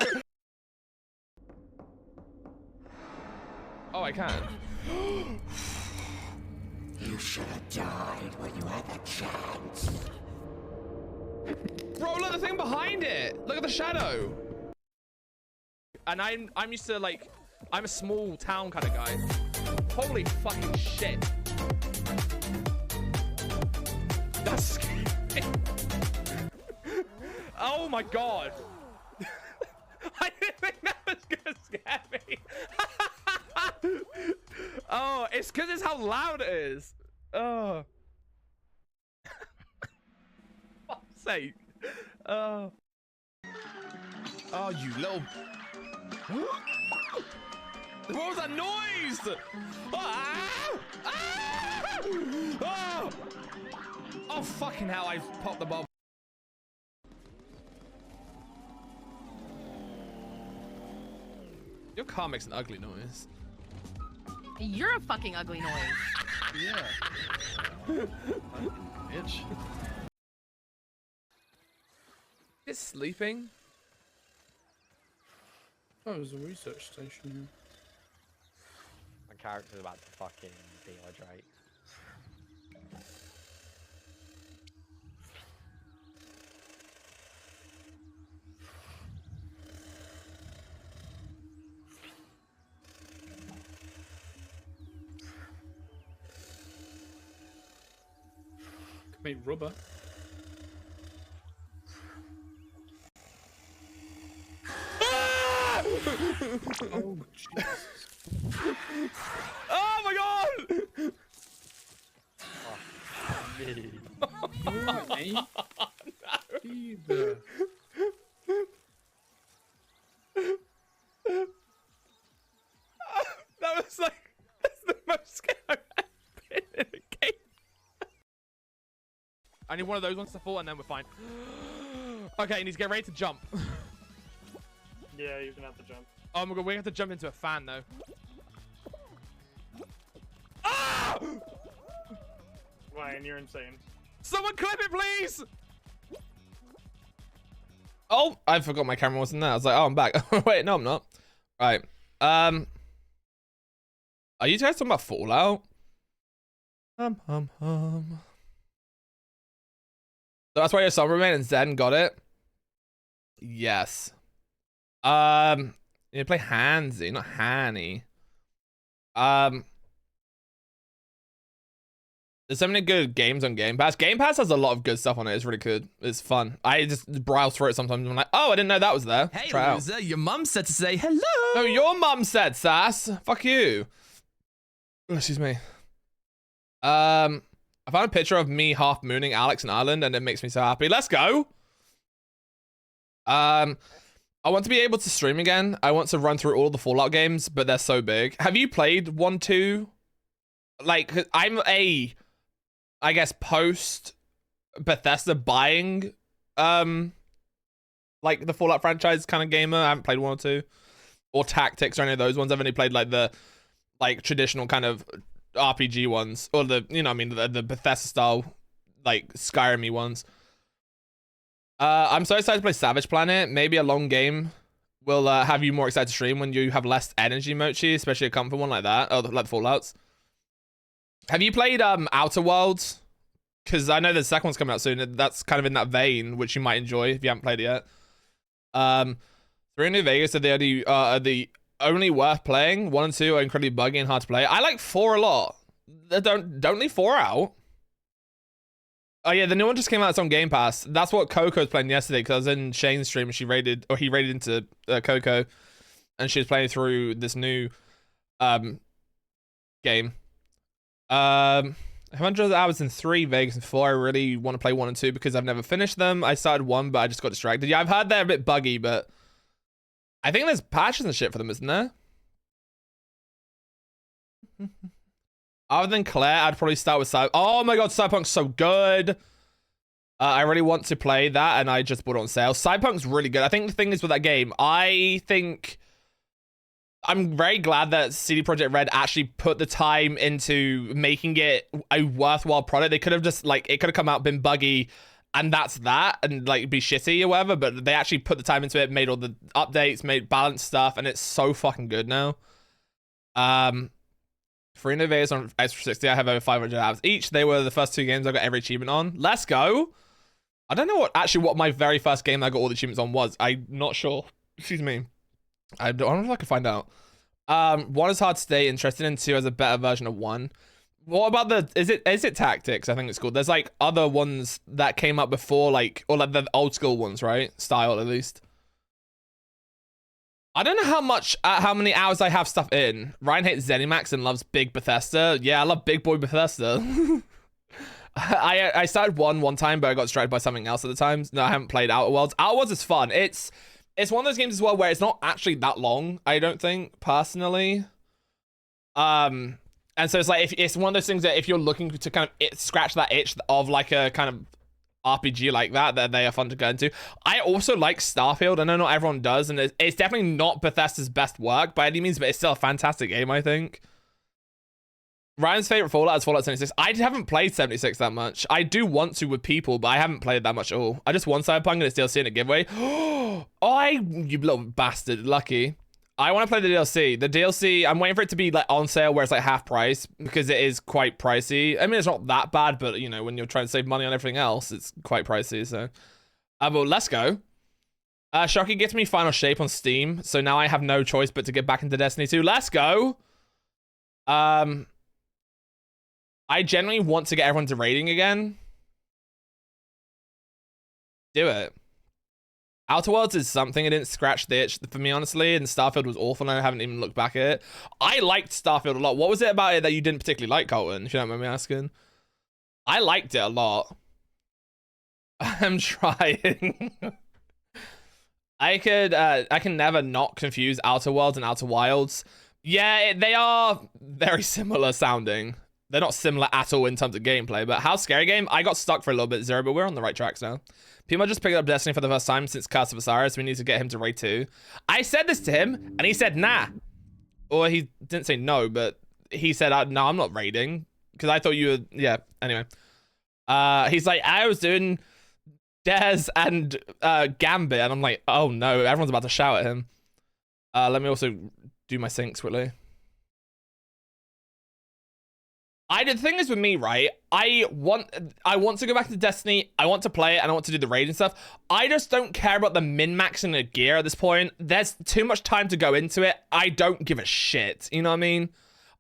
Oh, I can. You should have died when you had the chance. Bro, look, the thing behind it. Look at the shadow. And I'm used to like, I'm a small town kind of guy. Holy fucking shit. That's scary. Oh my god. I didn't think that was gonna scare me. Oh, it's because it's how loud it is. Oh. Fuck's sake. Oh. Oh, you little. What was that noise? Ah! Ah! Oh! Oh, fucking hell, I popped the bomb. Your car makes an ugly noise. You're a fucking ugly noise. Yeah. Bitch. It's sleeping. Oh, there's a research station here. My character's about to fucking dehydrate. Could make rubber. Oh, Jesus. Oh my god! Alright, no. Either. That was like, that's the most scared I've ever been in a game. I need one of those ones to fall and then we're fine. Okay, he needs to get ready to jump. Yeah, you're gonna have to jump. Oh my god, we have to jump into a fan though. Ah! Ryan, you're insane. Someone clip it, please! Oh, I forgot my camera wasn't there. I was like, oh, I'm back. Wait, no, I'm not. Right. Are you guys talking about Fallout? So that's why your son remained and Zen got it? Yes. You play Hansy, not Hanny. There's so many good games on Game Pass. Game Pass has a lot of good stuff on it. It's really good. It's fun. I just browse through it sometimes. I'm like, oh, I didn't know that was there. Hey, Try loser, your mum said to say hello. No, your mum said, sass. Fuck you. Oh, excuse me. I found a picture of me half mooning Alex in Ireland, and it makes me so happy. Let's go. I want to be able to stream again. I want to run through all the Fallout games, but they're so big. Have you played 1, 2? Like, I'm a, I guess, post Bethesda buying, like the Fallout franchise kind of gamer. I haven't played 1 or 2, or Tactics or any of those ones. I've only played like the, like traditional kind of RPG ones, or the, you know, what I mean, the Bethesda style, like Skyrim-y ones. I'm so excited to play Savage Planet. Maybe a long game will have you more excited to stream when you have less energy, Mochi, especially a comfort one like that, or like the Fallouts. Have you played Outer Worlds? Because I know the second one's coming out soon. That's kind of in that vein, which you might enjoy if you haven't played it yet. 3 in New Vegas are the only worth playing. 1 and 2 are incredibly buggy and hard to play. I like 4 a lot. Don't leave 4 out. Oh yeah, the new one just came out. It's on Game Pass. That's what Coco was playing yesterday, because I was in Shane's stream and he raided into Coco, and she was playing through this new game. 100 hours in 3, Vegas in 4. I really want to play 1 and 2 because I've never finished them. I started 1, but I just got distracted. Yeah, I've heard they're a bit buggy, but I think there's patches and shit for them, isn't there? Other than Claire, I'd probably start with Cyberpunk. Oh my god, Cyberpunk's so good. I really want to play that, and I just bought it on sale. Cyberpunk's really good. I think the thing is with that game, I think I'm very glad that CD Projekt Red actually put the time into making it a worthwhile product. They could have just, like, it could have come out, been buggy, and that's that, and like be shitty or whatever, but they actually put the time into it, made all the updates, made balanced stuff, and it's so fucking good now. For Innovators on Xbox 360, I have over 500 hours each. They were the first 2 games I got every achievement on. Let's go. I don't know what my very first game I got all the achievements on was. I'm not sure. Excuse me. I don't know if I can find out. 1 is hard to stay interested in. 2 has a better version of 1. What about is it Tactics? I think it's called. There's like other ones that came up before, like, or like the old school ones, right? Style at least. I don't know how many hours I have stuff in. Ryan hates Zenimax and loves Big Bethesda. Yeah, I love Big Boy Bethesda. I started one time, but I got distracted by something else at the time. No, I haven't played Outer Worlds. Outer Worlds is fun. It's one of those games as well where it's not actually that long, I don't think, personally. And so it's like, if it's one of those things that if you're looking to kind of scratch that itch of like a kind of RPG like that they are fun to go into. I also like Starfield. I know not everyone does, and it's definitely not Bethesda's best work by any means, but it's still a fantastic game, I think. Ryan's favorite Fallout is Fallout 76. I haven't played 76 that much. I do want to with people, but I haven't played that much at all. I just won Cyberpunk and it's DLC in a giveaway. Oh, you little bastard. Lucky. I want to play the DLC. The DLC, I'm waiting for it to be like on sale where it's like half price, because it is quite pricey. I mean, it's not that bad, but you know, when you're trying to save money on everything else, it's quite pricey. So, but let's go. Shocky gets me Final Shape on Steam, so now I have no choice but to get back into Destiny 2. Let's go. I genuinely want to get everyone to raiding again. Do it. Outer Worlds is something. It didn't scratch the itch for me, honestly, and Starfield was awful, and I haven't even looked back at it. I liked Starfield a lot. What was it about it that you didn't particularly like, Colton, if you don't mind me asking? I liked it a lot. I'm trying. I can never not confuse Outer Worlds and Outer Wilds. Yeah, they are very similar sounding. They're not similar at all in terms of gameplay, but how scary game? I got stuck for a little bit, Zero, but we're on the right tracks now. People just picked up Destiny for the first time since Curse of Osiris. We need to get him to raid 2. I said this to him, and he said, nah. Or he didn't say no, but he said, no, I'm not raiding. Because I thought you were, yeah, anyway. He's like, I was doing Dez and Gambit, and I'm like, oh no, everyone's about to shout at him. Let me also do my syncs quickly. The thing is with me, right? I want to go back to Destiny. I want to play it, and I want to do the raid and stuff. I just don't care about the min-maxing of gear at this point. There's too much time to go into it. I don't give a shit. You know what I mean?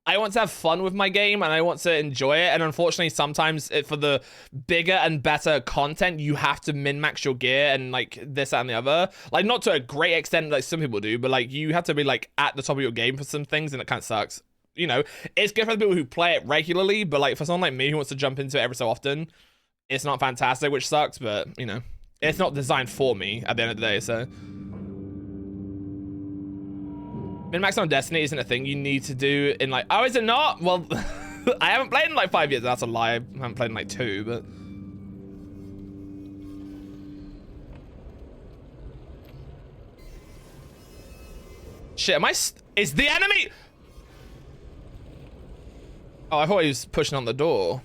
I want to have fun with my game and I want to enjoy it. And unfortunately, sometimes for the bigger and better content, you have to min-max your gear and like this, that, and the other. Like not to a great extent like some people do, but like you have to be like at the top of your game for some things and it kind of sucks. You know, it's good for the people who play it regularly, but like for someone like me who wants to jump into it every so often, it's not fantastic, which sucks, but you know, it's not designed for me at the end of the day, so. Min-max on Destiny isn't a thing you need to do in like, oh, is it not? Well, I haven't played in like 5 years. That's a lie. I haven't played in like 2, but. Shit, am I, is the enemy? Oh, I thought he was pushing on the door.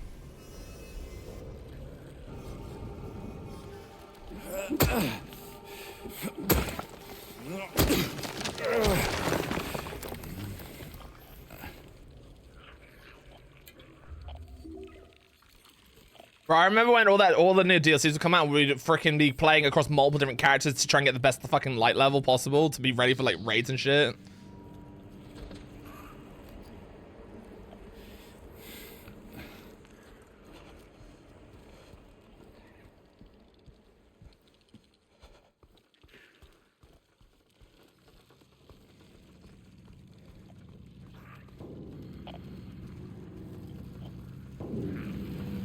Bro, I remember when all the new DLCs would come out, we'd freaking be playing across multiple different characters to try and get the best fucking light level possible to be ready for like raids and shit.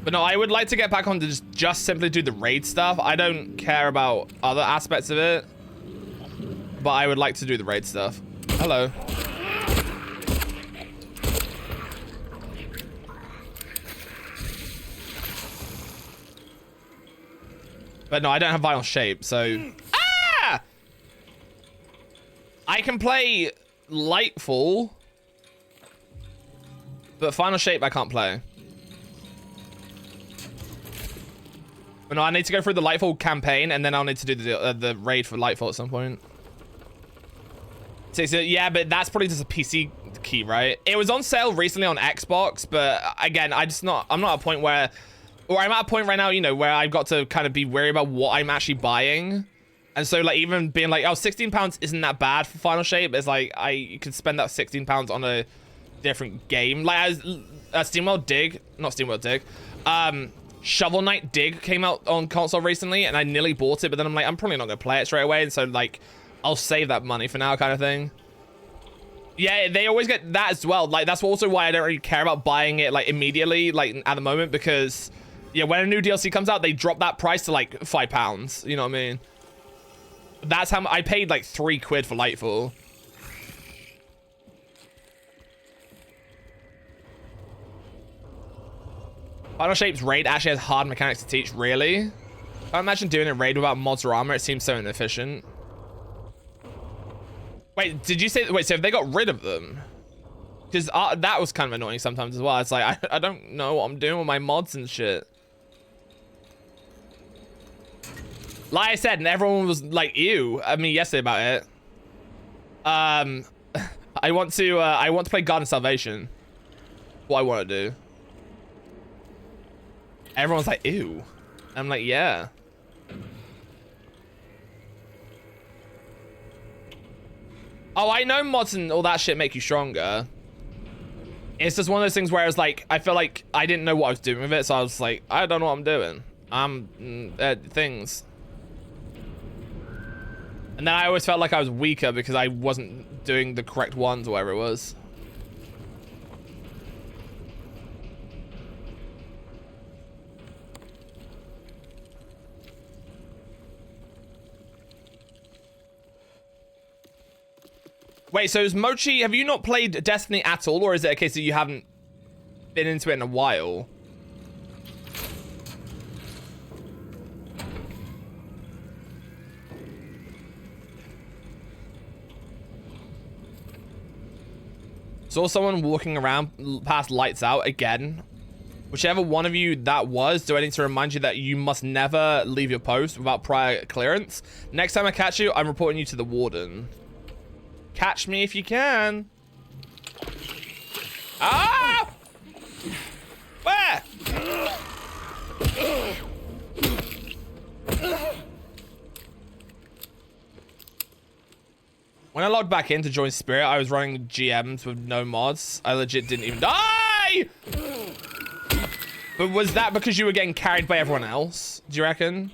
But no, I would like to get back on to just simply do the raid stuff. I don't care about other aspects of it, but I would like to do the raid stuff. Hello. But no, I don't have vinyl shape, so... Ah! I can play Lightfall, but Final Shape I can't play. But no, I need to go through the Lightfall campaign, and then I'll need to do the raid for Lightfall at some point. So, yeah, but that's probably just a PC key, right? It was on sale recently on Xbox, but again, I'm not at a point where, or I'm at a point right now, you know, where I've got to kind of be wary about what I'm actually buying. And so, like, even being like, oh, £16 isn't that bad for Final Shape. It's like, you could spend that £16 on a different game. Like, SteamWorld Dig, not SteamWorld Dig, Shovel Knight Dig came out on console recently, and I nearly bought it, but then I'm like, I'm probably not gonna play it straight away, and so like, I'll save that money for now, kind of thing. Yeah, they always get that as well. Like, that's also why I don't really care about buying it like immediately, like at the moment, because yeah, when a new DLC comes out, they drop that price to like £5. You know what I mean? That's how I paid like £3 for Lightfall. Final Shape's raid actually has hard mechanics to teach, really? I imagine doing a raid without mods or armor, it seems so inefficient. Wait, did you say, wait, so have they got rid of them? Because that was kind of annoying sometimes as well. It's like, I don't know what I'm doing with my mods and shit. Like I said, and everyone was like, ew, I mean, yesterday about it. I want to play Garden Salvation. What I want to do. Everyone's like, ew. I'm like, yeah. Oh, I know mods and all that shit make you stronger. It's just one of those things where I was like, I feel like I didn't know what I was doing with it, so I was like, I don't know what I'm doing. Things. And then I always felt like I was weaker because I wasn't doing the correct ones or whatever it was. Wait, so is Mochi, have you not played Destiny at all, or is it a case that you haven't been into it in a while? Saw someone walking around past lights out again. Whichever one of you that was, do I need to remind you that you must never leave your post without prior clearance? Next time I catch you, I'm reporting you to the warden. Catch me if you can. Ah! Where? When I logged back in to join Spirit, I was running GMs with no mods. I legit didn't even die! But was that because you were getting carried by everyone else, do you reckon?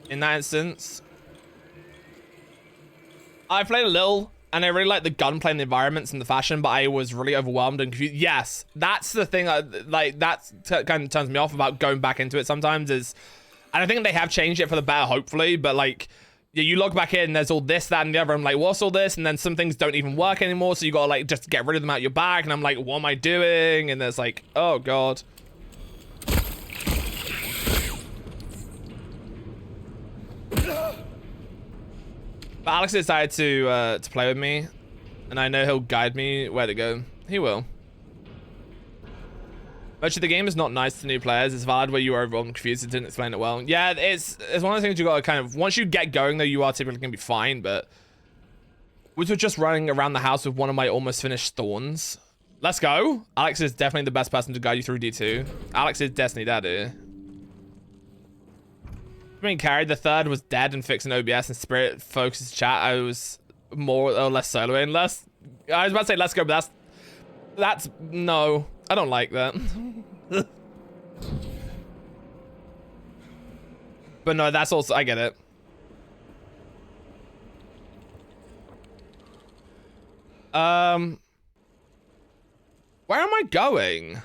In that instance? I played a little, and I really like the gunplay and the environments and the fashion, but I was really overwhelmed and confused. Yes, that's the thing, like, that kind of turns me off about going back into it sometimes is, and I think they have changed it for the better, hopefully, but like, yeah, you log back in, there's all this, that, and the other. I'm like, what's all this? And then some things don't even work anymore, so you gotta like just get rid of them out your bag, and I'm like, what am I doing? And there's like, oh god. But Alex decided to play with me, and I know he'll guide me where to go. He will. Much of the game is not nice to new players. It's valid where you are overwhelmed and confused. It didn't explain it well. Yeah, it's one of the things you gotta kind of, once you get going though, you are typically gonna be fine, but we were just running around the house with one of my almost finished thorns. Let's go. Alex is definitely the best person to guide you through D2. Alex is Destiny Daddy. Being carried, the third was dead and fixing OBS and Spirit focuses chat. I was more or less soloing. I was about to say let's go, but that's no. I don't like that. But no, that's also, I get it. Where am I going?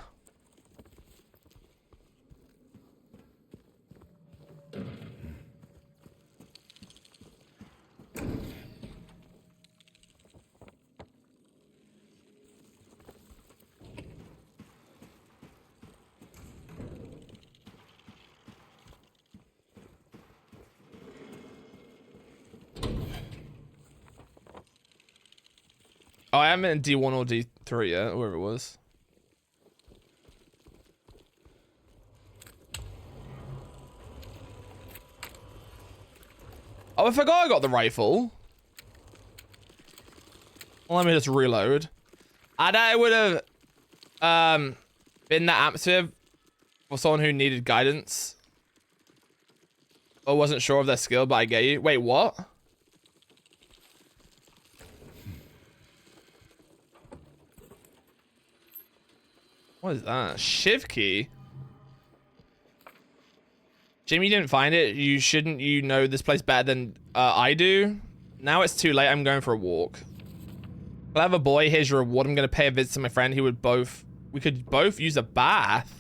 Oh, I am in D1 or D3 yet, wherever it was. Oh, I forgot I got the rifle. Well, let me just reload. I would have been that atmosphere for someone who needed guidance. Or wasn't sure of their skill, but I get you. Wait, what? What is that? Shiv key? Jimmy didn't find it. You shouldn't. You know this place better than I do. Now it's too late. I'm going for a walk. Clever boy. Here's your reward. I'm going to pay a visit to my friend. We could both use a bath.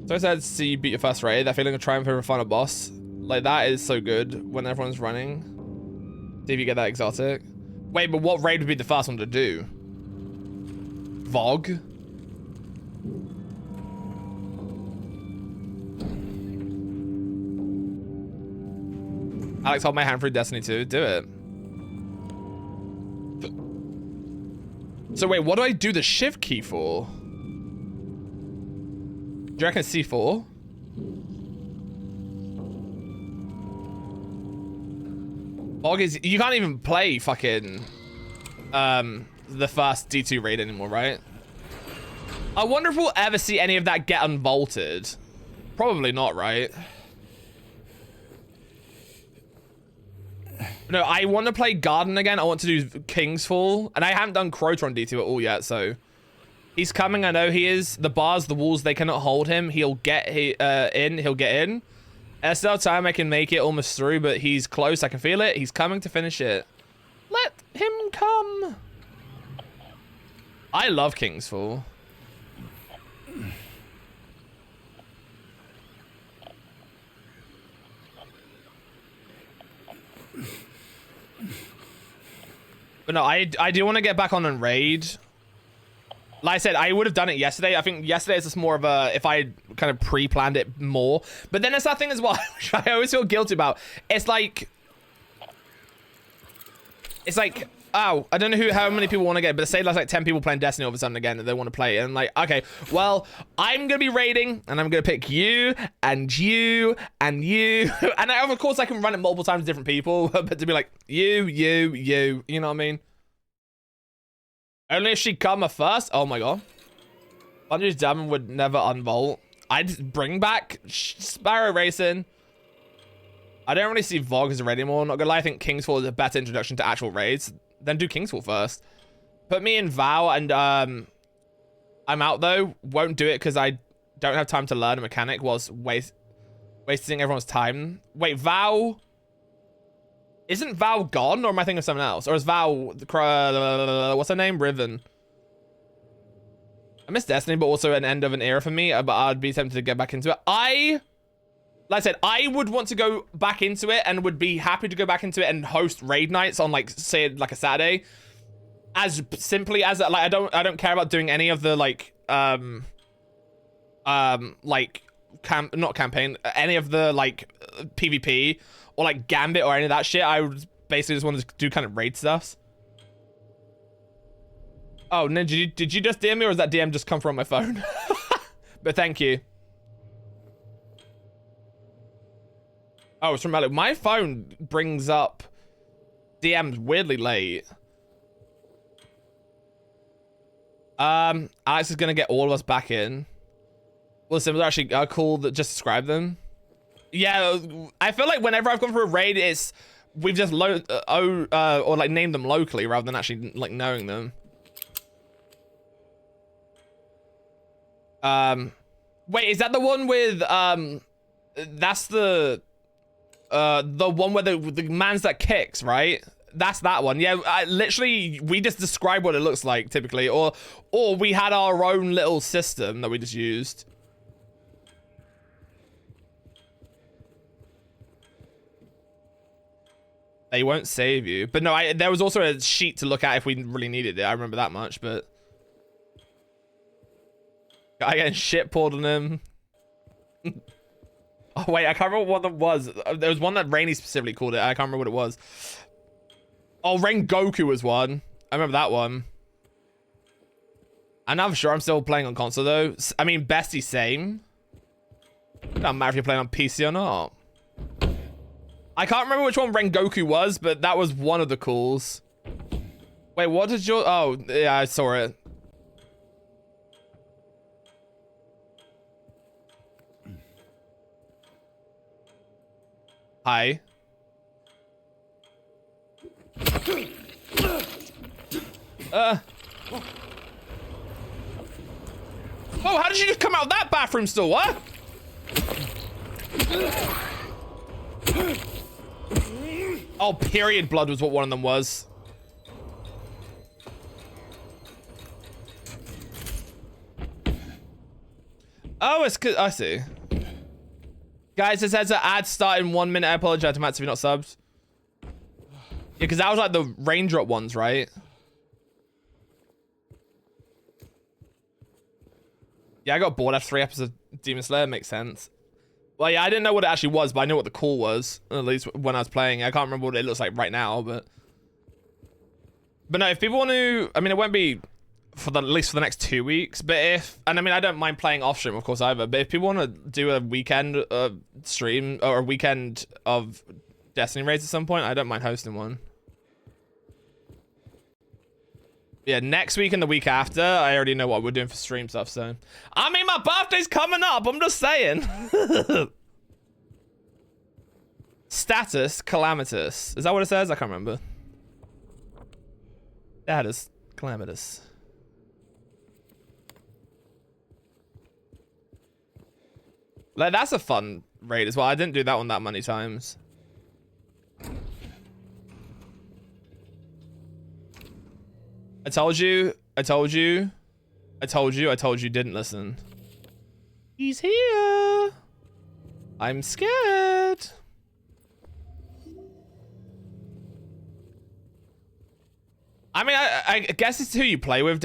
So sad to see you beat your first raid. That feeling of triumph over a final boss. Like, that is so good when everyone's running. See if you get that exotic. Wait, but what raid would be the first one to do? VOG? Alex, hold my hand through Destiny 2. Do it. So wait, what do I do the shift key for? Do you reckon it's C4? VOG is, you can't even play fucking the first D2 raid anymore, right? I wonder if we'll ever see any of that get unvaulted. Probably not, right? No, I want to play Garden again. I want to do King's Fall, and I haven't done Crota on D2 at all yet, so he's coming. I know he is. The bars, the walls, they cannot hold him. He'll get in. He'll get in. There's still time I can make it almost through, but he's close. I can feel it. He's coming to finish it. Let him come. I love King's Fall. But no, I do want to get back on and raid. Like I said, I would have done it yesterday. I think yesterday is just more of a, if I kind of pre-planned it more. But then there's that thing as well, which I always feel guilty about. It's like, oh, I don't know how many people want to get, but say there's like 10 people playing Destiny all of a sudden again, and they want to play it. And like, okay, well, I'm going to be raiding, and I'm going to pick you, and you, and you. And of course, I can run it multiple times to different people, but to be like, you, you know what I mean? Only if she come first? Oh my god. Bungie's Diamond would never unvault. I'd bring back Sparrow Racing. I don't really see VOG as a raid anymore. Not gonna lie, I think Kingsfall is a better introduction to actual raids. Then do Kingsfall first. Put me in Vow, and I'm out though. Won't do it because I don't have time to learn a mechanic whilst wasting everyone's time. Wait, Vow... Isn't Vow gone, or am I thinking of something else? Or is Vow... what's her name? Riven. I miss Destiny, but also an end of an era for me. But I'd be tempted to get back into it. Like I said, I would want to go back into it and would be happy to go back into it and host raid nights on, like, say, like a Saturday. As simply as, like, I don't care about doing any of the, like, like, not campaign, any of the, like, PvP or, like, Gambit or any of that shit. I would basically just want to do kind of raid stuff. Oh, Ninja, did you just DM me, or does that DM just come from my phone? But thank you. Oh, it's from Malik. My phone brings up DMs weirdly late. Alex is gonna get all of us back in. Well, the Sims are actually cool that just describe them. Yeah, I feel like whenever I've gone for a raid, we've just or like named them locally rather than actually like knowing them. Wait, is that the one with that's the one where the man's that kicks, right? That's that one. Yeah, literally we just describe what it looks like typically, or we had our own little system that we just used. They won't save you. But no, there was also a sheet to look at if we really needed it. I remember that much, but I getting shit poured on him. Oh wait, I can't remember what that was. There was one that Rainy specifically called it. I can't remember what it was. Oh, Rengoku was one. I remember that one. I'm not sure I'm still playing on console though. I mean, Bestie, same. Doesn't matter if you're playing on PC or not. I can't remember which one Rengoku was, but that was one of the calls. Wait, what did your... Oh, yeah, I saw it. Hi. Oh, how did you just come out of that bathroom still? What? Oh, period blood was what one of them was. Oh, it's good. I see. Guys, it says that ad start in 1 minute. I apologize to Matt if you're not subbed. Yeah, because that was like the raindrop ones, right? Yeah, I got bored after 3 episodes of Demon Slayer. Makes sense. Well, yeah, I didn't know what it actually was, but I knew what the call was. At least when I was playing. I can't remember what it looks like right now, but no, if people want to... I mean, it won't be for at least for the next 2 weeks, but if... And I mean, I don't mind playing off stream, of course, either, but if people want to do a weekend stream or a weekend of Destiny raids at some point, I don't mind hosting one. Yeah, next week and the week after, I already know what we're doing for stream stuff, so... I mean, my birthday's coming up, I'm just saying. Status calamitous. Is that what it says? I can't remember. Status calamitous. Like, that's a fun raid as well. I didn't do that one that many times. I told you, didn't listen. He's here. I'm scared. I mean, I guess it's who you play with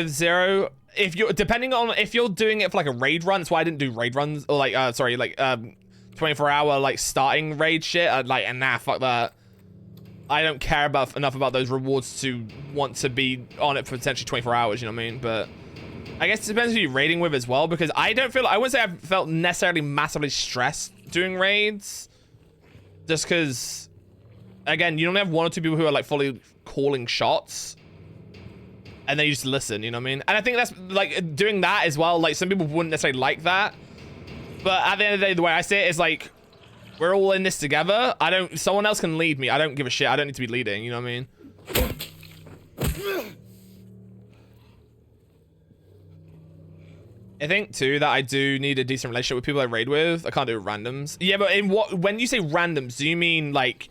Zero. If you're depending on if you're doing it for like a raid run, that's why I didn't do raid runs or like 24-hour like starting raid shit. I'd like, nah, fuck that. I don't care enough about those rewards to want to be on it for potentially 24 hours, you know what I mean? But I guess it depends who you're raiding with as well, because I wouldn't say I've felt necessarily massively stressed doing raids. Just because, again, you only have 1 or 2 people who are like fully calling shots. And then you just listen, you know what I mean? And I think that's like doing that as well. Like some people wouldn't necessarily like that. But at the end of the day, the way I see it is like, We're all in this together. Someone else can lead me. I don't give a shit. I don't need to be leading. You know what I mean? I think too that I do need a decent relationship with people I raid with. I can't do randoms. Yeah, but when you say randoms, do you mean like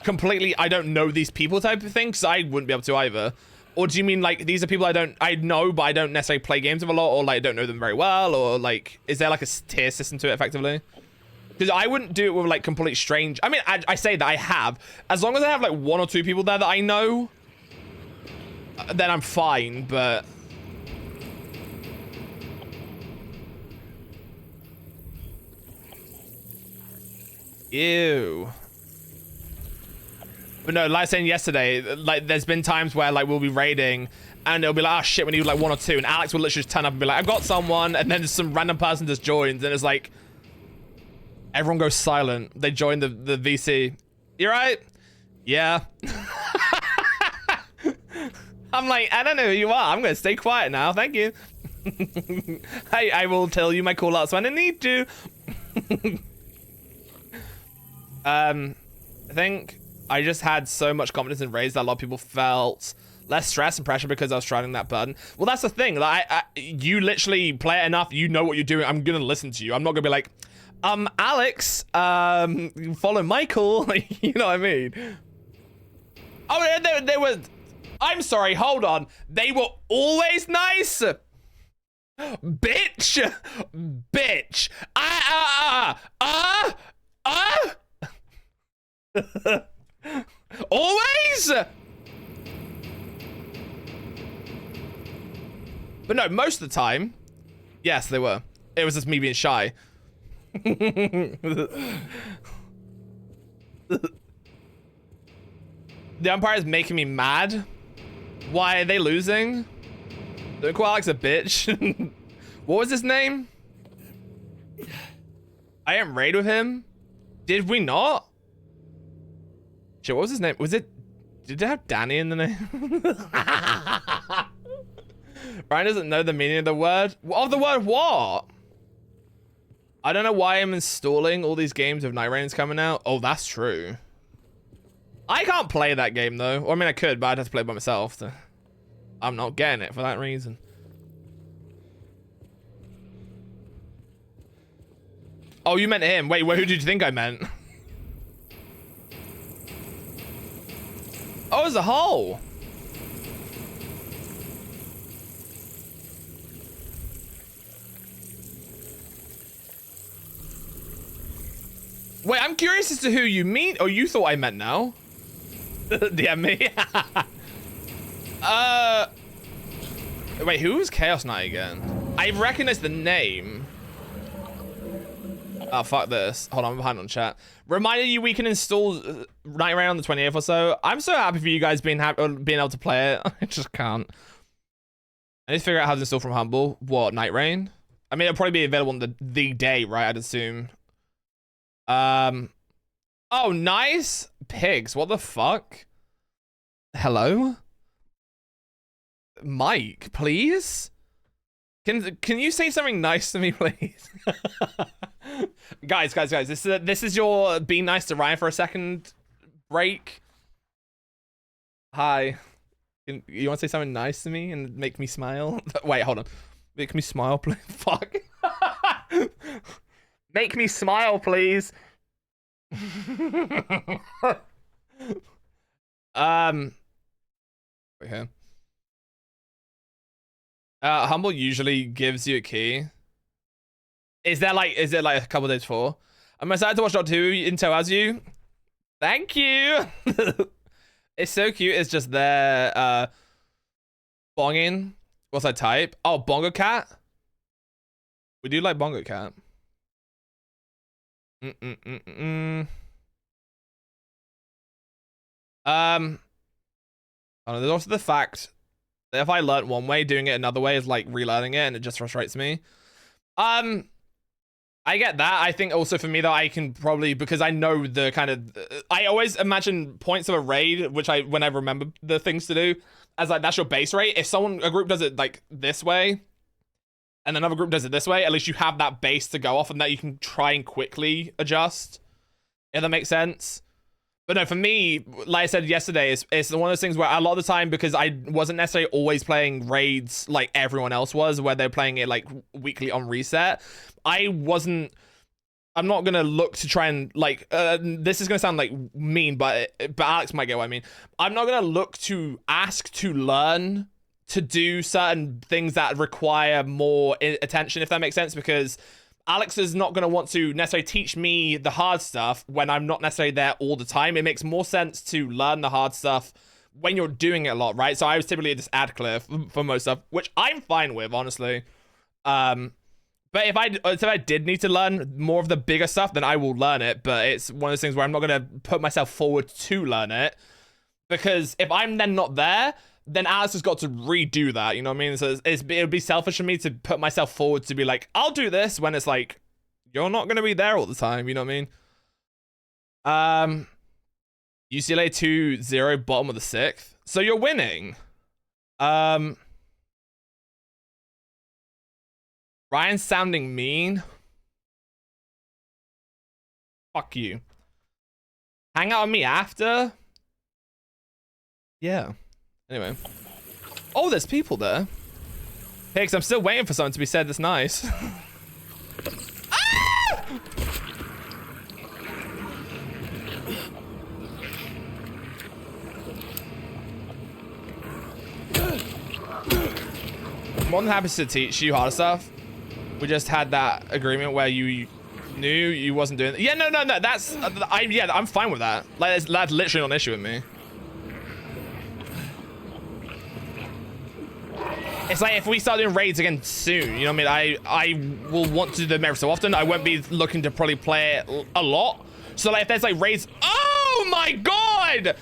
completely I don't know these people type of thing? Because I wouldn't be able to either. Or do you mean like these are people I know but I don't necessarily play games with a lot, or like don't know them very well, or like is there like a tier system to it effectively? Because I wouldn't do it with like complete strange. I mean, I say that I have, as long as I have like 1 or 2 people there that I know, then I'm fine. But ew. But no, like I was saying yesterday, like there's been times where like we'll be raiding and it'll be like, oh shit, we need like 1 or 2, and Alex will literally just turn up and be like, I've got someone, and then some random person just joins, and it's like everyone goes silent. They join the VC. You right? Yeah. I'm like, I don't know who you are. I'm gonna stay quiet now. Thank you. I will tell you my call outs when I need to. I think I just had so much confidence in raids that a lot of people felt less stress and pressure because I was trying that button. Well, that's the thing. Like, you literally play it enough. You know what you're doing. I'm gonna listen to you. I'm not gonna be like, Alex, follow Michael. You know what I mean? Oh, they were. I'm sorry. Hold on. They were always nice. Bitch. Bitch. Always. But no, most of the time, yes, they were. It was just me being shy. The umpire is making me mad. Why are they losing? Don't call Alex a bitch. What was his name? I didn't raid with him. Did we not? Shit, what was his name? Was it? Did it have Danny in the name? Brian doesn't know the meaning of the word. Of the word what? I don't know why I'm installing all these games of Night Rain's coming out. Oh, that's true. I can't play that game though. Or I mean I could, but I'd have to play it by myself. So I'm not getting it for that reason. Oh, you meant him. Wait, who did you think I meant? Oh, as a whole. Wait, I'm curious as to who you mean. Oh, you thought I meant now? Yeah, me. Wait, who was Chaos Knight again? I recognize the name. Oh, fuck this. Hold on, I'm behind on chat. Reminded you we can install Night Rain on the 28th or so. I'm so happy for you guys being able to play it. I just can't. I need to figure out how to install from Humble. What, Night Rain? I mean, it'll probably be available on the day, right? I'd assume. Oh, nice. Pigs, what the fuck? Hello? Mike, please? Can you say something nice to me, please? guys, this is your being nice to Ryan for a second break. Hi. You want to say something nice to me and make me smile? Wait, hold on. Make me smile, please. Fuck. Make me smile, please. Okay. Humble usually gives you a key. Is there like a couple days before? I'm excited to watch Dot 2 Intel as you. Thank you. It's so cute. It's just there bonging. What's that type? Oh, Bongo Cat. We do like Bongo Cat. Oh, there's also the fact that if I learnt one way, doing it another way is like relearning it, and it just frustrates me. I get that. I think also for me though, I can probably, because I know the kind of, I always imagine points of a raid, which when I remember the things to do, as like that's your base rate. If a group does it like this way, and another group does it this way, at least you have that base to go off, and that you can try and quickly adjust. If that makes sense. But no, for me, like I said yesterday, it's one of those things where a lot of the time, because I wasn't necessarily always playing raids like everyone else was, where they're playing it like weekly on reset, I'm not gonna look to try and like, this is gonna sound like mean, but Alex might get what I mean. I'm not gonna look to ask to learn to do certain things that require more attention, if that makes sense, because Alex is not going to want to necessarily teach me the hard stuff when I'm not necessarily there all the time. It makes more sense to learn the hard stuff when you're doing it a lot, right? So I was typically just ad clear for most stuff, which I'm fine with, honestly. But if I did need to learn more of the bigger stuff, then I will learn it. But it's one of those things where I'm not going to put myself forward to learn it, because if I'm then not there, then Alex has got to redo that, you know what I mean? So it would be selfish for me to put myself forward to be like, I'll do this, when it's like, you're not going to be there all the time, you know what I mean? UCLA 2-0, bottom of the 6th. So you're winning. Ryan's sounding mean. Fuck you. Hang out with me after? Yeah. Anyway. Oh, there's people there. Pigs, I'm still waiting for something to be said that's nice. Ah! More than happy to teach you harder stuff. We just had that agreement where you knew you wasn't doing it. Yeah, no. That's I'm fine with that. Like, that's literally not an issue with me. It's like if we start doing raids again soon, you know what I mean? I will want to do them every so often. I won't be looking to probably play it a lot. So like if there's like raids, oh my god!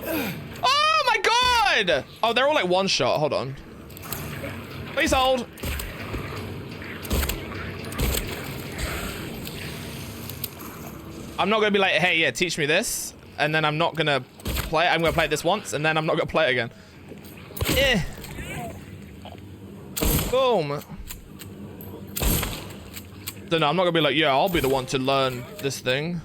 Oh my god! Oh, they're all like one shot. Hold on. Please hold. I'm not gonna be like, hey, yeah, teach me this, and then I'm not gonna play. I'm gonna play it this once, and then I'm not gonna play it again. Eh. Boom. So no, I'm not gonna be like, yeah, I'll be the one to learn this thing.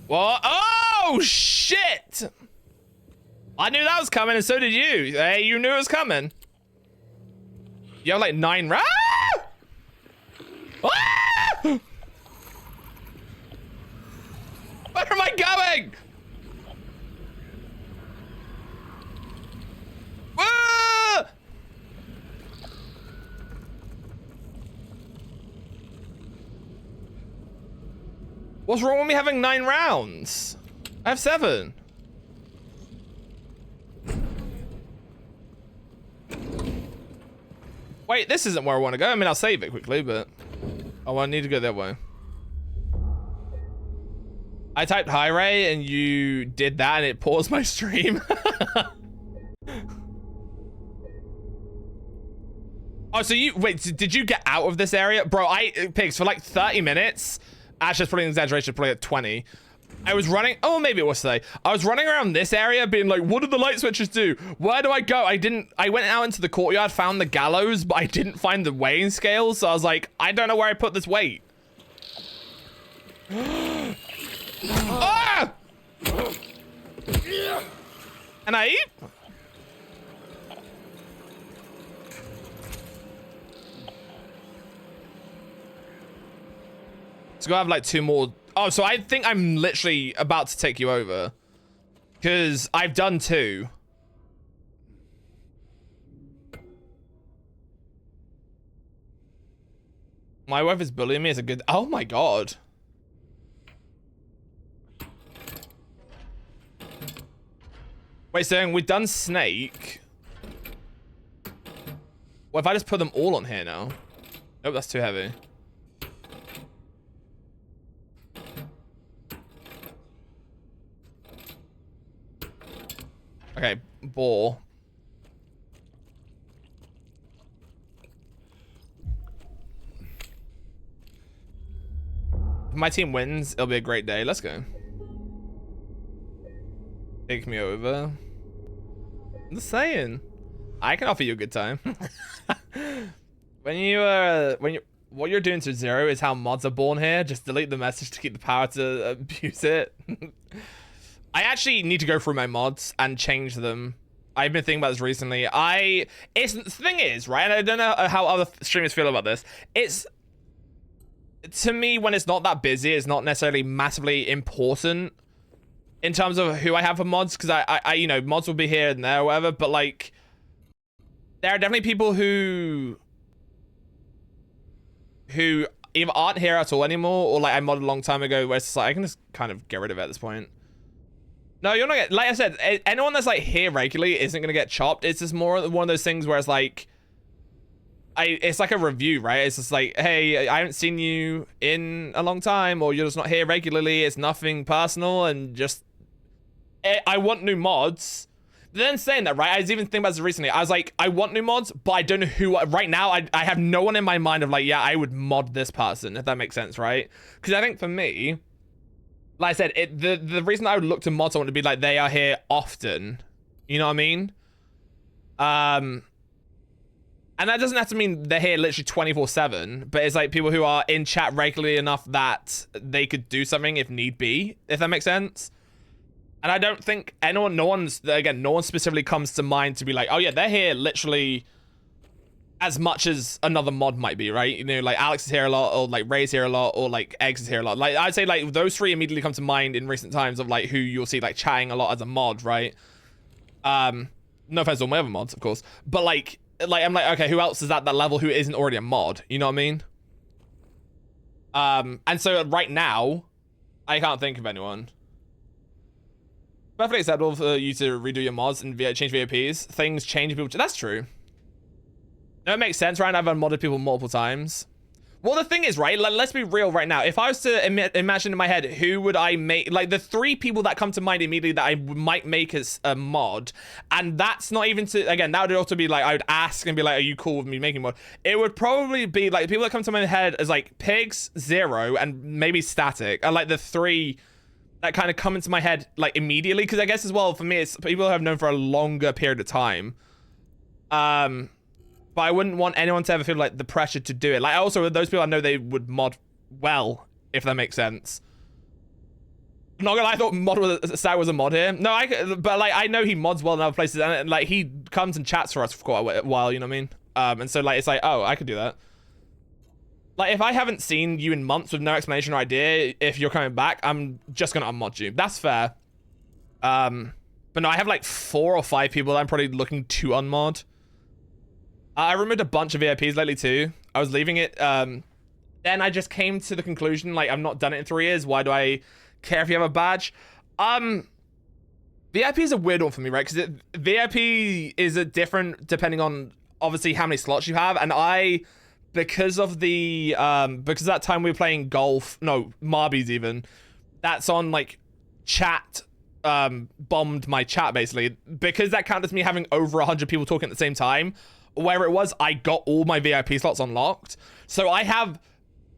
What? Oh shit! I knew that was coming, and so did you. Hey, you knew it was coming. You have like 9 rounds. Ah! Where am I going? Ah! What's wrong with me having 9 rounds? I have 7. Wait, this isn't where I want to go. I mean, I'll save it quickly, but... Oh, I need to go that way. I typed hi Ray and you did that and it paused my stream. Oh, so you, wait, did you get out of this area? Bro, Pigs, for like 30 minutes, actually it's probably an exaggeration, probably at 20. I was running, oh, maybe it was today. I was running around this area being like, what do the light switches do? Where do I go? I went out into the courtyard, found the gallows, but I didn't find the weighing scales. So I was like, I don't know where I put this weight. Ah! And I eat? Let's go have like 2 more. Oh, so I think I'm literally about to take you over. Because I've done 2. My wife is bullying me as a good... Oh my god. Wait, so we've done Snake. What if I just put them all on here now? Nope, that's too heavy. Okay, ball. If my team wins, it'll be a great day. Let's go. Take me over. I'm just saying. I can offer you a good time. when you what you're doing to Zero is how mods are born here. Just delete the message to keep the power to abuse it. I actually need to go through my mods and change them. I've been thinking about this recently. The thing is, right, and I don't know how other streamers feel about this. It's, to me, when it's not that busy, it's not necessarily massively important in terms of who I have for mods, because I you know, mods will be here and there or whatever, but like, there are definitely people who either aren't here at all anymore, or like I modded a long time ago, where it's just like, I can just kind of get rid of it at this point. No, you're not, like I said, anyone that's like here regularly isn't gonna get chopped. It's just more one of those things where it's like, it's like a review, right? It's just like, hey, I haven't seen you in a long time, or you're just not here regularly. It's nothing personal, and just, I want new mods. Then saying that, right, I was even thinking about this recently. I was like, I want new mods, but I don't know who. Right now, I have no one in my mind of like, yeah, I would mod this person, if that makes sense, right? Because I think for me, like I said, the reason I would look to mods, I want to be like, they are here often. You know what I mean? And that doesn't have to mean they're here literally 24/7, but it's like people who are in chat regularly enough that they could do something if need be, if that makes sense. And I don't think no one specifically comes to mind to be like, oh yeah, they're here literally as much as another mod might be, right? You know, like Alex is here a lot, or like Ray's here a lot, or like Eggs is here a lot. Like I'd say like those three immediately come to mind in recent times of like who you'll see like chatting a lot as a mod, right? No offense to all my other mods, of course, but like I'm like, okay, who else is at that level who isn't already a mod? You know what I mean? And so right now, I can't think of anyone. Perfectly acceptable for you to redo your mods and change VOPs. Things change people. That's true. No, it makes sense, right? I've unmodded people multiple times. Well, the thing is, right? Let's be real right now. If I was to imagine in my head, who would I make? Like the three people that come to mind immediately that I might make as a mod, and that's not even to, again, that would also be like, I would ask and be like, are you cool with me making mod? It would probably be like, the people that come to my head as like Pigs, Zero, and maybe Static are like the three that kind of come into my head like immediately, because I guess as well for me it's people who I've known for a longer period of time. But I wouldn't want anyone to ever feel like the pressure to do it. Like also with those people I know they would mod well, if that makes sense. Not gonna lie, I thought Sat was a mod here. No, but like I know he mods well in other places, and like he comes and chats for us for quite a while, you know what I mean? And so like it's like, oh, I could do that. Like, if I haven't seen you in months with no explanation or idea if you're coming back, I'm just gonna unmod you. That's fair. But no, I have like 4 or 5 people that I'm probably looking to unmod. I removed a bunch of VIPs lately too. I was leaving it. Then I just came to the conclusion, like, I've not done it in 3 years. Why do I care if you have a badge? VIP is a weird one for me, right? Because VIP is a different depending on, obviously, how many slots you have. And because of that time we were playing golf, no, Marbies even, that's on like chat, bombed my chat basically, because that counted as me having over 100 people talking at the same time. Where it was, I got all my VIP slots unlocked, so I have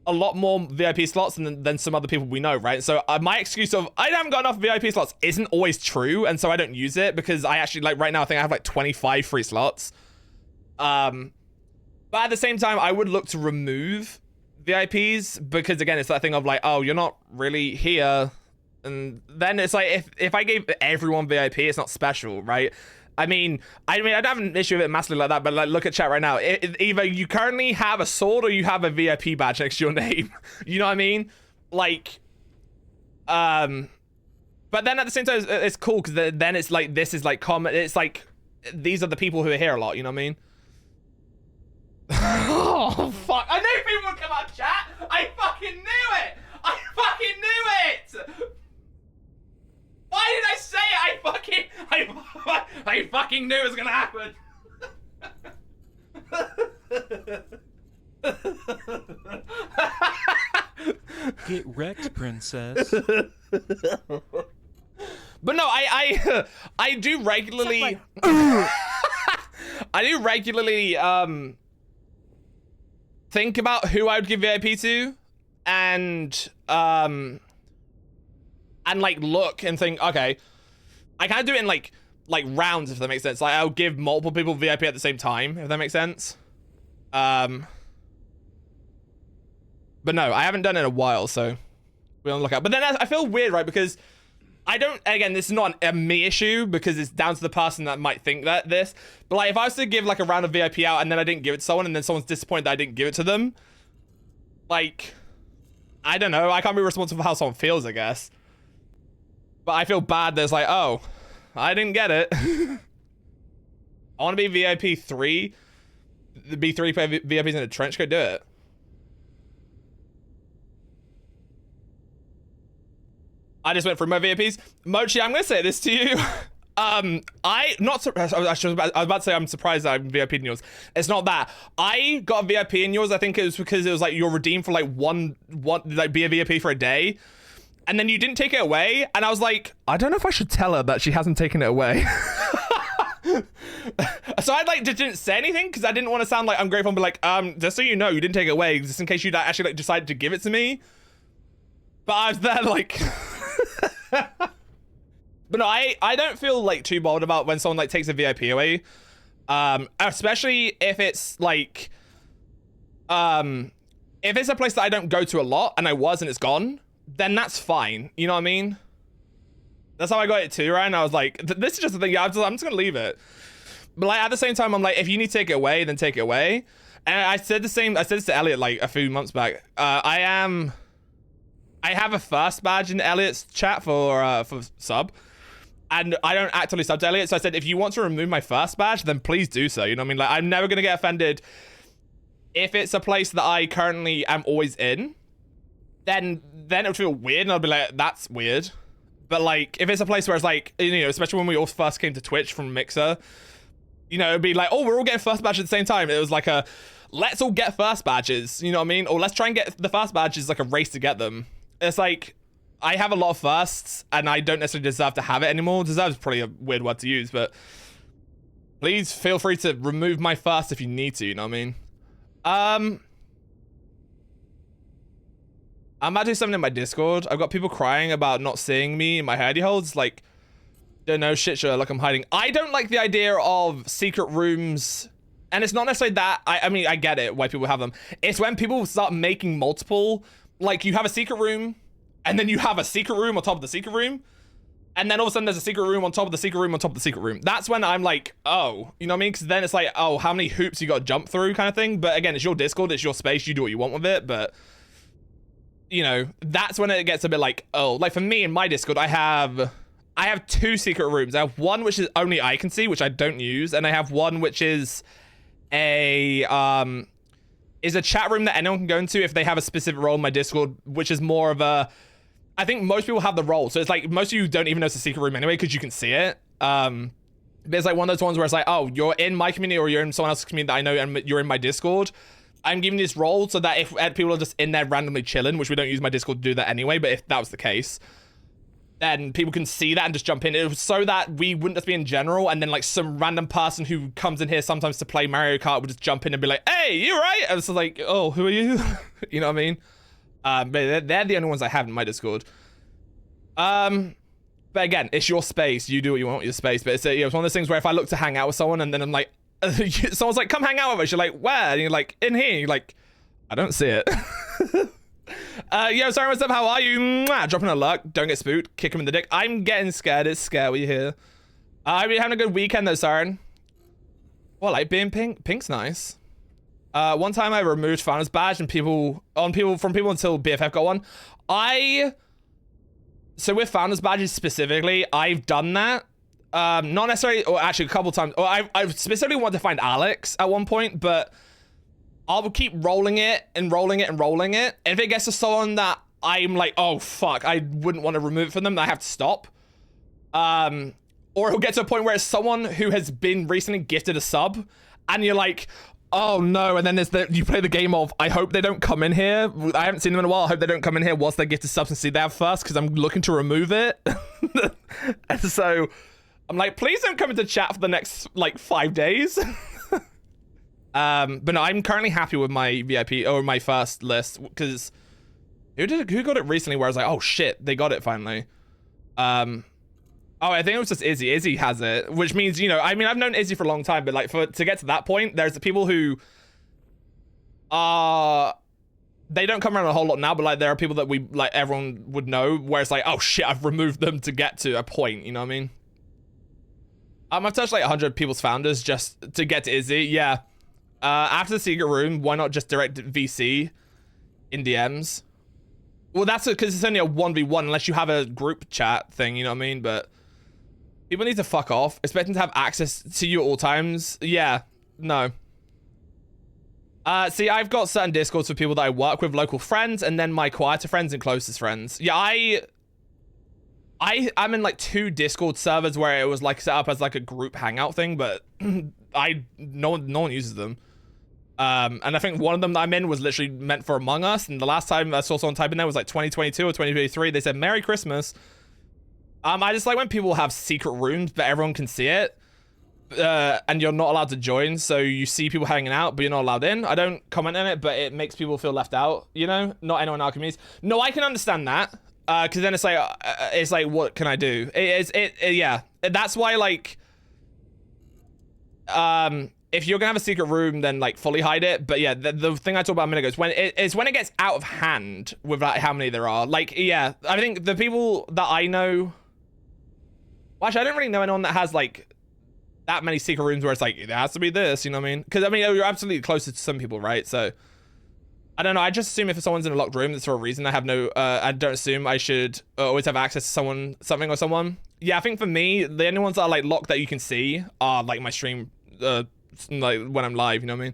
a lot more VIP slots than some other people we know, right? So my excuse of I haven't got enough VIP slots isn't always true, and so I don't use it, because I actually, like, right now I think I have like 25 free slots. But at the same time, I would look to remove VIPs, because again, it's that thing of like, oh, you're not really here. And then it's like, if I gave everyone VIP, it's not special, right? I mean, I don't have an issue with it massively like that, but like, look at chat right now. Either you currently have a sword or you have a VIP badge next to your name. You know what I mean? Like, but then at the same time, it's cool, because then it's like, this is like common. It's like, these are the people who are here a lot, you know what I mean? Oh, fuck. I knew people would come out chat. I fucking knew it. I fucking knew it. Why did I say it? I fucking knew it was gonna happen. Get wrecked, princess. But no, I do regularly I do regularly think about who I would give VIP to, and like look and think, okay, I kind of do it in like rounds, if that makes sense. Like I'll give multiple people VIP at the same time, if that makes sense. But no, I haven't done it in a while, so we're on the lookout. But then I feel weird, right? Because I don't, again, this is not a me issue because it's down to the person that might think that this. But like, if I was to give like a round of VIP out and then I didn't give it to someone and then someone's disappointed that I didn't give it to them, like, I don't know. I can't be responsible for how someone feels, I guess. But I feel bad that it's like, oh, I didn't get it. I want to be VIP 3. The B3 play VIPs in a trench coat, do it. I just went through my VIPs. Mochi, I'm gonna say this to you. I was about to say I'm surprised that I'm VIP in yours. It's not that. I got a VIP in yours. I think it was because it was like you're redeemed for like one like be a VIP for a day. And then you didn't take it away. And I was like, I don't know if I should tell her that she hasn't taken it away. So I like just didn't say anything because I didn't want to sound like ungrateful and be like, just so you know, you didn't take it away, just in case you actually like decided to give it to me. But I was there like but no, I don't feel like too bold about when someone like takes a VIP away. Especially if it's like if it's a place that I don't go to a lot and I was and it's gone, then that's fine. You know what I mean? That's how I got it too, right? And I was like, this is just the thing. Yeah, I'm just gonna leave it. But like at the same time, I'm like, if you need to take it away, then take it away. And I said the same. I said this to Elliot like a few months back. I have a first badge in Elliot's chat for sub, and I don't actively sub to Elliot. So I said, if you want to remove my first badge, then please do so. You know what I mean? Like I'm never gonna get offended if it's a place that I currently am always in. Then it would feel weird, and I'll be like, that's weird. But like, if it's a place where it's like, you know, especially when we all first came to Twitch from Mixer, you know, it'd be like, oh, we're all getting first badge at the same time. It was like a, let's all get first badges, you know what I mean? Or let's try and get the first badges, like a race to get them. It's like, I have a lot of firsts, and I don't necessarily deserve to have it anymore. Deserve is probably a weird word to use, but please feel free to remove my first if you need to, you know what I mean? I'm about to do something in my Discord. I've got people crying about not seeing me in my hidey holes. Like, don't know, shit show, like I'm hiding. I don't like the idea of secret rooms. And it's not necessarily that. I mean, I get it, why people have them. It's when people start making multiple. Like, you have a secret room, and then you have a secret room on top of the secret room. And then all of a sudden there's a secret room on top of the secret room on top of the secret room. That's when I'm like, oh, you know what I mean? Because then it's like, oh, how many hoops you got to jump through kind of thing. But again, it's your Discord, it's your space, you do what you want with it. But you know, that's when it gets a bit like, oh, like for me in my Discord, I have 2 secret rooms. I have one which is only I can see, which I don't use, and I have one which is a chat room that anyone can go into if they have a specific role in my Discord, which is more of a, I think most people have the role, so it's like most of you don't even know it's a secret room anyway because you can see it. There's like one of those ones where it's like, oh, you're in my community or you're in someone else's community that I know and you're in my Discord. I'm giving this role so that if people are just in there randomly chilling, which we don't use my Discord to do that anyway, but if that was the case, then people can see that and just jump in. It was so that we wouldn't just be in general, and then like some random person who comes in here sometimes to play Mario Kart would just jump in and be like, hey, you right? And it's like, oh, who are you? You know what I mean? But they're the only ones I have in my Discord. But again, it's your space. You do what you want with your space. But it's one of those things where if I look to hang out with someone and then I'm like, someone's like, come hang out with us. You're like, where? And you're like, in here. You're like, I don't see it. Yo, sorry, what's up? How are you? Mwah. Dropping a luck. Don't get spooked. Kick him in the dick. I'm getting scared. It's scary here. I've been having a good weekend though, Siren. Well, like being pink. Pink's nice. One time I removed Founder's badge and people until BFF got one. So with Founder's badges specifically, I've done that. Not necessarily, or actually a couple times. Or I specifically wanted to find Alex at one point, but I'll keep rolling it and rolling it and rolling it. And if it gets to someone that I'm like, oh fuck, I wouldn't want to remove it from them, I have to stop. Or it'll get to a point where it's someone who has been recently gifted a sub, and you're like, oh no, and then you play the game of, I hope they don't come in here. I haven't seen them in a while. I hope they don't come in here whilst they get to substance they have first, because I'm looking to remove it. And so I'm like, please don't come into chat for the next like 5 days. But no, I'm currently happy with my VIP or my first list, because who got it recently where I was like, oh shit, they got it finally. Oh, I think it was just Izzy. Izzy has it, which means, you know, I mean, I've known Izzy for a long time, but like to get to that point, there's the people who are they don't come around a whole lot now, but like there are people that we like everyone would know where it's like, oh shit, I've removed them to get to a point, you know what I mean? I've touched like 100 people's founders just to get to Izzy. Yeah. After the secret room, why not just direct VC in DMs? Well, that's because it's only a 1v1 unless you have a group chat thing, you know what I mean? But people need to fuck off. Expecting to have access to you at all times. Yeah, no. See, I've got certain Discords for people that I work with, local friends, and then my quieter friends and closest friends. Yeah, I'm in like 2 Discord servers where it was like set up as like a group hangout thing, but no one uses them. And I think one of them that I'm in was literally meant for Among Us, and the last time I saw someone type in there was like 2022 or 2023. They said Merry Christmas. I just like when people have secret rooms but everyone can see it, and you're not allowed to join, so you see people hanging out but you're not allowed in. I don't comment on it, but it makes people feel left out, you know? Not anyone in our communities. No, I can understand that, because then it's like what can I do? Yeah, that's why like if you're gonna have a secret room, then like fully hide it. But yeah, the thing I talked about a minute ago is when it gets out of hand with like how many there are. Like, yeah, I think the people that I know, well, actually, I don't really know anyone that has like that many secret rooms where it's like it has to be this, you know what I mean? Because I mean, you're absolutely closer to some people, right? So I don't know. I just assume if someone's in a locked room, that's for a reason. I don't assume I should always have access to something or someone. Yeah, I think for me, the only ones that are like locked that you can see are like my stream, like when I'm live, you know what I mean?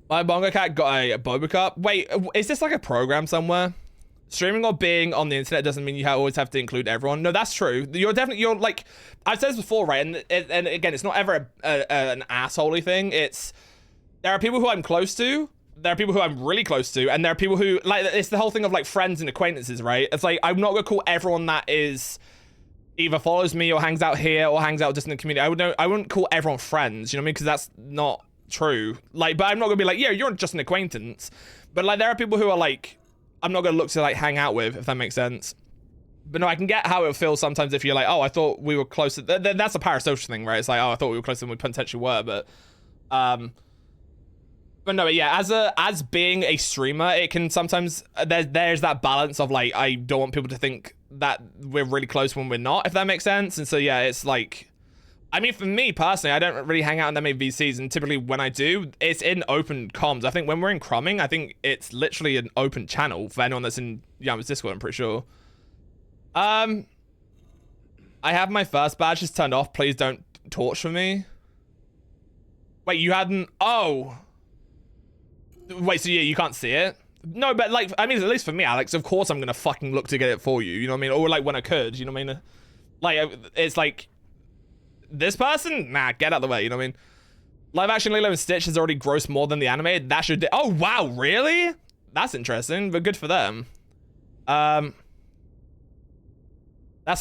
My Bongo Cat got a Boba Cup. Wait, is this like a program somewhere? Streaming or being on the internet doesn't mean you always have to include everyone. No, that's true. You're like, I've said this before, right? And again, it's not ever an assholey thing. There are people who I'm close to, there are people who I'm really close to, and there are people who, like, it's the whole thing of like friends and acquaintances, right? It's like, I'm not gonna call everyone that is either follows me or hangs out here or hangs out just in the community. I wouldn't call everyone friends, you know what I mean? Because that's not true. Like, but I'm not gonna be like, yeah, you're just an acquaintance. But like, there are people who are like, I'm not gonna look to like hang out with, if that makes sense. But no, I can get how it feels sometimes if you're like, oh, I thought we were closer. That's a parasocial thing, right? It's like, oh, I thought we were closer than we potentially were, but no, yeah, as being a streamer, it can sometimes, there's that balance of like, I don't want people to think that we're really close when we're not, if that makes sense. And so yeah, it's like, I mean, for me personally, I don't really hang out in that many VCs, and typically when I do, it's in open comms. I think when we're in crumbing, I think it's literally an open channel for anyone that's in Yama's Discord, I'm pretty sure. I have my first badges turned off. Please don't torch for me. Wait, you hadn't? Oh. Wait, so yeah, you can't see it? No, but like, I mean, at least for me, Alex, of course I'm gonna fucking look to get it for you, you know what I mean? Or like when I could, you know what I mean? Like, it's like, this person? Nah, get out of the way, you know what I mean? Live action Lilo and Stitch has already grossed more than the animated. That should, oh wow, really? That's interesting, but good for them. That's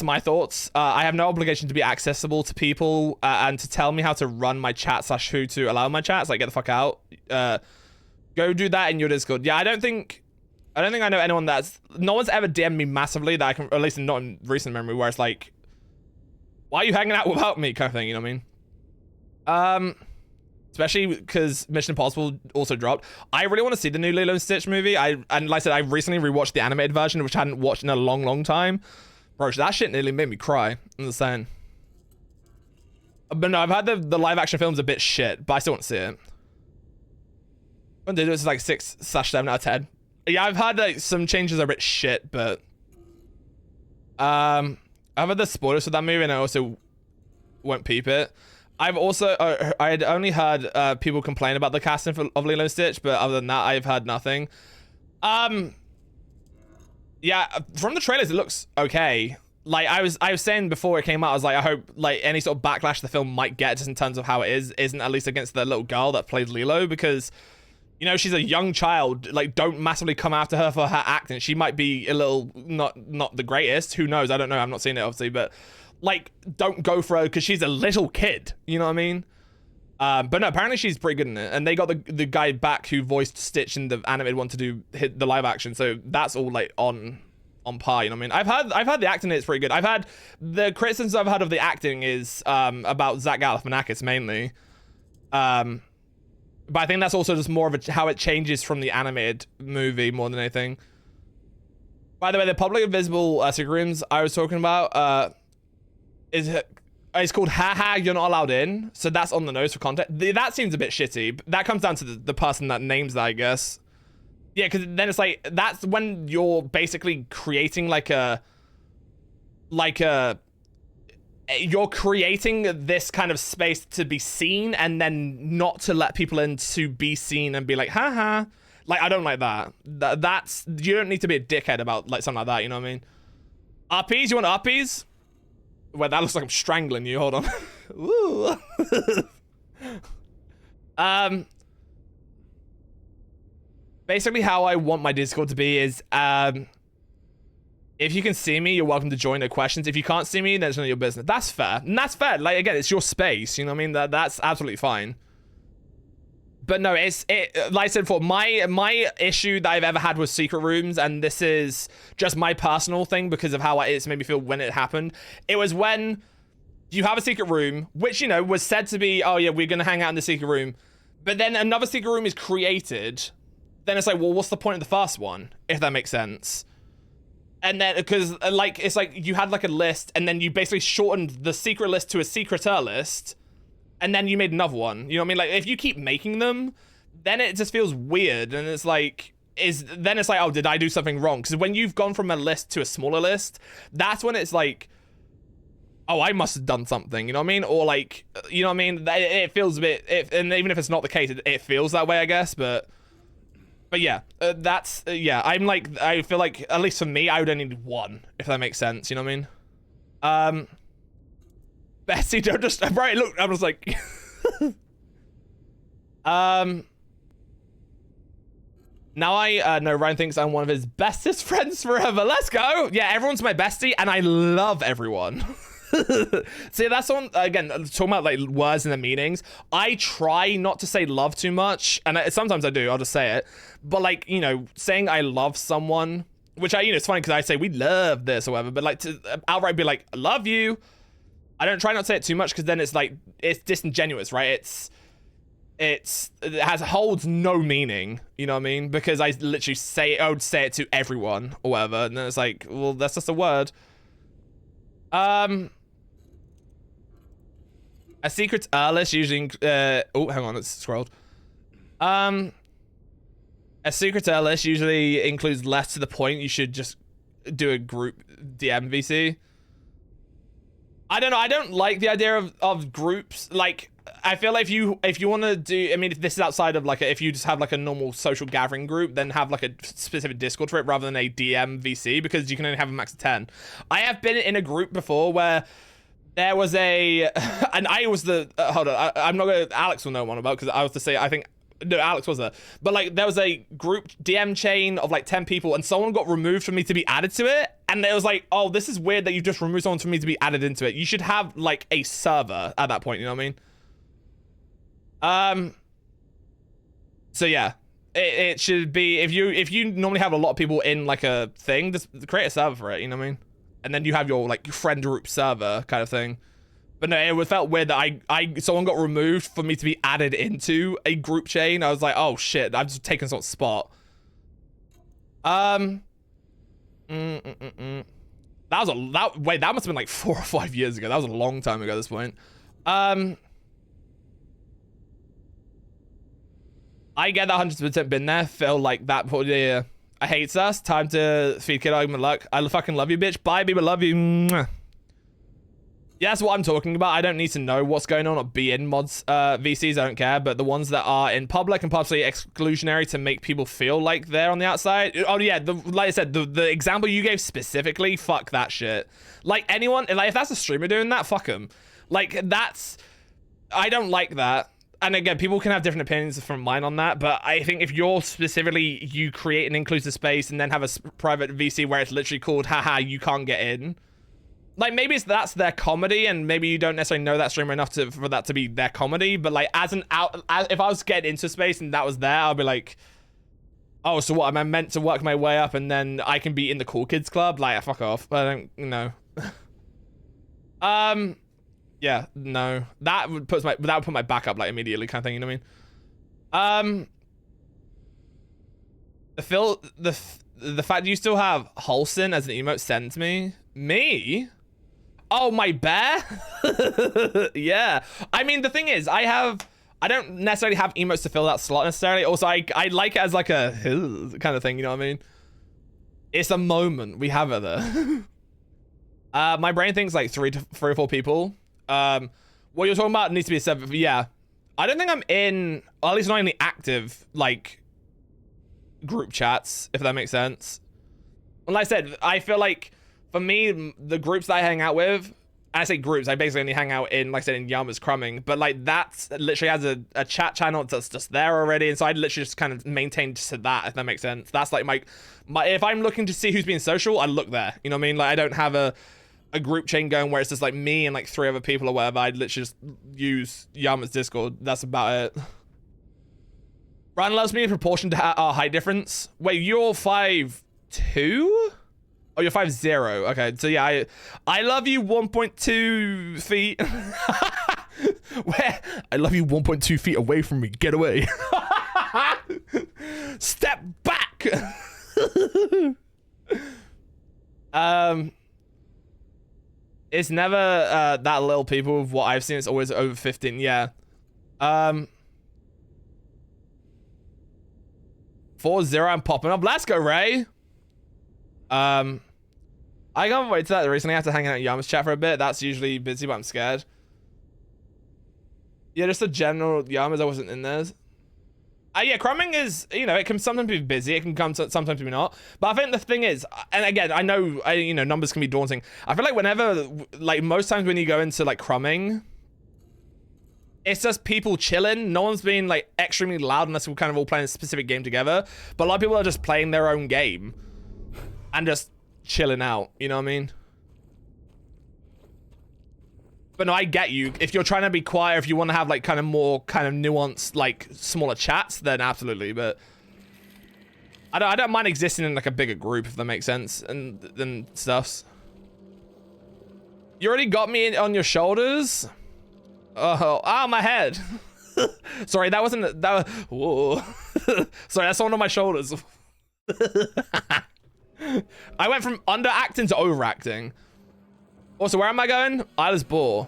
my thoughts. I have no obligation to be accessible to people and to tell me how to run my chat / who to allow my chats. Like, get the fuck out. Go do that in your Discord. Yeah, I don't think I know anyone no one's ever DM'd me massively that I can, or at least not in recent memory, where it's like, why are you hanging out without me kind of thing, you know what I mean? Especially because Mission Impossible also dropped. I really want to see the new Lilo and Stitch movie. And like I said, I recently rewatched the animated version, which I hadn't watched in a long time. Bro, that shit nearly made me cry. I'm just saying. But no, I've had the live action films a bit shit, but I still want to see it. When did it was like 6/7 out of 10. Yeah, I've had like some changes are a bit shit, but I've had the spoilers for that movie, and I also won't peep it. I've also I had only heard people complain about the casting of Lilo and Stitch, but other than that, I've heard nothing. Yeah, from the trailers, it looks okay. Like I was saying before it came out, I was like, I hope like any sort of backlash the film might get just in terms of how it isn't at least against the little girl that plays Lilo, because you know, she's a young child. Like, don't massively come after her for her acting. She might be a little not the greatest. Who knows? I don't know. I'm not seeing it obviously, but like, don't go for her because she's a little kid. You know what I mean? But no, apparently she's pretty good in it. And they got the guy back who voiced Stitch in the animated one to do the live action. So that's all like on par. You know what I mean? I've had the acting in it's pretty good. I've had the criticisms I've had of the acting is about Zach Galifianakis mainly. But I think that's also just more of how it changes from the animated movie more than anything. By the way, the public invisible secret rooms I was talking about it's called haha you're not allowed in. So that's on the nose for content. That seems a bit shitty. That comes down to the person that names that, I guess. Yeah, because then it's like, that's when you're basically creating you're creating this kind of space to be seen and then not to let people in to be seen and be like, haha. Like, I don't like that. That's, you don't need to be a dickhead about like something like that, you know what I mean? Uppies, you want uppies? Well, that looks like I'm strangling you, hold on. Ooh. Basically how I want my Discord to be is, if you can see me, you're welcome to join the questions. If you can't see me, then it's none of your business. That's fair. And that's fair. Like, again, it's your space. You know what I mean? That's absolutely fine. But no, like I said before, my issue that I've ever had with secret rooms, and this is just my personal thing because of how it's made me feel when it happened. It was when you have a secret room, which, you know, was said to be, oh yeah, we're going to hang out in the secret room. But then another secret room is created. Then it's like, well, what's the point of the first one? If that makes sense. And then, because, like, it's like you had, like, a list, and then you basically shortened the secret list to a secreter list, and then you made another one. You know what I mean? Like, if you keep making them, then it just feels weird, and it's like, then it's like, oh, did I do something wrong? Because when you've gone from a list to a smaller list, that's when it's like, oh, I must have done something, you know what I mean? Or, like, you know what I mean? It feels a bit, and even if it's not the case, it feels that way, I guess, But yeah, that's, yeah, I feel like, at least for me, I would only need one, if that makes sense, you know what I mean? Bessie, don't just, right, look, I was like, now I know Ryan thinks I'm one of his bestest friends forever. Let's go. Yeah, everyone's my bestie, and I love everyone. See, that's on, again, talking about like words and their meanings. I try not to say love too much, and sometimes I do, I'll just say it. But like, you know, saying I love someone, which it's funny because I say we love this or whatever, but like to outright be like, I love you. I don't try not to say it too much because then it's like, it's disingenuous, right? It holds no meaning, you know what I mean? Because I literally I would say it to everyone or whatever, and then it's like, well, that's just a word. A secret's list usually, oh, hang on, it's scrolled. A secret's list usually includes less to the point. You should just do a group DM VC. I don't know. I don't like the idea of groups. Like, I feel like if you want to do, I mean, if this is outside of like, if you just have like a normal social gathering group, then have like a specific Discord for it rather than a DM VC, because you can only have a max of 10. I have been in a group before where there was and I was the, hold on, I'm not gonna, Alex will know one about, because I was to say, I think, no, Alex was there. But like, there was a group DM chain of like 10 people, and someone got removed for me to be added to it. And it was like, oh, this is weird that you've just removed someone for me to be added into it. You should have like a server at that point, you know what I mean? So yeah, it should be, if you normally have a lot of people in like a thing, just create a server for it, you know what I mean? And then you have your like friend group server kind of thing. But no, it felt weird that someone got removed for me to be added into a group chain. I was like, oh shit, I've just taken someone's spot. That must have been like 4 or 5 years ago. That was a long time ago at this point. I get that 100% been there. Feel like that. Yeah. I hate us. Time to feed kid argument luck. I fucking love you, bitch. Bye, baby. Love you. Mwah. Yeah, that's what I'm talking about. I don't need to know what's going on or be in mods, VCs, I don't care, but the ones that are in public and possibly exclusionary to make people feel like they're on the outside. Oh yeah, like I said, the example you gave specifically, fuck that shit. Like anyone, like if that's a streamer doing that, fuck them. Like I don't like that. And again, people can have different opinions from mine on that, but I think if you're specifically, you create an inclusive space and then have a private VC where it's literally called, haha, you can't get in. Like, maybe that's their comedy, and maybe you don't necessarily know that streamer enough for that to be their comedy, but like, if I was getting into space and that was there, I'll be like, oh, so what, am I meant to work my way up and then I can be in the cool kids club? Like, fuck off. I don't, know. Yeah, no. That would put my back up, like, immediately kind of thing, you know what The fact you still have Holson as an emote sends me. Me? Oh, my bear? Yeah. I mean, the thing is, I don't necessarily have emotes to fill that slot necessarily. Also, I like it as like a kind of thing, you know what I mean? It's a moment. We have it there. My brain thinks like three or four people. What you're talking about needs to be a 7. Yeah. I don't think I'm in, or at least not in the active, like, group chats, if that makes sense. And like I said, I feel like, for me, the groups that I hang out with, and I say groups, I basically only hang out in, like I said, in Yama's Crumbing, but like that's literally has a chat channel that's just there already, and so I literally just kind of maintain just to that, if that makes sense. That's like my if I'm looking to see who's being social, I look there, you know what I mean? Like I don't have a group chain going where it's just like me and like 3 other people or whatever. I'd literally just use Yama's Discord. That's about it. Brian loves me in proportion to our height difference. Wait, you're 5'2"? Oh, you're 5'0". Okay, so yeah, I love you 1.2 feet. Where? I love you 1.2 feet away from me. Get away. Step back. It's never that little people of what I've seen. It's always over 15. Yeah. 4-0. I'm popping up. Let's go, Ray. I can't wait to that. Recently, I have to hang out in Yama's chat for a bit. That's usually busy, but I'm scared. Yeah, just a general Yama's. I wasn't in theirs. Yeah, crumbing is, you know, it can sometimes be busy. It can come sometimes be not. But I think the thing is, and again, I know, you know, numbers can be daunting. I feel like whenever, like most times when you go into like crumbing, it's just people chilling. No one's being like extremely loud unless we're kind of all playing a specific game together. But a lot of people are just playing their own game and just chilling out. You know what I mean? But no, I get you. If you're trying to be quiet, if you want to have like kind of more kind of nuanced, like smaller chats, then absolutely. But I don't mind existing in like a bigger group, if that makes sense, and then stuffs. You already got me on your shoulders. Oh, my head. Sorry, that wasn't that. Whoa. Sorry, that's one on my shoulders. I went from underacting to overacting. Also, where am I going? Isla's Bore.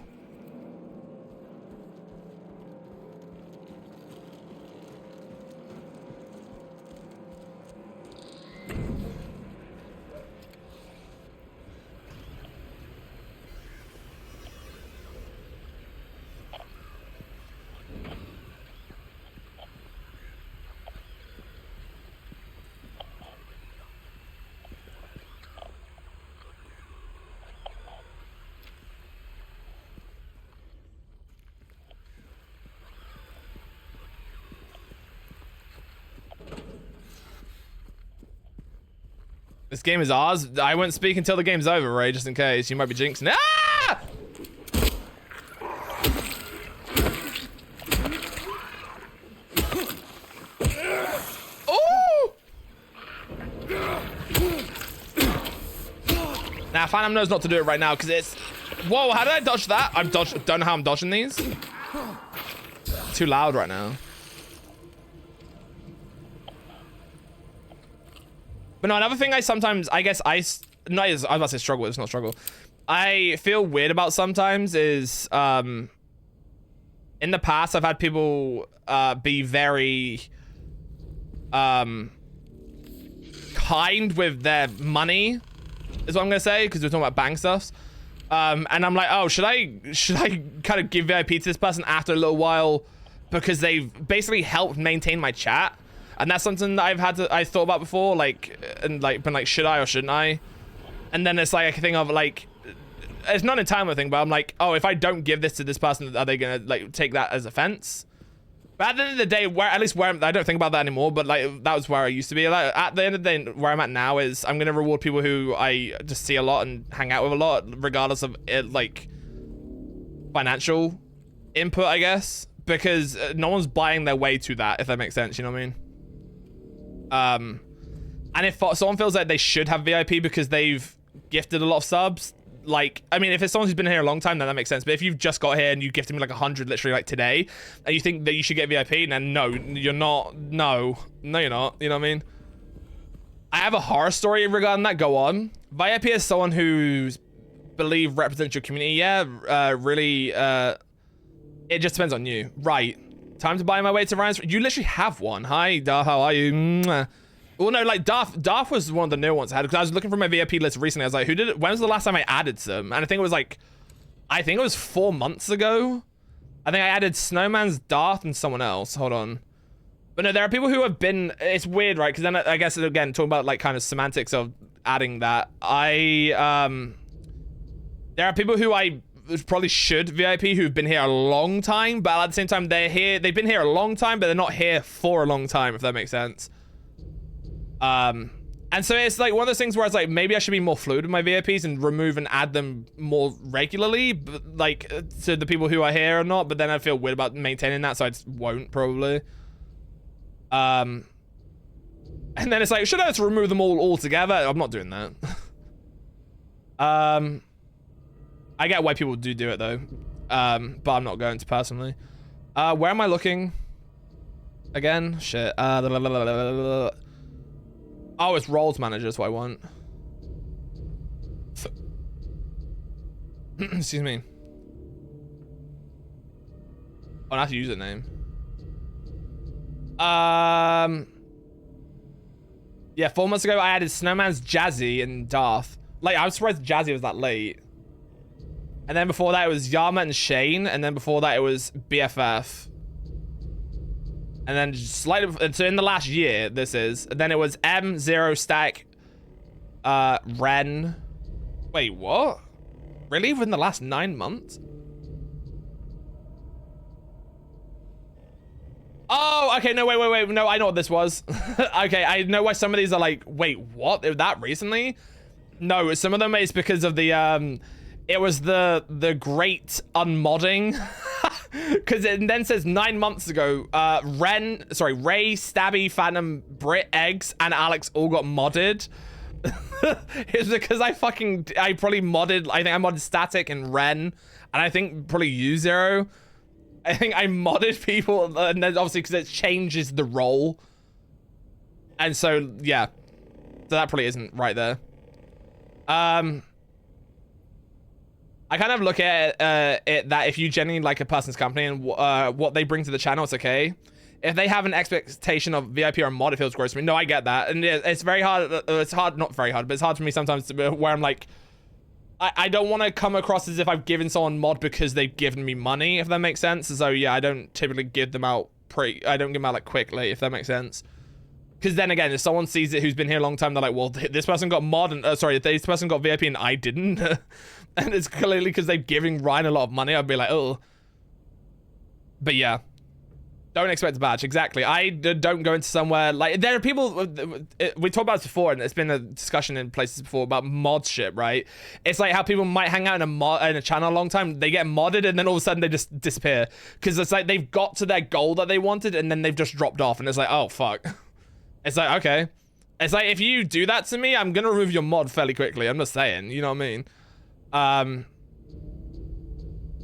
This game is ours. I won't speak until the game's over, Ray, just in case. You might be jinxing. Ah! Oh! Now, Phantom knows not to do it right now because it's... Whoa, how did I dodge that? Don't know how I'm dodging these. Too loud right now. But no, another thing I sometimes, I guess I was about to say struggle, it's not struggle. I feel weird about sometimes is, in the past, I've had people be very kind with their money, is what I'm gonna say, because we're talking about bank stuffs. And I'm like, oh, should I kind of give VIP to this person after a little while because they've basically helped maintain my chat? And that's something that I thought about before, like, and like, been like, should I or shouldn't I? And then it's like a thing of like, it's not an entitlement thing, but I'm like, oh, if I don't give this to this person, are they gonna like take that as offense? But at the end of the day, I don't think about that anymore, but like, that was where I used to be. Like, at the end of the day, where I'm at now is I'm gonna reward people who I just see a lot and hang out with a lot, regardless of it, like, financial input, I guess, because no one's buying their way to that, if that makes sense, you know what I mean? And if someone feels like they should have VIP because they've gifted a lot of subs, like, I mean, if it's someone who's been here a long time, then that makes sense. But if you've just got here and you gifted me like 100 literally like today, and you think that you should get VIP, then no, you're not. No, you're not. You know what I mean? I have a horror story regarding that. Go on. VIP is someone who's believe represents your community. Yeah, really. It just depends on you. Right. Time to buy my way to Ryan's. You literally have one. Hi, Darth. How are you? Mwah. Well, no, like Darth was one of the new ones I had because I was looking for my VIP list recently. I was like, who did it? When was the last time I added some? And I think it was 4 months ago. I think I added Snowman's, Darth, and someone else. Hold on. But no, there are people who have been. It's weird, right? Because then I guess again talking about like kind of semantics of adding that. There are people who I probably should VIP who've been here a long time, but at the same time they've been here a long time, but they're not here for a long time, if that makes sense. And so it's like one of those things where it's like maybe I should be more fluid with my VIPs and remove and add them more regularly, but like to the people who are here or not. But then I feel weird about maintaining that, so I just won't probably. And then it's like, should I just remove them all together? I'm not doing that. I get why people do it though, but I'm not going to personally. Where am I looking? Again, shit. Oh, it's roles manager. That's what I want. Excuse me. Oh, that's username. Yeah, 4 months ago I added Snowman's, Jazzy, and Darth. Like, I'm surprised Jazzy was that late. And then before that it was Yama and Shane, and then before that it was BFF. And then slightly, so in the last year, this is. And then it was M, Zero, Stack, Ren. Wait, what? Really? Within the last 9 months? Oh, okay, no, wait. No, I know what this was. Okay, I know why some of these are like, wait, what? That recently? No, some of them is because of the, it was the great unmodding. Because it then says 9 months ago, Ray, Stabby, Phantom, Brit, Eggs, and Alex all got modded. It's because I probably modded, I think I modded Static and Ren, and I think probably U0. I think I modded people, and then obviously because it changes the role. And so, yeah. So that probably isn't right there. I kind of look at it that if you genuinely like a person's company and what they bring to the channel, it's okay. If they have an expectation of VIP or mod, it feels gross to me. No, I get that. And it's very hard. Not very hard, but it's hard for me sometimes where I'm like, I don't want to come across as if I've given someone mod because they've given me money, if that makes sense. So yeah, I don't typically give them out I don't give them out like quickly, if that makes sense. Because then again, if someone sees it who's been here a long time, they're like, well, this person got mod and this person got VIP and I didn't. And it's clearly because they're giving Ryan a lot of money. I'd be like, oh. But yeah. Don't expect a badge. Exactly. I don't go into somewhere like there are people. We talked about this before, and it's been a discussion in places before about mod shit, right? It's like how people might hang out in a channel a long time, they get modded, and then all of a sudden they just disappear because it's like they've got to their goal that they wanted, and then they've just dropped off, and it's like, oh fuck. It's like, okay. It's like if you do that to me, I'm gonna remove your mod fairly quickly. I'm just saying, you know what I mean?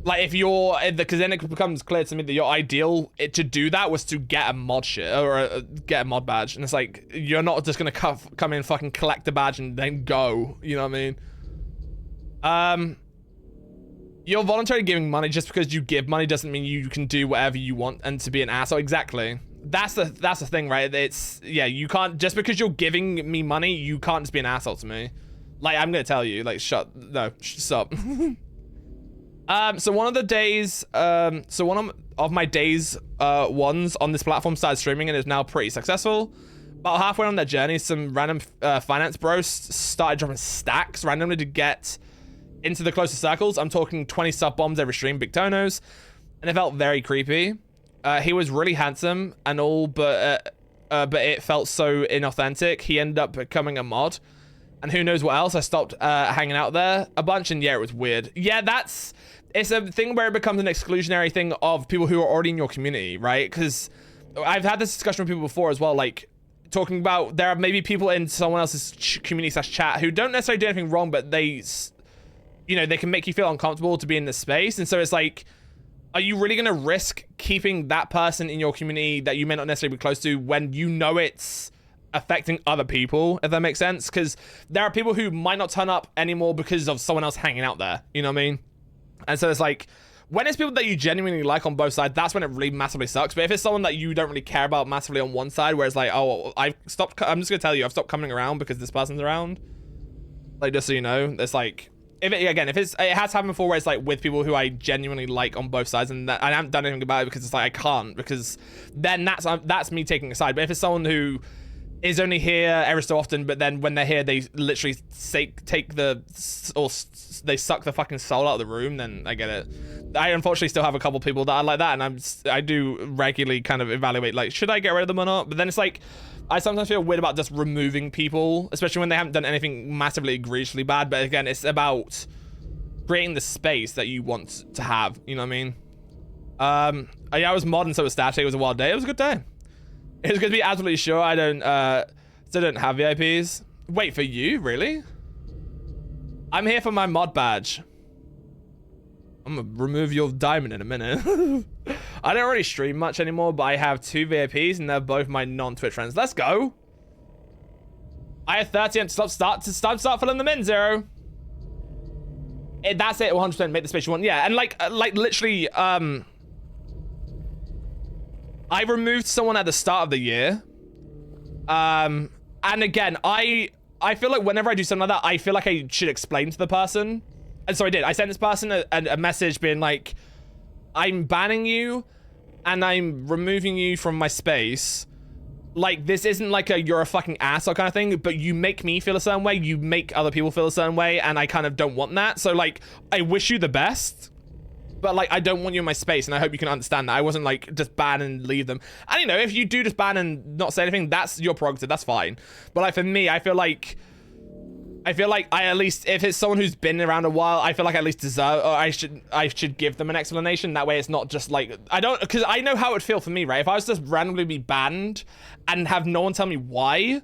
Like if you're, because then it becomes clear to me that your ideal to do that was to get a mod shit or get a mod badge, and it's like you're not just gonna come in, fucking collect the badge and then go. You know what I mean? You're voluntarily giving money. Just because you give money doesn't mean you can do whatever you want and to be an asshole. Exactly. That's the thing, right? It's yeah. You can't just because you're giving me money. You can't just be an asshole to me. Like I'm gonna tell you. Like stop. So one of the days, so one of my days ones on this platform started streaming and is now pretty successful. About halfway on their journey, some random finance bros started dropping stacks randomly to get into the closer circles. I'm talking 20 sub bombs every stream, big tonos, and it felt very creepy. He was really handsome and all, but it felt so inauthentic. He ended up becoming a mod, and who knows what else. I stopped hanging out there a bunch, and yeah, it was weird. Yeah, it's a thing where it becomes an exclusionary thing of people who are already in your community, right? Because I've had this discussion with people before as well, like talking about there are maybe people in someone else's community / chat who don't necessarily do anything wrong, but they, you know, they can make you feel uncomfortable to be in this space. And so it's like, are you really going to risk keeping that person in your community that you may not necessarily be close to when you know it's affecting other people, if that makes sense? Because there are people who might not turn up anymore because of someone else hanging out there, you know what I mean? And so it's like, when it's people that you genuinely like on both sides, that's when it really massively sucks. But if it's someone that you don't really care about massively on one side, where it's like, oh, I'm just gonna tell you, I've stopped coming around because this person's around, like, just so you know, it's like, if it has happened before where it's like with people who I genuinely like on both sides, and that I haven't done anything about it because it's like I can't, because then that's me taking a side. But if it's someone who is only here every so often, but then when they're here they literally they suck the fucking soul out of the room, then I get it. I unfortunately still have a couple people that are like that, and I do regularly kind of evaluate, like, should I get rid of them or not? But then it's like, I sometimes feel weird about just removing people, especially when they haven't done anything massively egregiously bad. But again, it's about creating the space that you want to have, you know what I mean? Yeah, I was mod and so was Static. It was a wild day. It was a good day. It was good to be absolutely sure I still don't have VIPs. Wait, for you? Really? I'm here for my mod badge. I'm gonna remove your diamond in a minute. I don't really stream much anymore, but I have 2 VIPs and they're both my non-Twitch friends. Let's go. I have 30 and start filling them in, Zero. That's it, 100%. Make the space you want. Yeah, and like literally, I removed someone at the start of the year. And again, I feel like whenever I do something like that, I feel like I should explain to the person. And so I did. I sent this person a message being like, I'm banning you and I'm removing you from my space. Like, this isn't like a you're a fucking asshole kind of thing, but you make me feel a certain way, you make other people feel a certain way, and I kind of don't want that. So like, I wish you the best, but like, I don't want you in my space, and I hope you can understand that. I wasn't like, just ban and leave them. And you know, if you do just ban and not say anything, that's your prerogative, that's fine. But like, for me, I feel like I at least, if it's someone who's been around a while, I feel like I at least deserve, or I should give them an explanation. That way it's not just like, because I know how it would feel for me, right? If I was just randomly be banned and have no one tell me why,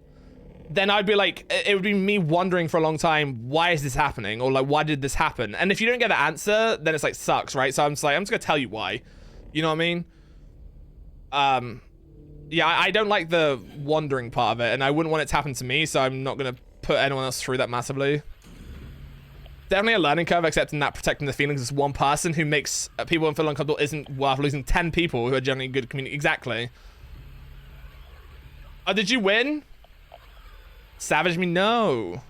then I'd be like, it would be me wondering for a long time, why is this happening? Or like, why did this happen? And if you don't get the answer, then it's like, sucks, right? So I'm just gonna tell you why. You know what I mean? Yeah, I don't like the wandering part of it, and I wouldn't want it to happen to me, so I'm not gonna put anyone else through that massively. Definitely a learning curve, accepting that protecting the feelings of one person who makes people feel uncomfortable isn't worth losing 10 people who are generally good community. Exactly. Oh, did you win? Savage me, no.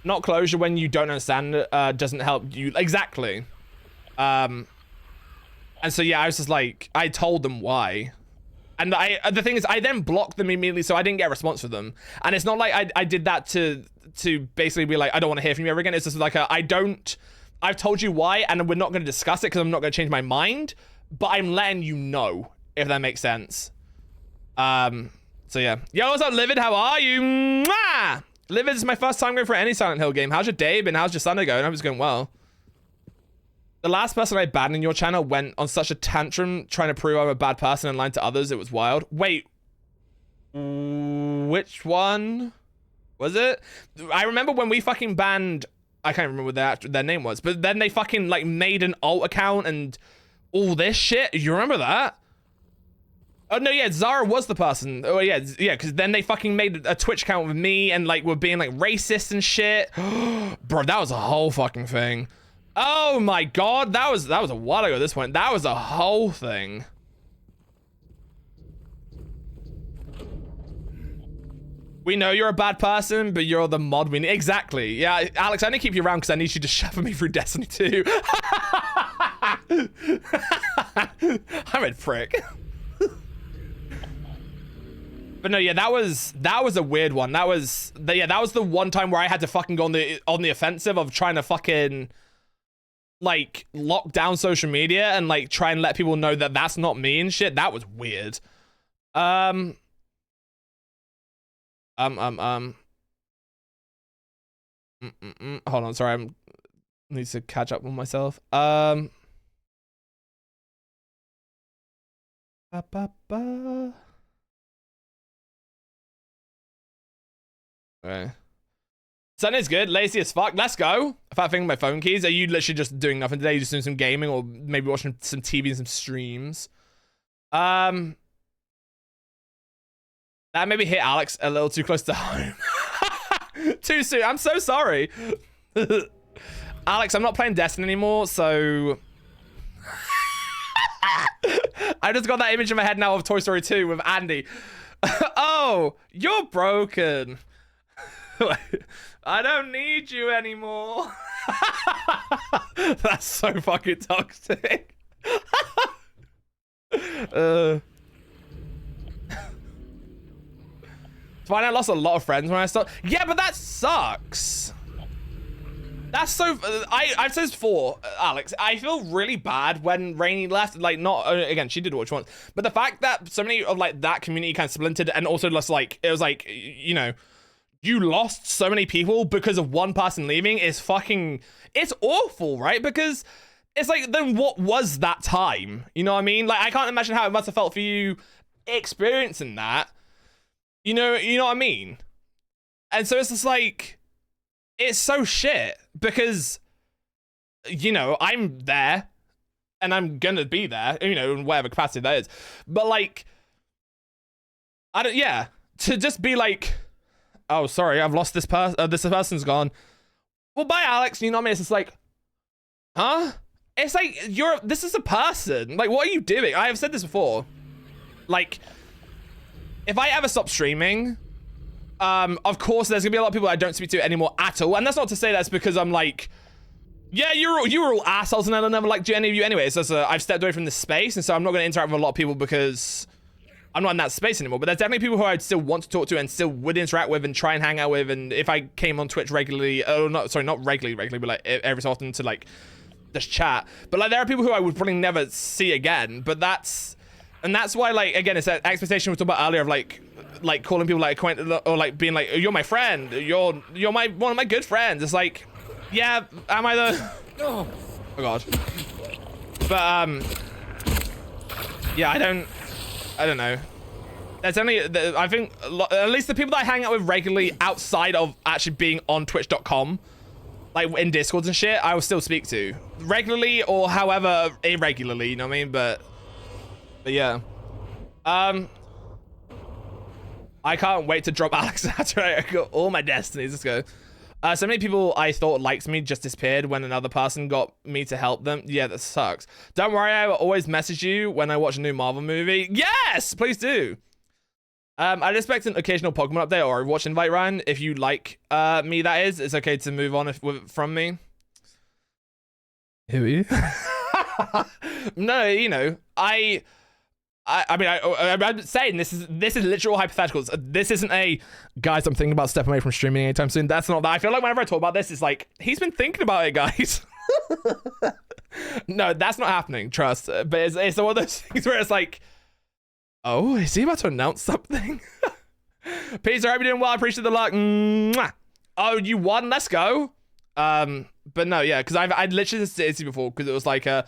Not closure when you don't understand doesn't help you. Exactly. And so yeah, I was just like, I told them why. And the thing is, I then blocked them immediately, so I didn't get a response from them. And it's not like I did that to basically be like, I don't want to hear from you ever again. It's just like, I've told you why, and we're not going to discuss it because I'm not going to change my mind, but I'm letting you know, if that makes sense. So yeah. Yo, what's up, Livid? How are you? Mwah! Livid, this is my first time going for any Silent Hill game. How's your day been? How's your Sunday going? I hope it's going well. The last person I banned in your channel went on such a tantrum trying to prove I'm a bad person and lying to others. It was wild. Wait. Which one was it? I remember when we fucking banned... I can't remember what their name was. But then they fucking like made an alt account and all this shit. You remember that? Oh, no, yeah. Zara was the person. Oh, yeah. Yeah, because then they fucking made a Twitch account with me and like were being like racist and shit. Bro, that was a whole fucking thing. Oh my god, that was a while ago at this point. That was a whole thing. We know you're a bad person, but you're the mod we need. Exactly. Yeah, Alex, I need to keep you around because I need you to shuffle me through Destiny 2. I'm a prick. But no, yeah, that was a weird one. That was the one time where I had to fucking go on the offensive of trying to fucking like lock down social media and like try and let people know that that's not me and shit. That was weird. Hold on, sorry, I need to catch up with myself. Okay. Sun is good, lazy as fuck. Let's go. If I think my phone keys, are you literally just doing nothing today? You just doing some gaming or maybe watching some TV and some streams? That maybe hit Alex a little too close to home. Too soon. I'm so sorry. Alex, I'm not playing Destiny anymore, so... I just got that image in my head now of Toy Story 2 with Andy. Oh, you're broken. I don't need you anymore. That's so fucking toxic. Fine, I lost a lot of friends when I started. Yeah, but that sucks. That's so. I've said this before, Alex. I feel really bad when Rainy left. Like, not again, she did what she wants, but the fact that so many of like that community kind of splintered, and also just like it was like, you know, you lost so many people because of one person leaving is fucking. It's awful, right? Because it's like, then what was that time? You know what I mean? Like, I can't imagine how it must have felt for you experiencing that. You know what I mean? And so it's just like. It's so shit because, you know, I'm there and I'm gonna be there, you know, in whatever capacity that is. But like, to just be like, oh, sorry, I've lost this person, this person's gone. Well, bye, Alex. You know what I mean? It's just like, huh? It's like, this is a person. Like, what are you doing? I have said this before. Like, if I ever stop streaming, of course, there's gonna be a lot of people I don't speak to anymore at all, and that's not to say that's because I'm like, yeah, you were all assholes, and I'll never like any of you anyway. So I've stepped away from this space, and so I'm not gonna interact with a lot of people because I'm not in that space anymore. But there's definitely people who I'd still want to talk to and still would interact with and try and hang out with. And if I came on Twitch regularly, not regularly, but like every so often to like just chat. But like there are people who I would probably never see again. But that's why, like, again, it's that expectation we talked about earlier of like calling people like acquaintance or like being like, you're my friend, you're one of my good friends. It's like, yeah, am I the oh god. But yeah, I don't know. There's only, I think at least the people that I hang out with regularly outside of actually being on twitch.com, like in discords and shit, I will still speak to regularly or however irregularly, you know what I mean? But yeah, I can't wait to drop Alex after I got all my destinies. Let's go. So many people I thought liked me just disappeared when another person got me to help them. Yeah, that sucks. Don't worry, I will always message you when I watch a new Marvel movie. Yes, please do. I'd expect an occasional Pokemon update or a watch invite, Ryan. If you like me, that is. It's okay to move on from me. Who are you? No, you know, I mean, I'm saying this is literal hypotheticals. This isn't a, guys, I'm thinking about stepping away from streaming anytime soon. That's not that. I feel like whenever I talk about this, it's like, he's been thinking about it, guys. No, that's not happening, trust. But it's one of those things where it's like, oh, is he about to announce something? Peace, I hope you're doing well. I appreciate the luck. Mwah. Oh, you won? Let's go. But no, yeah, because I'd literally said it before, because it was like a,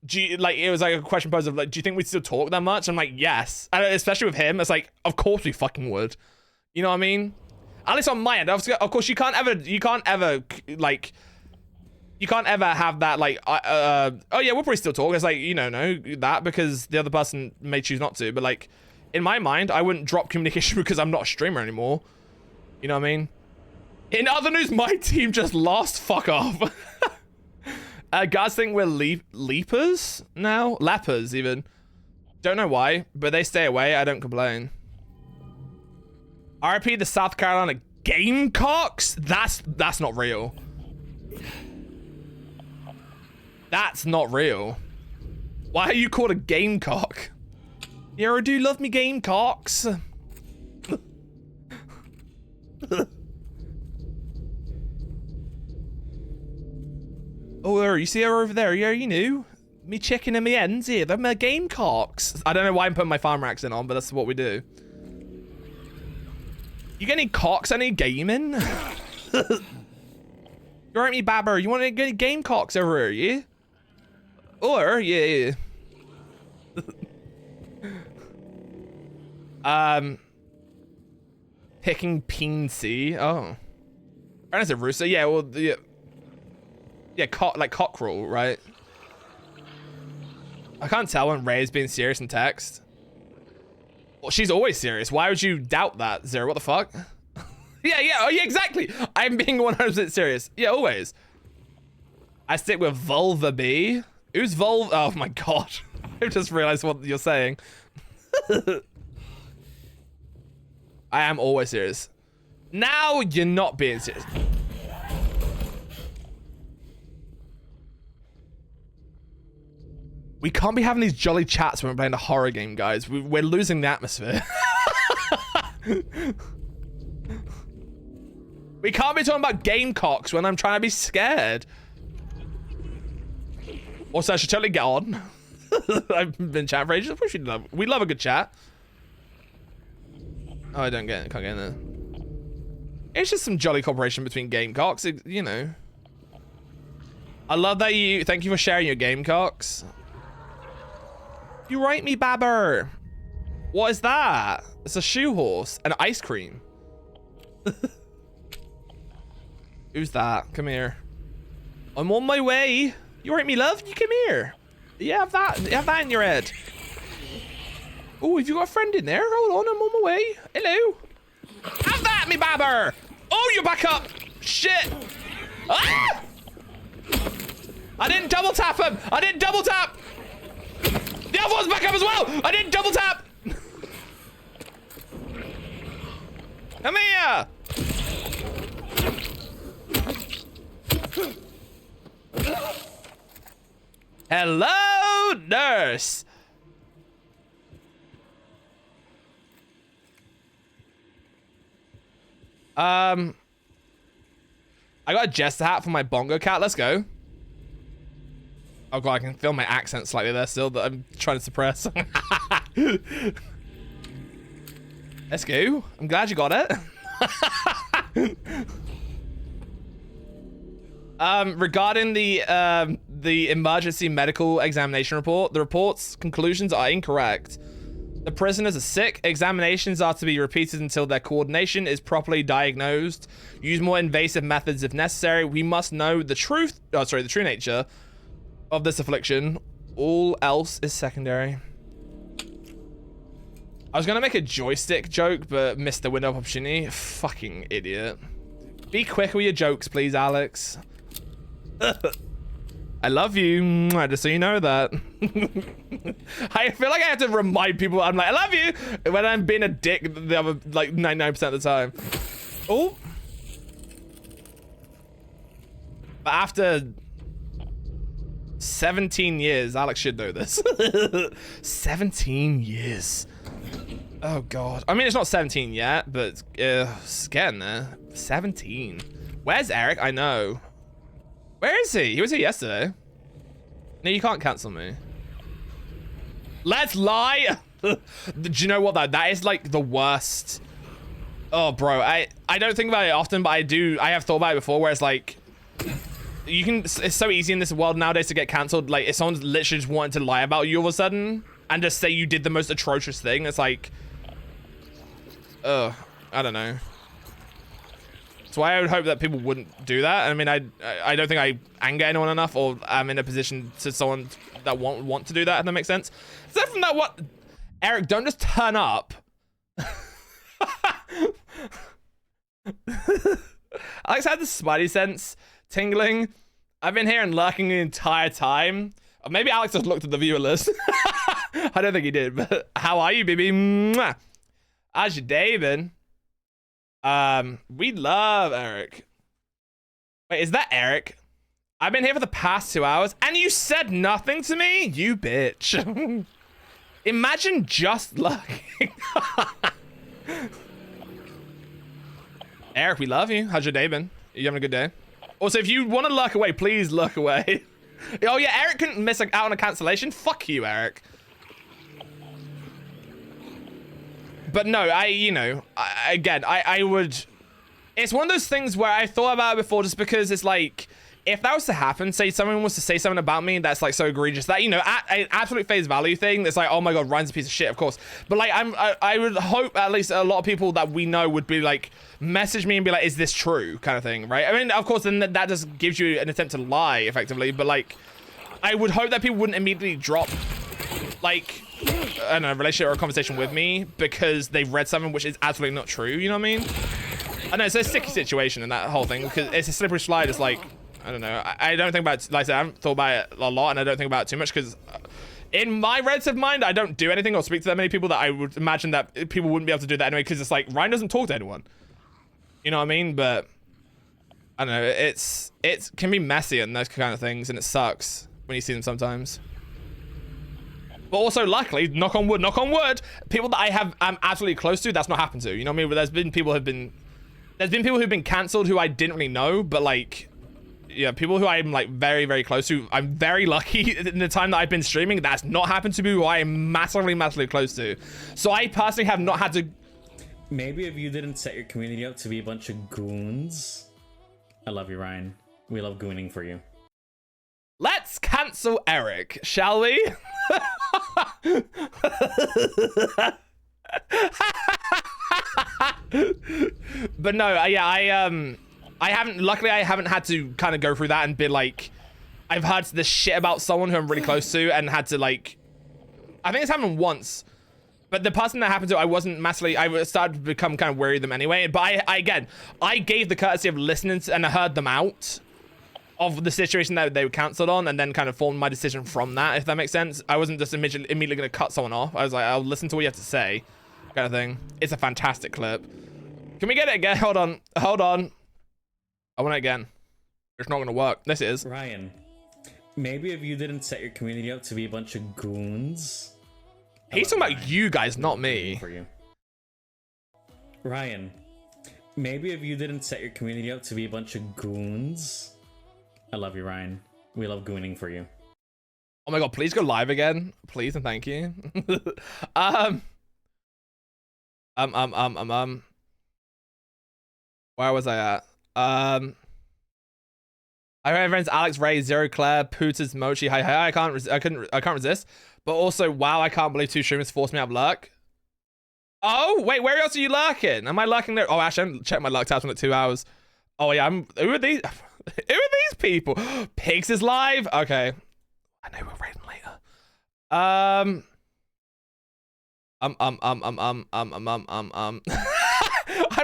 it was like a question posed of like, do you think we'd still talk that much? I'm like, yes. And especially with him, it's like, of course we fucking would. You know what I mean? At least on my end. Of course, you can't ever have that like, oh yeah, we'll probably still talk. It's like, you know, no, that because the other person may choose not to. But like, in my mind, I wouldn't drop communication because I'm not a streamer anymore. You know what I mean? In other news, my team just lost. Fuck off. Guys think we're leapers now? Lepers, even. Don't know why, but they stay away. I don't complain. RIP the South Carolina Gamecocks? That's not real. That's not real. Why are you called a gamecock? Yeah, do you love me Gamecocks? Oh, you see her over there? Yeah, you know. Me chicken and me ends here. They're my Gamecocks. I don't know why I'm putting my farmer accent on, but that's what we do. You get any cocks? Any gaming? You're right, me babber. You want any good Gamecocks over here, yeah? Or, yeah. Picking Peensy. Oh. Brandon's a rooster. Yeah, well, yeah, like cockerel, right? I can't tell when Ray is being serious in text. Well, she's always serious. Why would you doubt that, Zero? What the fuck? Yeah, oh yeah, exactly. I'm being 100% serious. Yeah, always. I stick with Vulva B. Who's Vulva? Oh my god. I just realized what you're saying. I am always serious. Now you're not being serious. We can't be having these jolly chats when we're playing a horror game, guys. We're losing the atmosphere. We can't be talking about gamecocks when I'm trying to be scared. Also, I should totally get on. I've been chatting for ages. We love a good chat. Oh, I don't get it. Can't get in there. It's just some jolly cooperation between gamecocks, you know. I love that you... Thank you for sharing your gamecocks. You right me, Babber. What is that? It's a shoe horse and ice cream. Who's that? Come here. I'm on my way. You right me, love? You come here. Yeah, have that in your head. Oh, have you got a friend in there? Hold on, I'm on my way. Hello. Have that, me Babber. Oh, you're back up. Shit. Ah! I didn't double tap him. I didn't double tap. The other one's back up as well! I didn't double tap! Come here! Hello, nurse! I got a jester hat for my bongo cat. Let's go. Oh god, I can feel my accent slightly there still that I'm trying to suppress. Let's go. I'm glad you got it. Regarding the emergency medical examination report, the report's conclusions are incorrect. The prisoners are sick. Examinations are to be repeated until their coordination is properly diagnosed. Use more invasive methods if necessary. We must know the true nature of this affliction. All else is secondary. I was gonna make a joystick joke, but missed the window of opportunity. Fucking idiot. Be quick with your jokes, please, Alex. I love you, just so you know that. I feel like I have to remind people I'm like, I love you, when I'm being a dick the other, like, 99% of the time. Oh. But after 17 years, Alex should know this. 17 years. Oh god. I mean, it's not 17 yet, but it's getting there. 17. Where's Eric? I know. Where is he? He was here yesterday. No, you can't cancel me. Let's lie. Do you know what though? That is like the worst. Oh, bro. I don't think about it often, but I do. I have thought about it before, where it's like, you can. It's so easy in this world nowadays to get cancelled. Like, if someone's literally just wanting to lie about you all of a sudden and just say you did the most atrocious thing, it's like, I don't know. So I would hope that people wouldn't do that. I mean, I don't think I anger anyone enough, or I'm in a position to someone that won't want to do that, if that makes sense. Aside from that, what? Eric, don't just turn up. Alex had the Spidey sense tingling. I've been here and lurking the entire time. Or maybe Alex just looked at the viewer list. I don't think he did, but how are you, baby? Mwah. How's your day been? We love Eric. Wait, is that Eric? I've been here for the past 2 hours and you said nothing to me? You bitch. Imagine just lurking. Eric, we love you. How's your day been? Are you having a good day? Also, if you want to lurk away, please lurk away. Oh yeah, Eric couldn't miss out on a cancellation. Fuck you, Eric. But no, I would... It's one of those things where I thought about it before, just because it's like, if that was to happen, say someone was to say something about me that's like so egregious that, you know, an absolute face value thing that's like, oh my god, Ryan's a piece of shit, of course. But like, I would hope at least a lot of people that we know would be like, message me and be like, is this true, kind of thing, right? I mean, of course, then that just gives you an attempt to lie effectively, but like, I would hope that people wouldn't immediately drop like, I don't know, a relationship or a conversation with me because they've read something which is absolutely not true, you know what I mean? I know it's a sticky situation in that whole thing because it's a slippery slide. It's like, I don't know. I don't think about it, like I said, I haven't thought about it a lot and I don't think about it too much because in my relative mind, I don't do anything or speak to that many people that I would imagine that people wouldn't be able to do that anyway because it's like, Ryan doesn't talk to anyone. You know what I mean? But I don't know. It can be messy and those kind of things and it sucks when you see them sometimes. But also, luckily, knock on wood, people that I'm absolutely close to, that's not happened to. You know what I mean? But there's been people who've been cancelled who I didn't really know, but like, yeah, people who I'm like very, very close to. I'm very lucky in the time that I've been streaming. That's not happened to me who I am massively, massively close to. So I personally have not had to. Maybe if you didn't set your community up to be a bunch of goons. I love you, Ryan. We love gooning for you. Let's cancel Eric, shall we? But no, yeah, luckily I haven't had to kind of go through that and be like, I've heard this shit about someone who I'm really close to and had to like, I think it's happened once, but the person that happened to, I wasn't massively, I started to become kind of wary of them anyway, but I gave the courtesy of listening to, and I heard them out of the situation that they were cancelled on and then kind of formed my decision from that, if that makes sense. I wasn't just immediately going to cut someone off. I was like, I'll listen to what you have to say, kind of thing. It's a fantastic clip. Can we get it again? Hold on. I want it again. It's not going to work. This is. Ryan, maybe if you didn't set your community up to be a bunch of goons. He's talking about you guys, not me. For you. Ryan, maybe if you didn't set your community up to be a bunch of goons. I love you, Ryan. We love gooning for you. Oh my god, please go live again. Please and thank you. Where was I at? I have friends Alex, Ray, Zero, Claire, Pooters, Mochi. Hi. I can't resist. But also, wow, I can't believe 2 streamers forced me out of luck. Oh, wait, where else are you lurking? Am I lurking there? Oh, actually, I haven't checked my luck tabs in like 2 hours. Oh yeah, who are these? Who are these people? Pigs is live? Okay. I know we're raiding later. I'm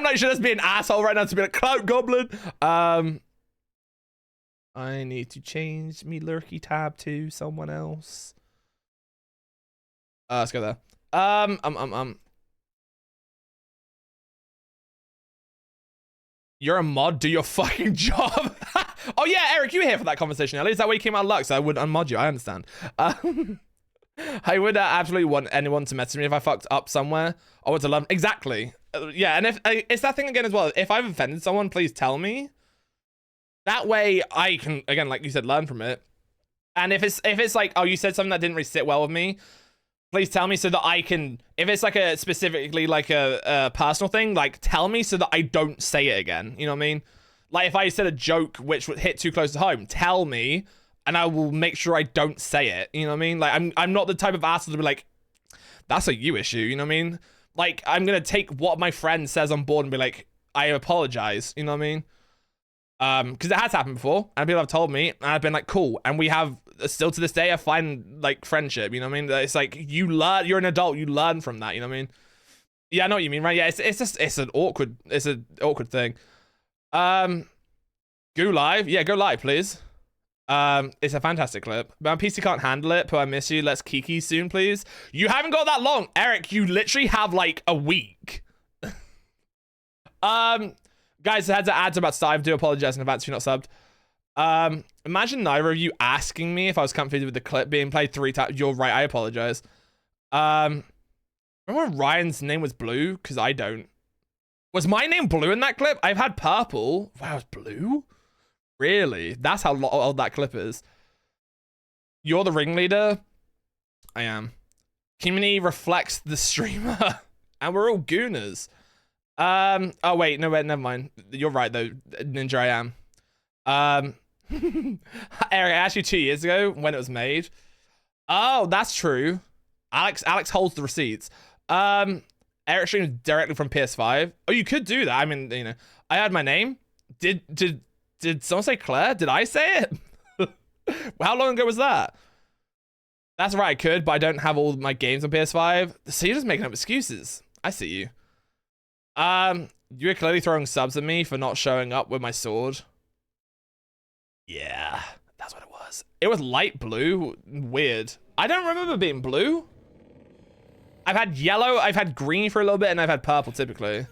like, should just be an asshole right now to be like, Clout Goblin? I need to change me lurky tab to someone else. Let's go there. You're a mod, do your fucking job. Oh yeah, Eric, you were here for that conversation earlier. Is that why you came out of luck? So I would unmod you, I understand. I would absolutely want anyone to message me if I fucked up somewhere. I want to love, exactly. Yeah, and if it's that thing again as well, if I've offended someone, please tell me. That way I can, again, like you said, learn from it. And if it's like, oh, you said something that didn't really sit well with me, please tell me so that I can, if it's like a specifically like a personal thing, like tell me so that I don't say it again. You know what I mean? Like if I said a joke which would hit too close to home, tell me and I will make sure I don't say it. You know what I mean? Like I'm not the type of asshole to be like, that's a you issue. You know what I mean? Like I'm going to take what my friend says on board and be like, I apologize. You know what I mean? Because it has happened before and people have told me and I've been like, cool. And we have still to this day a fine like friendship, you know what I mean? It's like you learn, you're an adult, you learn from that, you know what I mean? Yeah, I know what you mean, right? Yeah, it's an awkward thing. Go live. Yeah, go live, please. It's a fantastic clip. My PC can't handle it, but I miss you. Let's kiki soon, please. You haven't got that long. Eric, you literally have like a week. Guys, I had to add to about start. I do apologize in advance if you're not subbed. Imagine neither of you asking me if I was confused with the clip being played 3 times. You're right, I apologize. Remember when Ryan's name was Blue? Because I don't. Was my name Blue in that clip? I've had purple. Wow, it's blue? Really? That's how old that clip is. You're the ringleader? I am. Community reflects the streamer. And we're all gooners. Oh wait, no, wait, never mind. You're right though, Ninja, I am. Eric, I asked you 2 years ago when it was made. Oh, that's true. Alex holds the receipts. Eric streams directly from PS5. Oh, you could do that. I mean, you know, I had my name. Did someone say Claire? Did I say it? How long ago was that? That's right, I could, but I don't have all my games on PS5. So you're just making up excuses. I see you. You were clearly throwing subs at me for not showing up with my sword. Yeah, that's what it was. It was light blue. Weird. I don't remember being blue. I've had yellow, I've had green for a little bit, and I've had purple typically.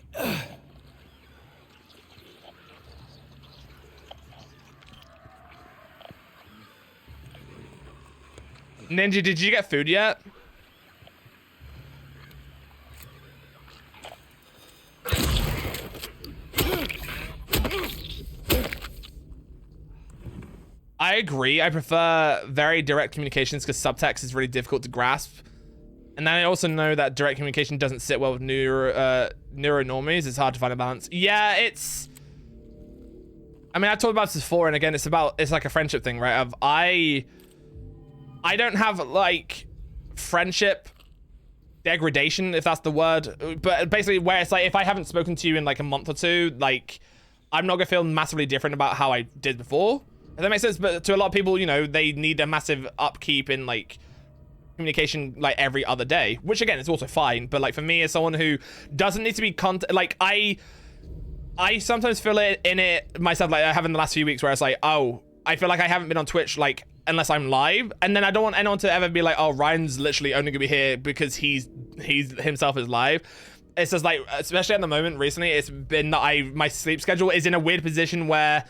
Ninja, did you get food yet? I agree. I prefer very direct communications because subtext is really difficult to grasp. And then I also know that direct communication doesn't sit well with neuronormies. It's hard to find a balance. Yeah, it's... I mean, I talked about this before, and again, it's like a friendship thing, right? Of I don't have, like, friendship degradation, if that's the word. But basically, where it's like, if I haven't spoken to you in, like, a month or two, like, I'm not gonna feel massively different about how I did before. If that makes sense, but to a lot of people, you know, they need a massive upkeep in, like, communication, like, every other day. Which, again, is also fine. But, like, for me, as someone who doesn't need to be like, I sometimes feel it in it myself, like I have in the last few weeks, where it's like, oh, I feel like I haven't been on Twitch, like, unless I'm live, and then I don't want anyone to ever be like, oh, Ryan's literally only gonna be here because he's himself is live. It's just like, especially at the moment recently, it's been that my sleep schedule is in a weird position where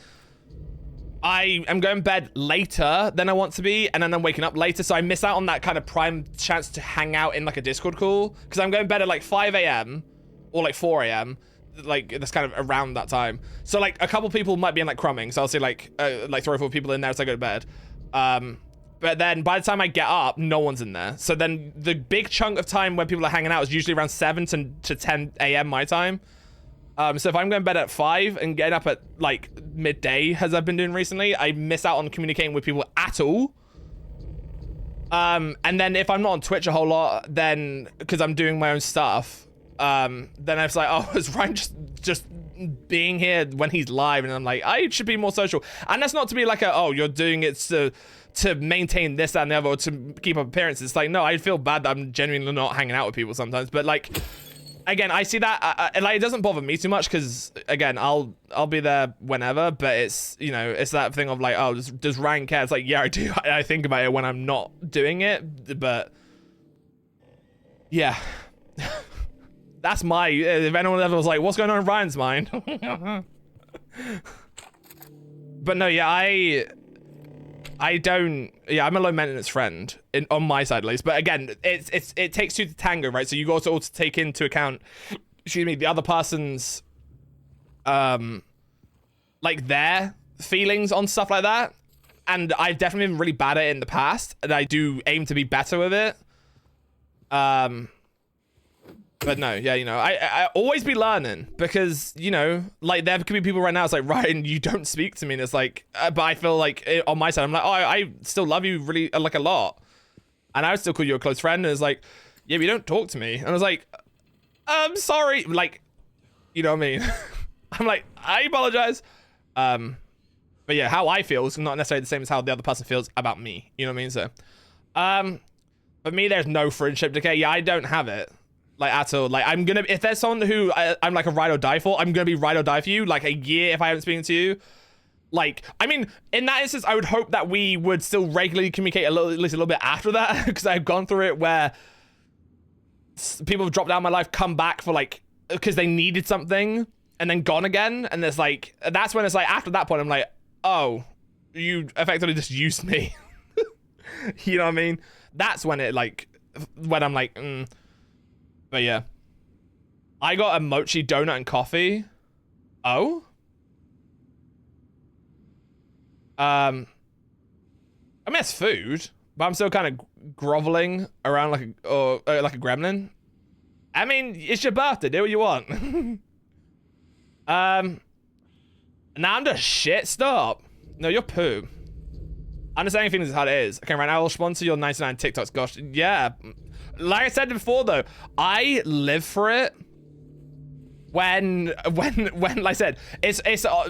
I am going to bed later than I want to be, and then I'm waking up later, so I miss out on that kind of prime chance to hang out in like a Discord call, because I'm going to bed at like 5 a.m. or like 4 a.m. like that's kind of around that time. So like a couple people might be in like crumbing, so I'll see like 3 or 4 people in there as I go to bed. But then by the time I get up, no one's in there. So then the big chunk of time when people are hanging out is usually around 7 to 10 a.m. my time. So if I'm going to bed at 5 and getting up at like midday, as I've been doing recently, I miss out on communicating with people at all. And then if I'm not on Twitch a whole lot, then because I'm doing my own stuff, then I was like, oh, is Ryan just being here when he's live? And I'm like, I should be more social. And that's not to be like oh, you're doing it to maintain this, that, and the other, or to keep up appearances. It's like, no, I feel bad that I'm genuinely not hanging out with people sometimes. But like, again, I see that, like, it doesn't bother me too much, because again, I'll be there whenever, but it's, you know, it's that thing of like, oh, does Ryan care? It's like, yeah, I do. I think about it when I'm not doing it, but yeah. That's my, if anyone ever was like, what's going on in Ryan's mind? But no, yeah, I don't, yeah, I'm a low maintenance friend on my side at least. But again, it takes two to tango, right? So you also take into account, excuse me, the other person's, like their feelings on stuff like that. And I've definitely been really bad at it in the past, and I do aim to be better with it. But no, yeah, you know, I always be learning, because, you know, like there could be people right now, it's like, Ryan, you don't speak to me, and it's like, but I feel like on my side, I'm like, oh, I still love you really, like, a lot. And I would still call you a close friend, and it's like, yeah, but you don't talk to me. And I was like, I'm sorry, like, you know what I mean? I'm like, I apologize. But yeah, how I feel is not necessarily the same as how the other person feels about me. You know what I mean? So, for me, there's no friendship decay. Yeah, I don't have it. Like, at all. Like, I'm gonna, if there's someone who I'm like a ride or die for, I'm gonna be ride or die for you. Like, a year if I haven't spoken to you. Like, I mean, in that instance, I would hope that we would still regularly communicate at least a little bit after that, because I've gone through it where people have dropped out of my life, come back for like, because they needed something, and then gone again. And there's like, that's when it's like, after that point, I'm like, oh, you effectively just used me. You know what I mean? That's when it like, when I'm like, But yeah, I got a mochi donut and coffee. Oh? I mean, it's food, but I'm still kind of groveling around like like a gremlin. I mean, it's your birthday, do what you want. Now I'm just shit, stop. No, you're poo. Understanding feelings is how it is. Okay, right now I'll sponsor your 99 TikToks. Gosh, yeah. Like I said before, though, I live for it. When like I said, it's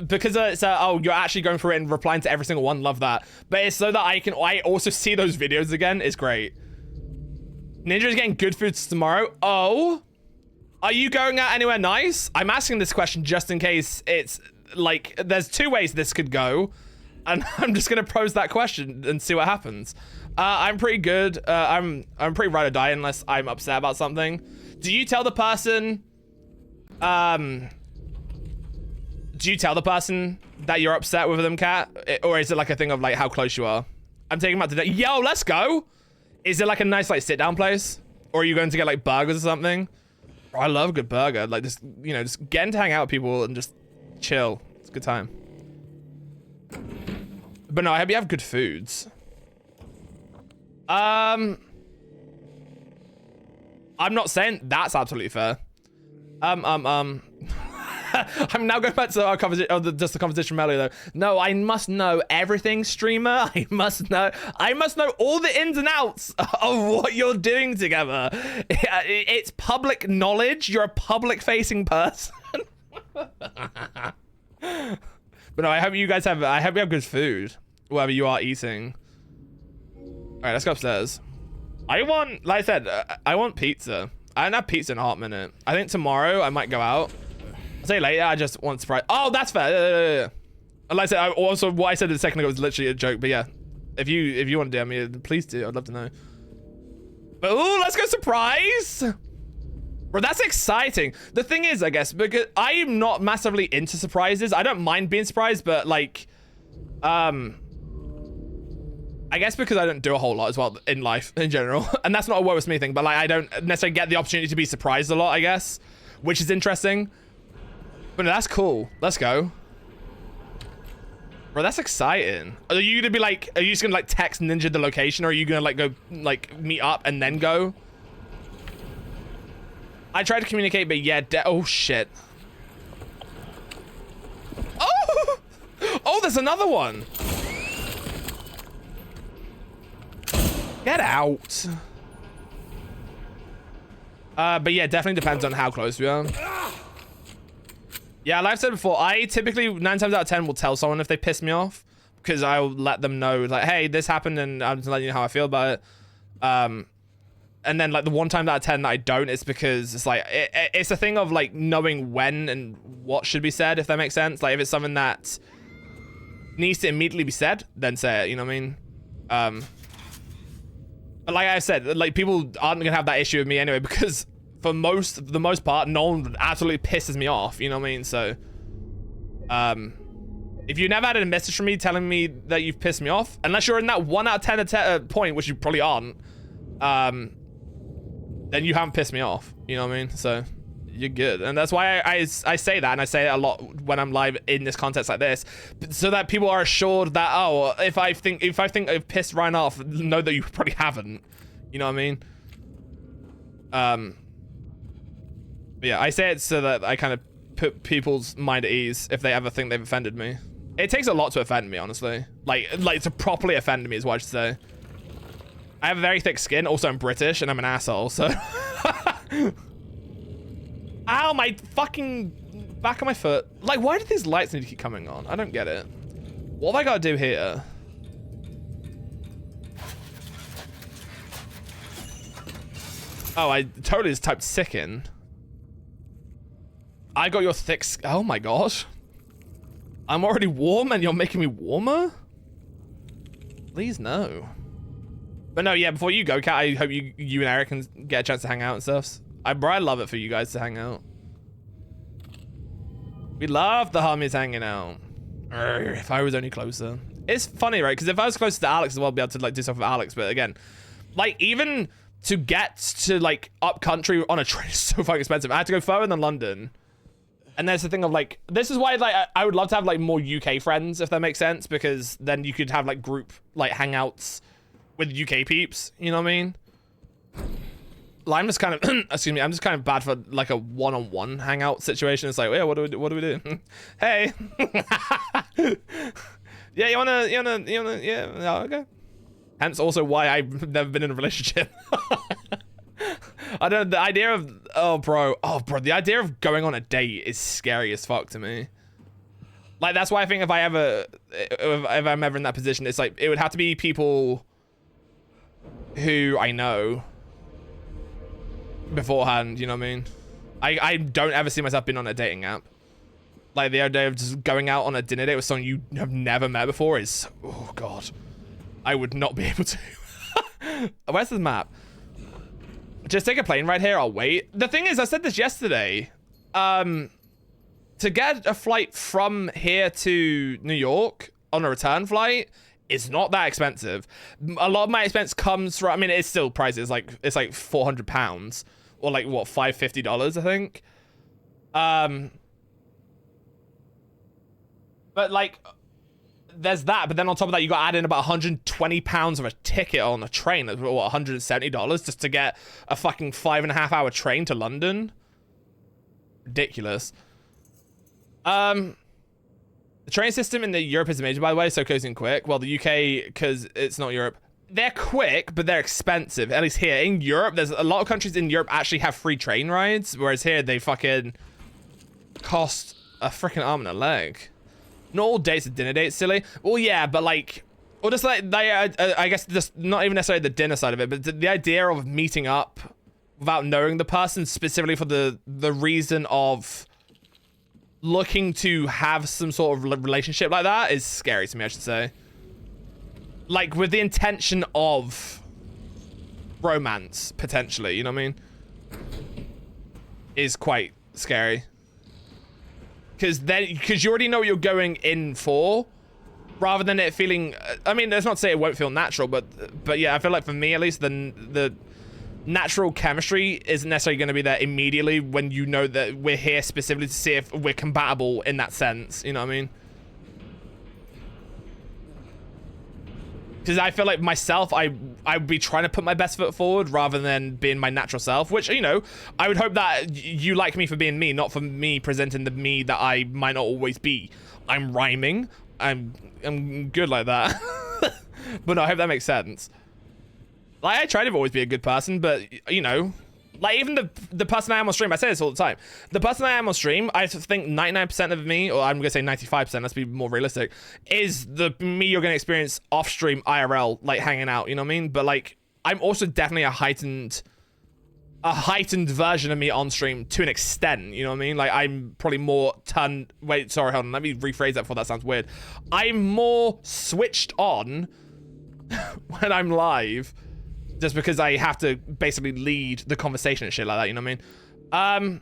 because it's oh, you're actually going through it and replying to every single one. Love that. But it's so that I also see those videos again. It's great. Ninja's getting good foods tomorrow. Oh, are you going out anywhere nice? I'm asking this question just in case it's like there's two ways this could go, and I'm just gonna pose that question and see what happens. I'm pretty good. I'm pretty ride or die unless I'm upset about something. Do you tell the person? Do you tell the person that you're upset with them, Kat? Or is it like a thing of like how close you are? I'm taking them out today. Yo, let's go. Is it like a nice like sit down place? Or are you going to get like burgers or something? Bro, I love a good burger. Like just, you know, just getting to hang out with people and just chill. It's a good time. But no, I hope you have good foods. I'm not saying that's absolutely fair. I'm now going back to our conversation, just the conversation from earlier though. No, I must know everything, streamer. I must know all the ins and outs of what you're doing together. It's public knowledge. You're a public facing person. But no, I hope you guys have, I hope you have good food, whatever you are eating. All right, let's go upstairs. I want, like I said, I want pizza. I haven't had pizza in a hot minute. I think tomorrow I might go out. I'll say later, I just want Sprite. Oh, that's fair. And like I said, also what I said a second ago was literally a joke. But yeah, if you want to DM me, please do. I'd love to know. But ooh, let's go surprise. Bro, that's exciting. The thing is, I guess, because I am not massively into surprises. I don't mind being surprised, but like, I guess because I don't do a whole lot as well in life in general. And that's not a woe is me thing, but like I don't necessarily get the opportunity to be surprised a lot, I guess, which is interesting. But no, that's cool. Let's go. Bro, that's exciting. Are you gonna be like, are you just gonna like text Ninja the location, or are you gonna like go like meet up and then go? I tried to communicate, but yeah, oh shit. Oh! Oh, there's another one. Get out. But yeah, definitely depends on how close we are. Yeah, like I've said before, I typically 9 times out of 10 will tell someone if they piss me off, because I'll let them know like, hey, this happened and I'm just letting you know how I feel about it. And then like the 1 time out of 10 that I don't, it's because it's like it's a thing of like knowing when and what should be said, if that makes sense. Like if it's something that needs to immediately be said, then say it, you know what I mean? But like I said, like people aren't gonna have that issue with me anyway, because for the most part, no one absolutely pisses me off, you know what I mean? So if you never had a message from me telling me that you've pissed me off, unless you're in that 1 out of 10 point, which you probably aren't, then you haven't pissed me off, you know what I mean? So you're good. And that's why I say that, and I say it a lot when I'm live in this context like this, so that people are assured that, oh, if I think I've pissed Ryan off, know that you probably haven't, you know what I mean? But yeah, I say it so that I kind of put people's mind at ease if they ever think they've offended me. It takes a lot to offend me, honestly. Like to properly offend me is what I should say. I have a very thick skin. Also, I'm British and I'm an asshole, so. Ow, my fucking back of my foot. Like, why do these lights need to keep coming on? I don't get it. What have I got to do here? Oh, I totally just typed sicken. I got your thick oh my gosh. I'm already warm and you're making me warmer? Please no. But no, yeah, before you go, Kat, I hope you and Eric can get a chance to hang out and stuff. I love it for you guys to hang out. We love the homies hanging out. Urgh, if I was only closer. It's funny, right? Because if I was closer to Alex as well, I'd be able to like do stuff with Alex. But again, like even to get to like up country on a train is so fucking expensive. I had to go further than London. And there's the thing of like, this is why like I would love to have like more UK friends, if that makes sense, because then you could have like group like hangouts with UK peeps, you know what I mean? Like, I'm just kind of excuse me, I'm just kind of bad for like a one-on-one hangout situation. It's like, yeah, what do we do? Hey. Yeah, you wanna, yeah, oh, okay. Hence also why I've never been in a relationship. I don't, the idea of, oh bro, the idea of going on a date is scary as fuck to me. Like, that's why I think if I'm ever in that position, it's like, it would have to be people who I know beforehand, you know what I mean? I don't ever see myself being on a dating app. Like, the idea of just going out on a dinner date with someone you have never met before is, oh god. I would not be able to. Where's the map? Just take a plane ride here, I'll wait. The thing is, I said this yesterday. To get a flight from here to New York on a return flight is not that expensive. A lot of my expense comes from, I mean, it's still pricey. It's like £400 or like what, $550, I think. But like, there's that. But then on top of that, you got to add in about £120 of a ticket on a train. That's what, $170 just to get a fucking 5.5-hour train to London. Ridiculous. The train system in the Europe is amazing, by the way, so cozy and quick. Well, the UK, because it's not Europe, they're quick, but they're expensive. At least here in Europe, there's a lot of countries in Europe actually have free train rides, whereas here they fucking cost a freaking arm and a leg. Not all dates are dinner dates, silly. Well, yeah, but like, or just like I guess just not even necessarily the dinner side of it, but the idea of meeting up without knowing the person specifically for the reason of looking to have some sort of relationship like that is scary to me, I should say. Like, with the intention of romance, potentially, you know what I mean? Is quite scary. Because you already know what you're going in for, rather than it feeling, I mean, that's not to say it won't feel natural, but yeah, I feel like for me, at least, the natural chemistry isn't necessarily going to be there immediately when you know that we're here specifically to see if we're compatible in that sense, you know what I mean? Because I feel like myself, I'd be trying to put my best foot forward rather than being my natural self, which, you know, I would hope that you like me for being me, not for me presenting the me that I might not always be. I'm rhyming. I'm good like that. But no, I hope that makes sense. Like, I try to always be a good person, but, you know, like, even the person I am on stream, I say this all the time. The person I am on stream, I think 99% of me, or I'm going to say 95%, let's be more realistic, is the me you're going to experience off stream IRL, like, hanging out, you know what I mean? But, like, I'm also definitely a heightened version of me on stream to an extent, you know what I mean? Like, I'm probably more wait, sorry, hold on, let me rephrase that before that sounds weird. I'm more switched on when I'm live, just because I have to basically lead the conversation and shit like that, you know what I mean?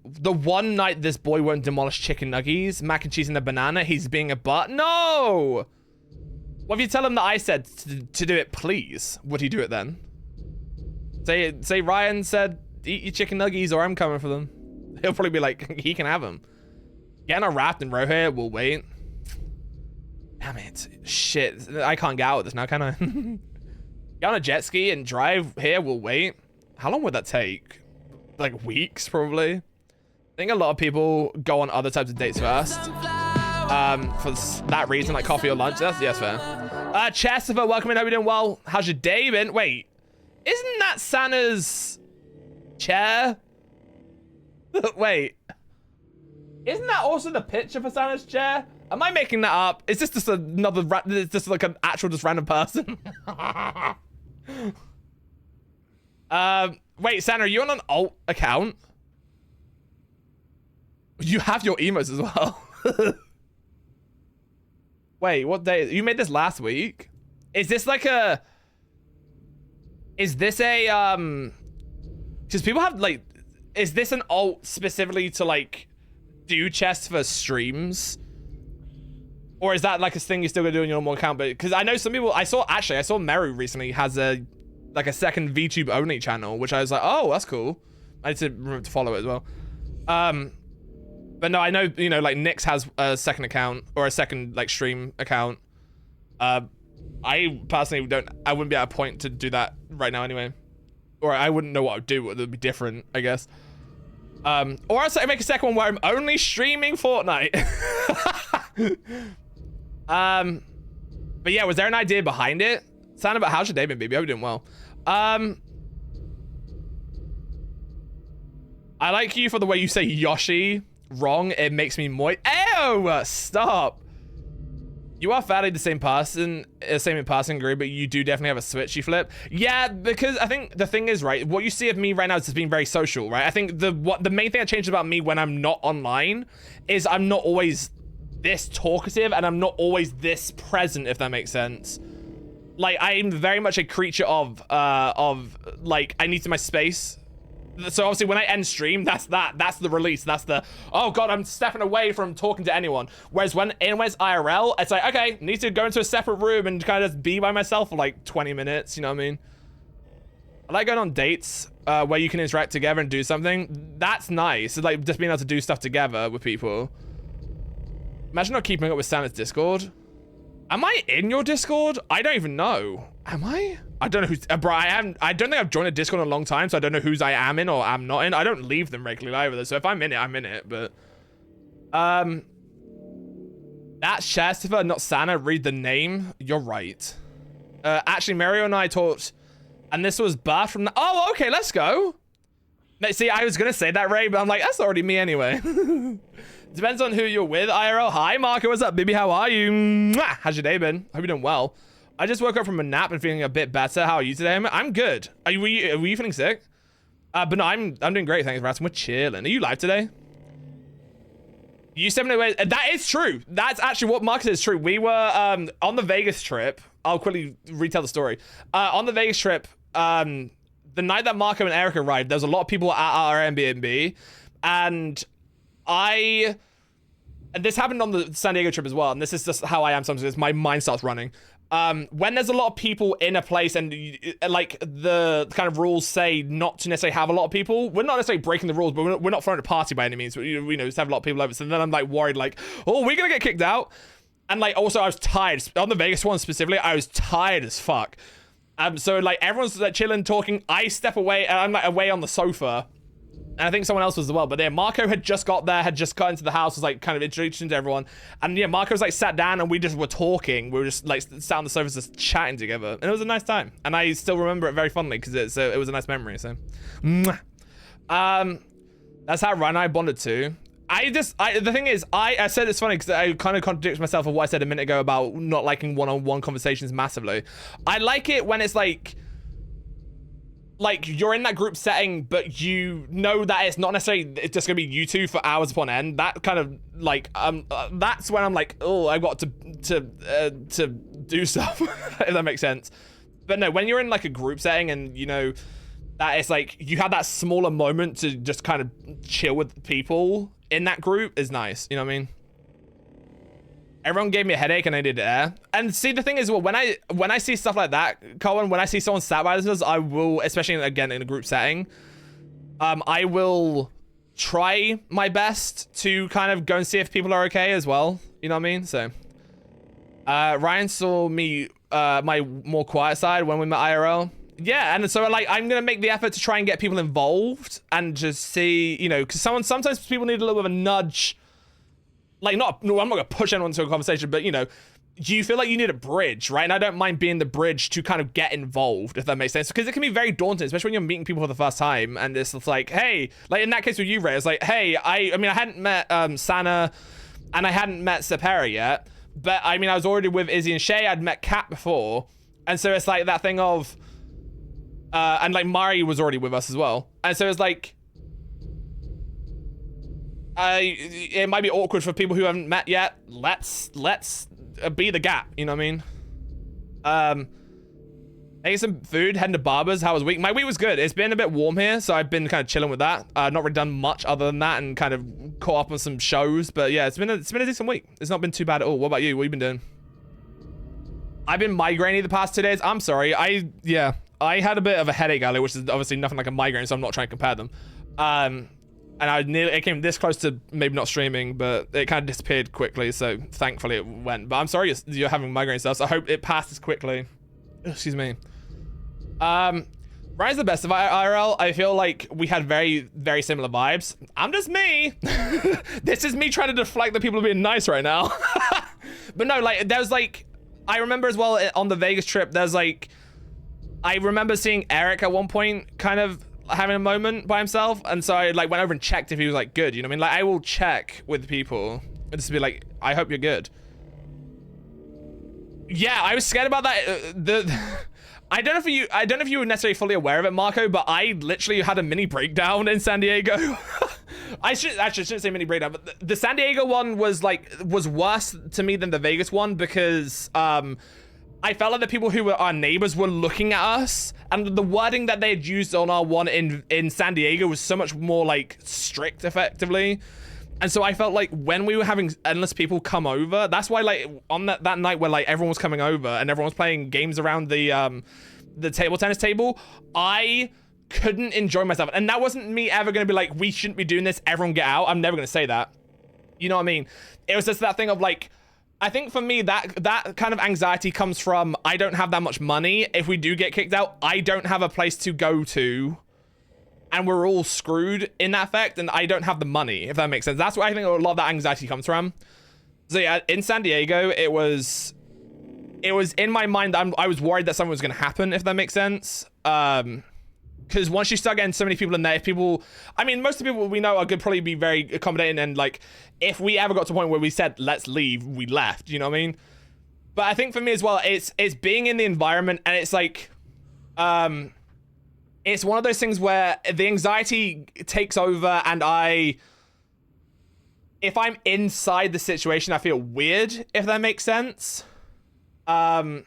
The one night this boy won't demolish chicken nuggies, mac and cheese and a banana, he's being a butt. No! What if you tell him that I said to do it, please? Would he do it then? Say Ryan said, eat your chicken nuggies or I'm coming for them. He'll probably be like, he can have them. Get on a raft and row here, we'll wait. Damn it. Shit. I can't get out of this now, can I? Get on a jet ski and drive here, we'll wait. How long would that take? Like weeks, probably. I think a lot of people go on other types of dates first. For that reason, like coffee or lunch. Yes, fair. Chesterfield, welcome in. Hope you're doing well. How's your day been? Wait. Isn't that Santa's chair? Wait. Isn't that also the picture for Santa's chair? Am I making that up? Is this just another, just like an actual just random person? Wait, Santa, are you on an alt account? You have your emotes as well. Wait, what day? You made this last week? Is this like a... Is this a, because people have like... Is this an alt specifically to like do chests for streams? Or is that like a thing you're still gonna do on your normal account? But because I know some people, I saw Meru recently has a like a second VTube only channel, which I was like, oh, that's cool. I need to remember to follow it as well. But no, I know, you know, like Nyx has a second account or a second like stream account. I personally I wouldn't be at a point to do that right now anyway. Or I wouldn't know what I would do. It would be different, I guess. Or else I make a second one where I'm only streaming Fortnite. But yeah, was there an idea behind it? Sound about how's your day been, baby? I hope you're doing well. I like you for the way you say Yoshi wrong. It makes me moist. Ew! Stop. You are fairly the same person, same in passing, agree, but you do definitely have a switchy flip. Yeah, because I think the thing is, right, what you see of me right now is just being very social, right? I think the main thing that changes about me when I'm not online is I'm not always this talkative and I'm not always this present, if that makes sense. Like, I'm very much a creature of like, I need my space. So obviously when I end stream, that's the release. That's the, oh God, I'm stepping away from talking to anyone. Whereas when it's IRL, it's like, okay, need to go into a separate room and kind of just be by myself for like 20 minutes, you know what I mean? I like going on dates where you can interact together and do something. That's nice. It's like just being able to do stuff together with people. Imagine not keeping up with Santa's Discord. Am I in your Discord? I don't even know. Am I? I don't know who's, bro, I don't think I've joined a Discord in a long time, so I don't know whose I am in or am not in. I don't leave them regularly either, so if I'm in it, I'm in it, but... That's Chesterfield, not Santa. Read the name. You're right. Actually, Mario and I talked, and this was Bart from the... Oh, okay, let's go. See, I was gonna say that, Ray, but I'm like, that's already me anyway. Depends on who you're with, IRL. Hi, Marco, what's up, baby? How are you? Mwah! How's your day been? Hope you're doing well. I just woke up from a nap and feeling a bit better. How are you today? I'm good. Were you feeling sick? But no, I'm doing great. Thanks for asking. We're chilling. Are you live today? You 7 away. That is true. That's actually what Marcus is true. We were on the Vegas trip. I'll quickly retell the story. On the Vegas trip, the night that Marco and Eric arrived, there was a lot of people at our Airbnb, and this happened on the San Diego trip as well, and this is just how I am sometimes. My mind starts running. When there's a lot of people in a place and like the kind of rules say not to necessarily have a lot of people, we're not necessarily breaking the rules, but we're not throwing a party by any means. But, you know, just have a lot of people over. So then I'm like worried, like, oh, we're gonna get kicked out. And like, also I was tired. On the Vegas one specifically, I was tired as fuck. So like everyone's like chilling, talking. I step away and I'm like away on the sofa. And I think someone else was as well. But yeah, Marco had just got there, had just got into the house, was like kind of introducing to everyone. And yeah, Marco was like sat down and we just were talking. We were just like sat on the sofa just chatting together. And it was a nice time. And I still remember it very fondly because it was a nice memory. So, mwah. That's how Ryan and I bonded too. The thing is, I said it's funny because I kind of contradict myself of what I said a minute ago about not liking one-on-one conversations massively. I like it when it's like you're in that group setting, but you know that it's not necessarily it's just gonna be you two for hours upon end. That kind of like that's when I'm like, oh, I got to do stuff, if that makes sense. But no, when you're in like a group setting and you know that it's like you have that smaller moment to just kind of chill with people in that group is nice. You know what I mean? Everyone gave me a headache and I did air. And see, the thing is, well, when I see stuff like that, Colin, when I see someone sat by themselves, I will, especially again in a group setting, I will try my best to kind of go and see if people are okay as well. You know what I mean? So, Ryan saw me, my more quiet side when we met IRL. Yeah, and so like I'm gonna make the effort to try and get people involved and just see, you know, because sometimes people need a little bit of a nudge. Like, I'm not gonna push anyone into a conversation, but you know, you feel like you need a bridge, right? And I don't mind being the bridge to kind of get involved, if that makes sense, because it can be very daunting, especially when you're meeting people for the first time, and it's like, hey, like in that case with you, Ray, it's like, hey, I mean, I hadn't met Sana, and I hadn't met Sepera yet, but I mean, I was already with Izzy and Shay. I'd met Kat before, and so it's like that thing of, and like Mari was already with us as well, and so it's like, it might be awkward for people who haven't met yet. Let's be the gap, you know what I mean? Ate some food, heading to Barber's. How was week? My week was good. It's been a bit warm here, so I've been kind of chilling with that. Not really done much other than that, and kind of caught up on some shows. But yeah, it's been a decent week. It's not been too bad at all. What about you? What have you been doing? I've been migrainey the past 2 days. I'm sorry. I had a bit of a headache earlier, which is obviously nothing like a migraine, so I'm not trying to compare them. And it came this close to maybe not streaming, but it kind of disappeared quickly, so thankfully it went. But I'm sorry you're having migraine stuff, so I hope it passes quickly. Excuse me. Ryan's the best of IRL. I feel like we had very, very similar vibes. I'm just me. This is me trying to deflect the people being nice right now. But no, like, there's like, I remember as well on the Vegas trip, there's like, I remember seeing Eric at one point kind of having a moment by himself. And so I like went over and checked if he was like good, you know what I mean? Like, I will check with people and just be like, I hope you're good. Yeah, I was scared about that. I don't know if you were necessarily fully aware of it, Marco, but I literally had a mini breakdown in San Diego. I shouldn't say mini breakdown, but the San Diego one was worse to me than the Vegas one because I felt like the people who were our neighbors were looking at us, and the wording that they had used on our one in San Diego was so much more like strict, effectively. And so I felt like when we were having endless people come over, that's why like on that night where like everyone was coming over and everyone was playing games around the table tennis table, I couldn't enjoy myself. And that wasn't me ever gonna be like, we shouldn't be doing this, everyone get out. I'm never gonna say that. You know what I mean? It was just that thing of like, I think for me, that kind of anxiety comes from, I don't have that much money. If we do get kicked out, I don't have a place to go to. And we're all screwed in that effect, and I don't have the money, if that makes sense. That's where I think a lot of that anxiety comes from. So yeah, in San Diego, it was in my mind, I was worried that something was going to happen, if that makes sense. Because once you start getting so many people in there, I mean, most of the people we know are going to probably be very accommodating, and like, if we ever got to a point where we said, let's leave, we left, you know what I mean? But I think for me as well, it's being in the environment, and it's like, it's one of those things where the anxiety takes over, and if I'm inside the situation, I feel weird, if that makes sense. So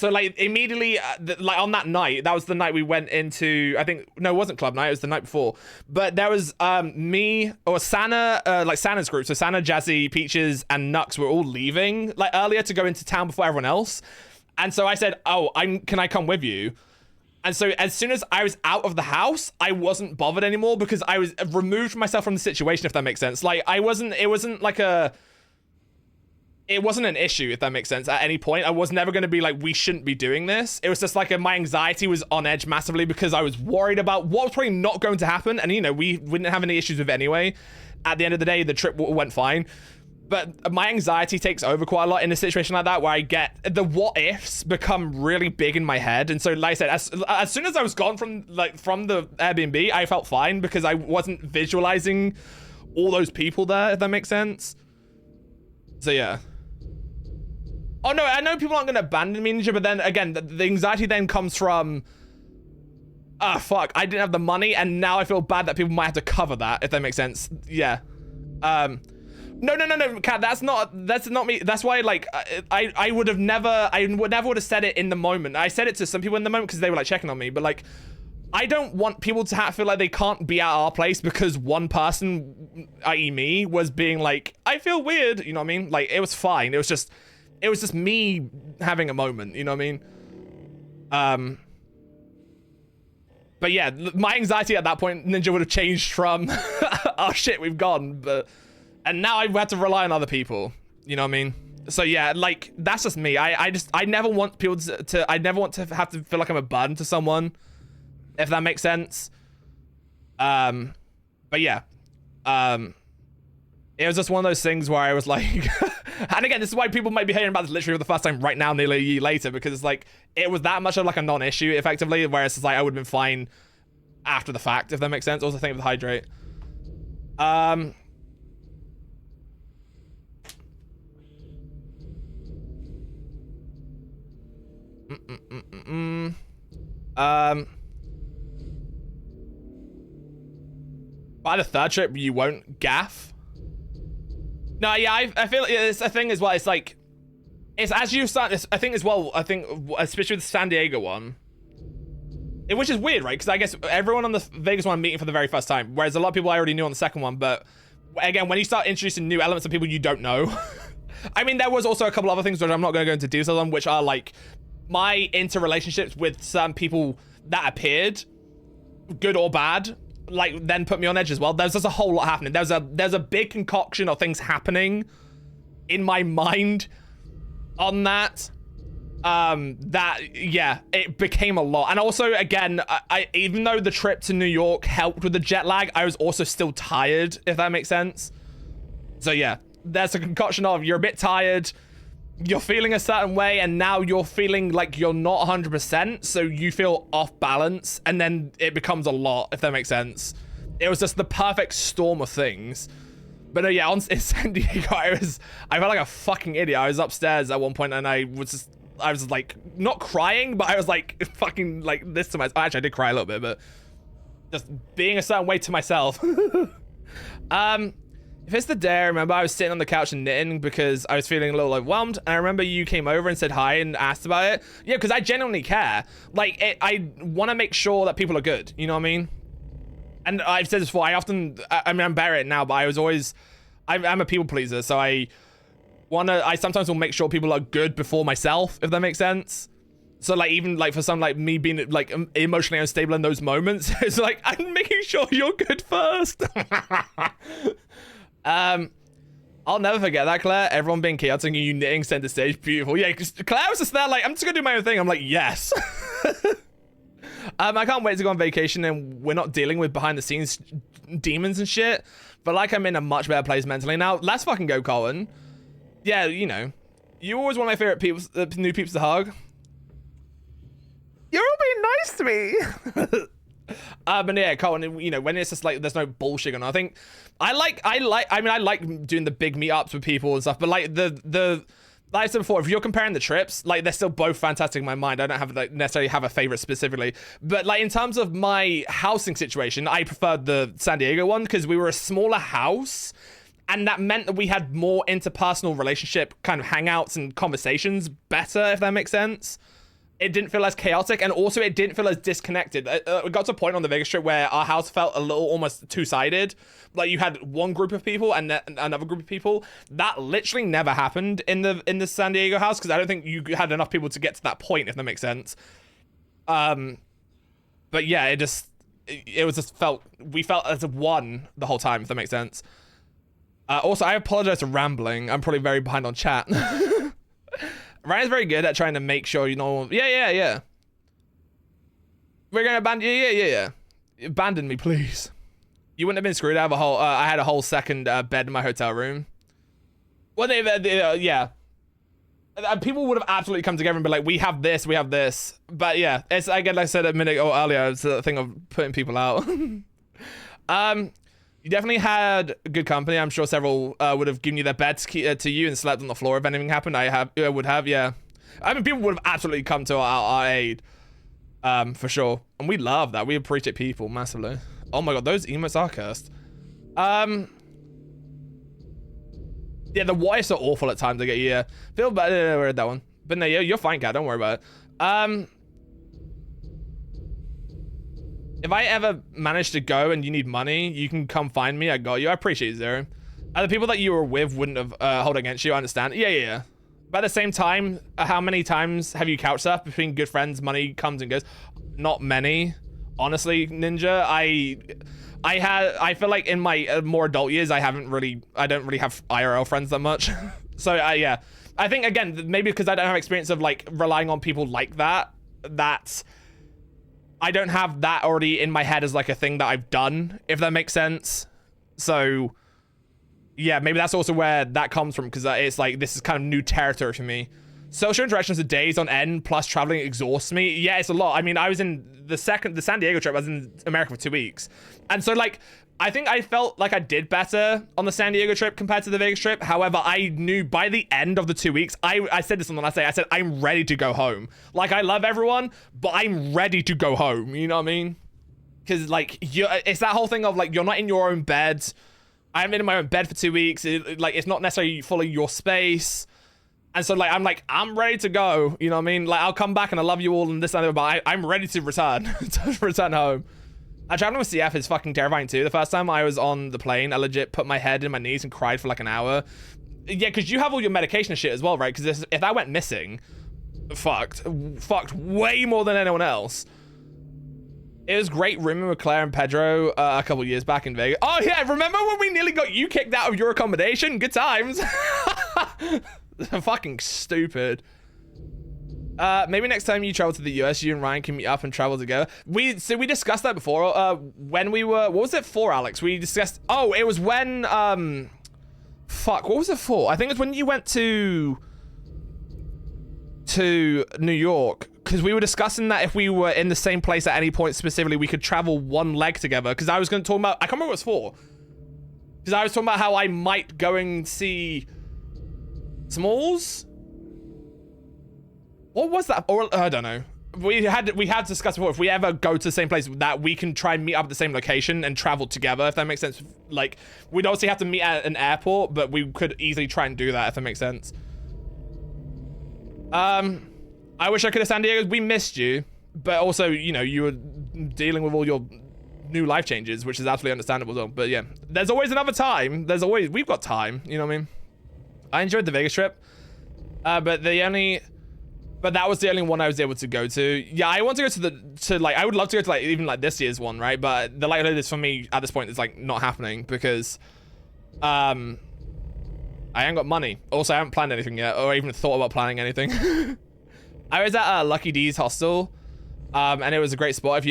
like immediately, like on that night, that was the night we went into, I think, no, it wasn't club night, it was the night before. But there was me, or Sana, like Sana's group. So Sana, Jazzy, Peaches, and Nux were all leaving like earlier to go into town before everyone else. And so I said, oh, can I come with you? And so as soon as I was out of the house, I wasn't bothered anymore because I was removed myself from the situation, if that makes sense. Like it wasn't an issue, if that makes sense, at any point. I was never going to be like, we shouldn't be doing this. It was just like my anxiety was on edge massively because I was worried about what was probably not going to happen. And, you know, we didn't have any issues with it anyway. At the end of the day, the trip went fine. But my anxiety takes over quite a lot in a situation like that, where I get the what ifs become really big in my head. And so, like I said, as soon as I was gone from the Airbnb, I felt fine because I wasn't visualizing all those people there, if that makes sense. So yeah. Oh no, I know people aren't gonna abandon me, Ninja, but then again, the anxiety then comes from, fuck, I didn't have the money, and now I feel bad that people might have to cover that, if that makes sense. Yeah. No, Kat, that's not me. That's why, like, I would never would have said it in the moment. I said it to some people in the moment because they were like checking on me, but like, I don't want people to feel like they can't be at our place because one person, i.e. me, was being like, I feel weird, you know what I mean? Like, it was fine. It was just me having a moment, you know what I mean? But yeah, my anxiety at that point, Ninja, would have changed from, oh shit, we've gone, and now I've had to rely on other people, you know what I mean? So yeah, like, that's just me. I never want people I never want to have to feel like I'm a burden to someone, if that makes sense. But yeah, it was just one of those things where I was like, and again, this is why people might be hearing about this literally for the first time right now, nearly a year later, because it's like, it was that much of like a non-issue, effectively, whereas it's like, I would have been fine after the fact, if that makes sense. Also, think of the hydrate. By the third trip, you won't gaff. No, yeah, I feel it's a thing as well. It's like, it's as you start. I think as well. I think especially with the San Diego one, which is weird, right? Because I guess everyone on the Vegas one I'm meeting for the very first time, whereas a lot of people I already knew on the second one. But again, when you start introducing new elements of people you don't know, I mean, there was also a couple other things which I'm not going to go into details on, which are like my interrelationships with some people that appeared, good or bad, like then put me on edge as well. There's just a whole lot happening. There's a big concoction of things happening in my mind on that. it became a lot. And also, again, I even though the trip to New York helped with the jet lag, I was also still tired, if that makes sense. So yeah, there's a concoction of you're a bit tired, you're feeling a certain way, and now you're feeling like you're not 100%, so you feel off balance, and then it becomes a lot, if that makes sense. It was just the perfect storm of things. But yeah, in San Diego, I felt like a fucking idiot. I was upstairs at one point, and I was like not crying, but I was like fucking like this to myself. Actually, I did cry a little bit, but just being a certain way to myself. If it's the day, I remember I was sitting on the couch and knitting because I was feeling a little overwhelmed, and I remember you came over and said hi and asked about it. Yeah, because I genuinely care. Like, I want to make sure that people are good. You know what I mean? And I've said this before. I mean, I'm better at it now, but I was always, I'm a people pleaser, so I sometimes will make sure people are good before myself, if that makes sense. So like, even like for some like me being like emotionally unstable in those moments, it's like I'm making sure you're good first. I'll never forget that, Claire. Everyone being chaotic and you knitting center stage, beautiful. Yeah, because Claire was just there like, I'm just gonna do my own thing. I'm like, yes. I can't wait to go on vacation and we're not dealing with behind the scenes demons and shit. But like, I'm in a much better place mentally now. Let's fucking go, Colin. Yeah, you know, you're always one of my favorite people, new peeps to hug. You're all being nice to me. But yeah, Colin, you know, when it's just like there's no bullshit on, I think I like doing the big meetups with people and stuff, but like the like I said before, if you're comparing the trips, like they're still both fantastic in my mind. I don't have like necessarily have a favorite specifically, but like in terms of my housing situation, I preferred the San Diego one because we were a smaller house, and that meant that we had more interpersonal relationship kind of hangouts and conversations better, if that makes sense. It didn't feel as chaotic, and also it didn't feel as disconnected. It got to a point on the Vegas trip where our house felt a little almost two-sided. Like you had one group of people and another group of people. That literally never happened in the San Diego house because I don't think you had enough people to get to that point, if that makes sense. But yeah, it was just we felt as one the whole time, if that makes sense. Also, I apologize for rambling. I'm probably very behind on chat. Ryan's very good at trying to make sure you know. Yeah. We're gonna abandon. Yeah. Abandon me, please. You wouldn't have been screwed. I had a whole second bed in my hotel room. Well, yeah. People would have absolutely come together and be like, we have this. But yeah, it's again, like I said a minute earlier, it's the thing of putting people out. You definitely had good company. I'm sure several would have given you their beds to you and slept on the floor if anything happened. I would have, yeah. I mean, people would have absolutely come to our aid, for sure. And we love that. We appreciate people massively. Oh my god, those emotes are cursed. Yeah, the what ifs are awful at times. I get yeah. Feel bad. I read that one, but no, you're fine, cat. Don't worry about it. If I ever manage to go and you need money, you can come find me. I got you. I appreciate it, Zero. The people that you were with wouldn't have held against you. I understand. Yeah. But at the same time, how many times have you couch surfed between good friends? Money comes and goes. Not many, honestly, Ninja. I feel like in my more adult years, I don't really have IRL friends that much. So yeah, I think again maybe because I don't have experience of like relying on people like that. I don't have that already in my head as like a thing that I've done, if that makes sense. So yeah, maybe that's also where that comes from, because it's like this is kind of new territory for me. Social interactions for days on end plus traveling exhausts me. Yeah, it's a lot. I mean, I was in the San Diego trip, I was in America for 2 weeks. And so like, I think I felt like I did better on the San Diego trip compared to the Vegas trip. However, I knew by the end of the 2 weeks, I said this on the last day, I said, I'm ready to go home. Like, I love everyone, but I'm ready to go home. You know what I mean? Because like, it's that whole thing of like, you're not in your own bed. I haven't been in my own bed for 2 weeks. It's not necessarily fully your space. And so like, I'm ready to go. You know what I mean? Like, I'll come back and I love you all and this and that, but I'm ready to return, to return home. Traveling with CF is fucking terrifying too. The first time I was on the plane, I legit put my head in my knees and cried for like an hour. Yeah, because you have all your medication and shit as well, right? Because if that went missing, fucked way more than anyone else. It was great rooming with Claire and Pedro a couple years back in Vegas. Oh yeah, remember when we nearly got you kicked out of your accommodation? Good times. Fucking stupid. Maybe next time you travel to the US, you and Ryan can meet up and travel together. We discussed that before. When we were, what was it for, Alex? We discussed. Oh, it was when fuck. What was it for? I think it was when you went to New York, because we were discussing that if we were in the same place at any point specifically, we could travel one leg together. Because I was going to talk about. I can't remember what it was for. Because I was talking about how I might go and see Smalls. What was that? Or I don't know. We had discussed before, if we ever go to the same place, that we can try and meet up at the same location and travel together, if that makes sense. Like, we'd obviously have to meet at an airport, but we could easily try and do that, if that makes sense. I wish I could have San Diego. We missed you, but also, you know, you were dealing with all your new life changes, which is absolutely understandable as well. But yeah, there's always another time. We've got time, you know what I mean? I enjoyed the Vegas trip, but that was the only one I was able to go to. Yeah, I want to go to I would love to go to like even like this year's one, right? But the likelihood is for me at this point is like not happening because I ain't got money. Also, I haven't planned anything yet or even thought about planning anything. I was at Lucky D's hostel, and it was a great spot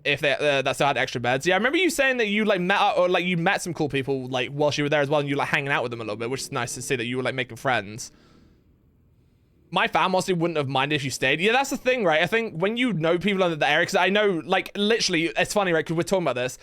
if that still had extra beds. Yeah, I remember you saying that you like met up, or like you met some cool people like whilst you were there as well, and you like hanging out with them a little bit, which is nice to see that you were like making friends. My fam honestly wouldn't have minded if you stayed. Yeah, that's the thing, right? I think when you know people in the area, because I know, like, literally, it's funny, right? Because we're talking about this.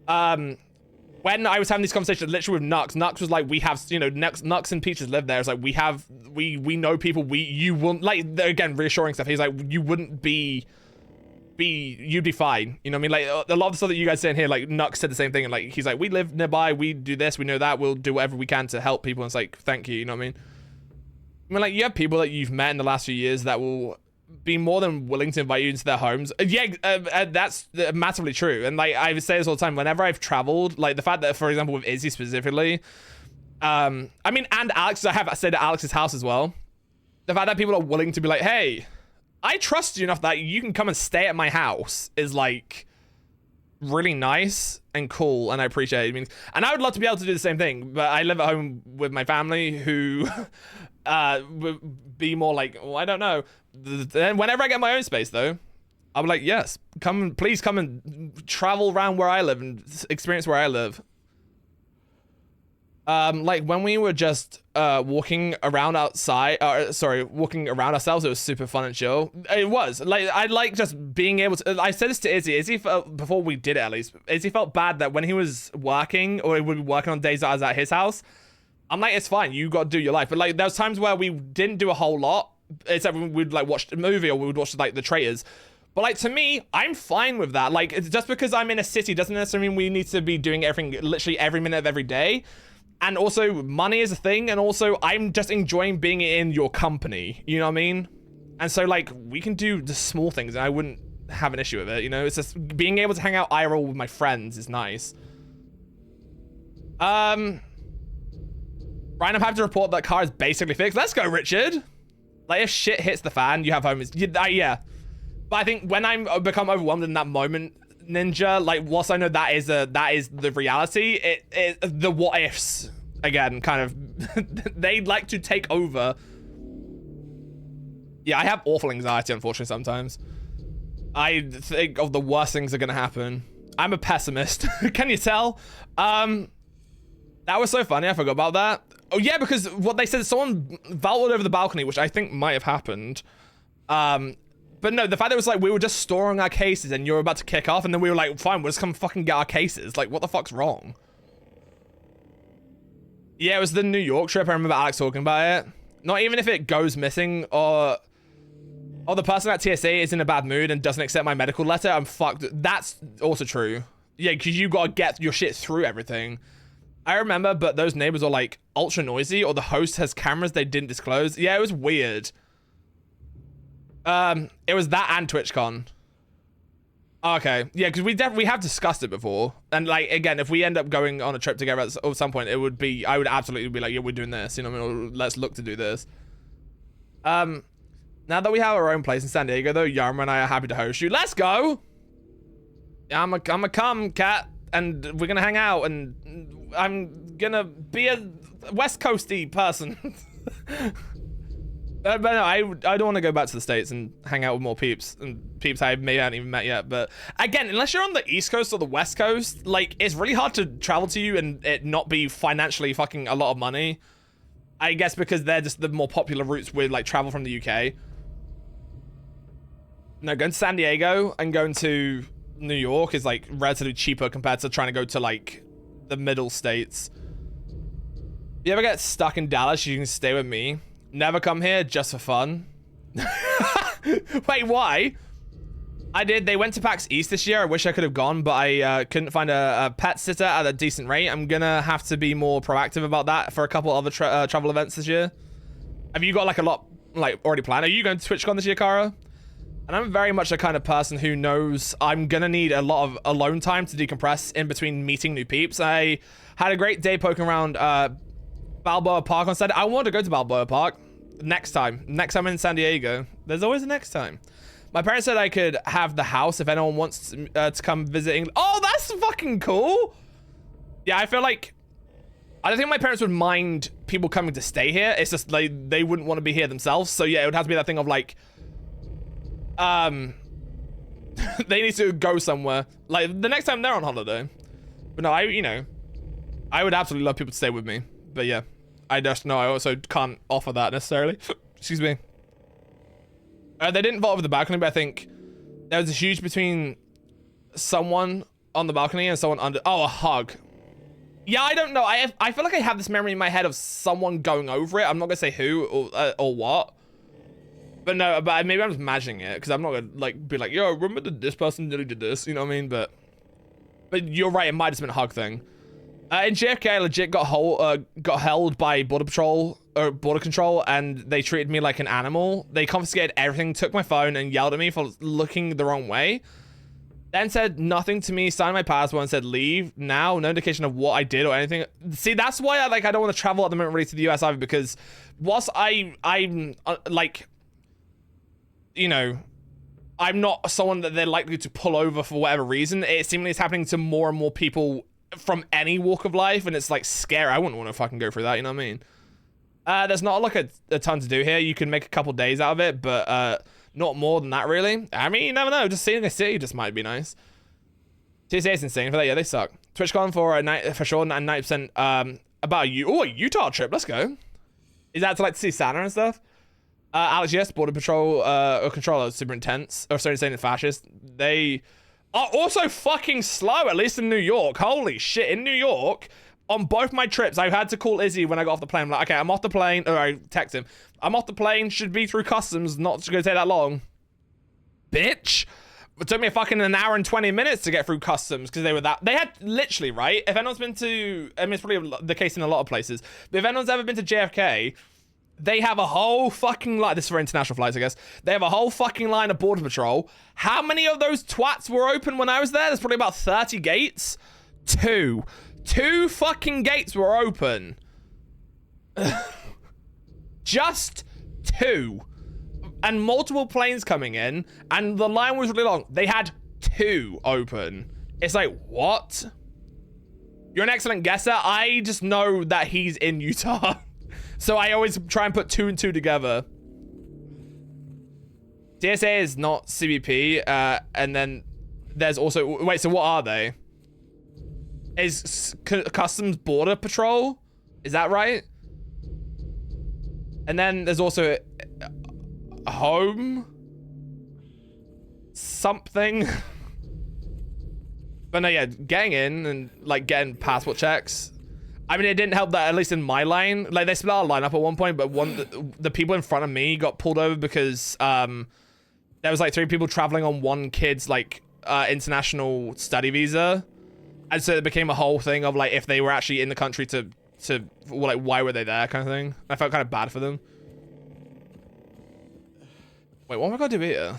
When I was having these conversations, literally with Nux was like, we have, you know, Nux and Peaches live there. It's like, we know people. You wouldn't, like, again, reassuring stuff. He's like, you wouldn't you'd be fine. You know what I mean? Like, a lot of the stuff that you guys say in here, like, Nux said the same thing. And, like, he's like, we live nearby. We do this. We know that. We'll do whatever we can to help people. And it's like, thank you. You know what I mean? I mean, like, you have people that you've met in the last few years that will be more than willing to invite you into their homes. Yeah, that's massively true. And, like, I say this all the time. Whenever I've traveled, like, the fact that, for example, with Izzy specifically, I mean, and Alex, I have stayed at Alex's house as well. The fact that people are willing to be like, hey, I trust you enough that you can come and stay at my house is, like, really nice and cool, and I appreciate it. I mean, and I would love to be able to do the same thing, but I live at home with my family who... would be more like, well, I don't know. Then whenever I get my own space though, I'll be like, yes, please come and travel around where I live and experience where I live. Like when we were just walking around walking around ourselves, it was super fun and chill. It was like, I like just being able to, I said this to Izzy felt, before we did it at least, Izzy felt bad that when he was working, or he would be working on days that I was at his house, I'm like, it's fine, you got to do your life. But like, there was times where we didn't do a whole lot, except when we'd like watch a movie or we would watch like The Traitors. But like, to me, I'm fine with that. Like, it's just because I'm in a city doesn't necessarily mean we need to be doing everything literally every minute of every day. And also, money is a thing. And also, I'm just enjoying being in your company. You know what I mean? And so like, we can do the small things and I wouldn't have an issue with it. You know, it's just being able to hang out IRL with my friends is nice. Ryan, I'm happy to report that car is basically fixed. Let's go, Richard. Like, if shit hits the fan, you have home. Yeah. But I think when I become overwhelmed in that moment, Ninja, like, whilst I know that is the reality, the what ifs, again, kind of, they like to take over. Yeah, I have awful anxiety, unfortunately, sometimes. I think of the worst things are going to happen. I'm a pessimist. Can you tell? That was so funny. I forgot about that. Oh, yeah, because what they said, someone vaulted over the balcony, which I think might have happened. But no, the fact that it was like, we were just storing our cases and you were about to kick off, and then we were like, fine, we'll just come fucking get our cases. Like, what the fuck's wrong? Yeah, it was the New York trip. I remember Alex talking about it. Not even if it goes missing or the person at TSA is in a bad mood and doesn't accept my medical letter, I'm fucked. That's also true. Yeah, because you gotta get your shit through everything. I remember, but those neighbors are like ultra noisy, or the host has cameras they didn't disclose. Yeah, it was weird. It was that and TwitchCon. Okay, yeah, because we have discussed it before, and like again, if we end up going on a trip together at some point, it would be, I would absolutely be like, yeah, we're doing this. You know what I mean? Let's look to do this. Now that we have our own place in San Diego, though, Yarma and I are happy to host you. Let's go. I'm a come, cat, and we're gonna hang out, and I'm gonna be a West Coasty person. But no, I don't want to go back to the States and hang out with more peeps and peeps I may haven't even met yet. But again, unless you're on the East Coast or the West Coast, like it's really hard to travel to you and it not be financially fucking a lot of money. I guess because they're just the more popular routes with like travel from the UK. No, going to San Diego and going to New York is like relatively cheaper compared to trying to go to like the middle states. You ever get stuck in Dallas? You can stay with me. Never come here just for fun. Wait, why? I did. They went to PAX East this year. I wish I could have gone, but I couldn't find a pet sitter at a decent rate. I'm gonna have to be more proactive about that for a couple other travel events this year. Have you got like a lot like already planned? Are you going to TwitchCon this year, Kara? And I'm very much the kind of person who knows I'm gonna need a lot of alone time to decompress in between meeting new peeps. I had a great day poking around Balboa Park on Saturday. I want to go to Balboa Park next time. Next time I'm in San Diego. There's always a next time. My parents said I could have the house if anyone wants to come visit England. Oh, that's fucking cool. Yeah, I feel like I don't think my parents would mind people coming to stay here. It's just like they wouldn't want to be here themselves. So yeah, it would have to be that thing of like they need to go somewhere like the next time they're on holiday. But no, I would absolutely love people to stay with me. But yeah, I just know I also can't offer that necessarily. Excuse me. They didn't vote over the balcony, but I think there was a huge between someone on the balcony and someone under. Oh, a hug. Yeah, I don't know. I feel like I have this memory in my head of someone going over it. I'm not gonna say who or what. But no, but maybe I'm just imagining it because I'm not gonna like be like, yo, remember that this person really did this? You know what I mean? But you're right. It might have just been a hug thing. In JFK, I legit got held by border patrol or border control, and they treated me like an animal. They confiscated everything, took my phone, and yelled at me for looking the wrong way. Then said nothing to me, signed my passport, and said leave now. No indication of what I did or anything. See, that's why I don't want to travel at the moment really to the US either, because whilst I'm like, you know, I'm not someone that they're likely to pull over for whatever reason. It seemingly is happening to more and more people from any walk of life, and it's like scary. I wouldn't want to fucking go through that, you know what I mean? There's not like a ton to do here. You can make a couple days out of it, but not more than that really. I mean, you never know. Just seeing a city just might be nice. TSA is insane for that. Yeah, they suck. TwitchCon for a night for sure, and 90% about you. Oh, a Utah trip. Let's go. Is that to like see Santa and stuff? Alex, yes, border patrol or controller super intense, or sorry, insane and fascist. They are also fucking slow, at least in New York. Holy shit, in New York, on both my trips, I've had to call Izzy when I got off the plane. I'm like, okay, I'm off the plane, or I text him. I'm off the plane, should be through customs, not gonna take that long. Bitch. It took me fucking an hour and 20 minutes to get through customs, because they had literally, right? If anyone's been to, I mean, it's probably the case in a lot of places, but if anyone's ever been to JFK, they have a whole fucking line. This is for international flights, I guess. They have a whole fucking line of border patrol. How many of those twats were open when I was there? There's probably about 30 gates. Two fucking gates were open. Just two. And multiple planes coming in, and the line was really long. They had two open. It's like, what? You're an excellent guesser. I just know that he's in Utah. So I always try and put 2 and 2 together. TSA is not CBP, and then there's also, wait, so what are they? Is Customs Border Patrol? Is that right? And then there's also home something. But no, yeah, getting in and like getting passport checks. I mean, it didn't help that, at least in my line, like they split our line up at one point, but the people in front of me got pulled over because there was like 3 people traveling on one kid's like international study visa. And so it became a whole thing of like, if they were actually in the country to like, why were they there kind of thing. I felt kind of bad for them. Wait, what am I gonna do here?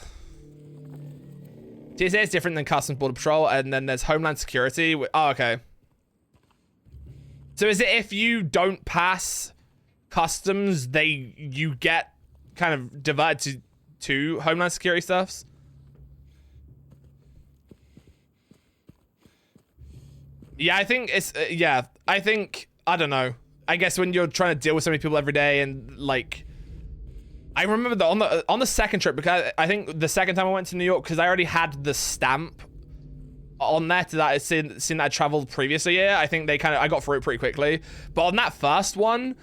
TSA is different than Customs Border Patrol, and then there's Homeland Security. Oh, okay. So is it if you don't pass customs, you get kind of diverted to Homeland Security stuffs? Yeah, I think it's, yeah, I think, I don't know. I guess when you're trying to deal with so many people every day and like, I remember that on the second trip, because I think the second time I went to New York, because I already had the stamp on there that I seen that I traveled previously. Yeah, I think I got through it pretty quickly. But on that first one,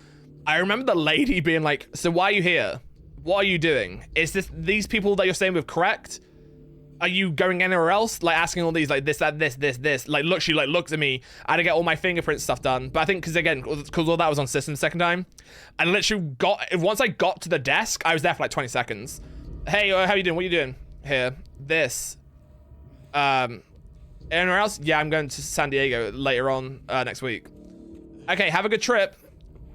I remember the lady being like, "So why are you here? What are you doing? Is these people that you're staying with correct? Are you going anywhere else?" Like asking all these like this, that, this. Like look, she like looks at me. I had to get all my fingerprint stuff done. But I think because all that was on system the second time, I literally once I got to the desk, I was there for like 20 seconds. Hey, how you doing? What are you doing here? This. Anywhere else? Yeah, I'm going to San Diego later on next week. Okay, have a good trip.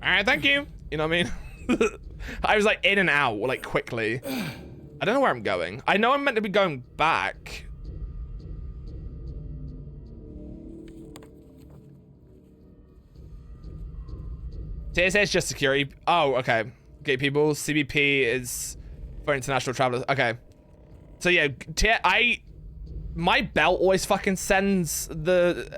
All right, thank you. You know what I mean? I was like in and out like quickly. I don't know where I'm going. I know I'm meant to be going back. TSA is just security. Oh, okay. Gate people. CBP is for international travelers. Okay. So yeah, my belt always fucking sends the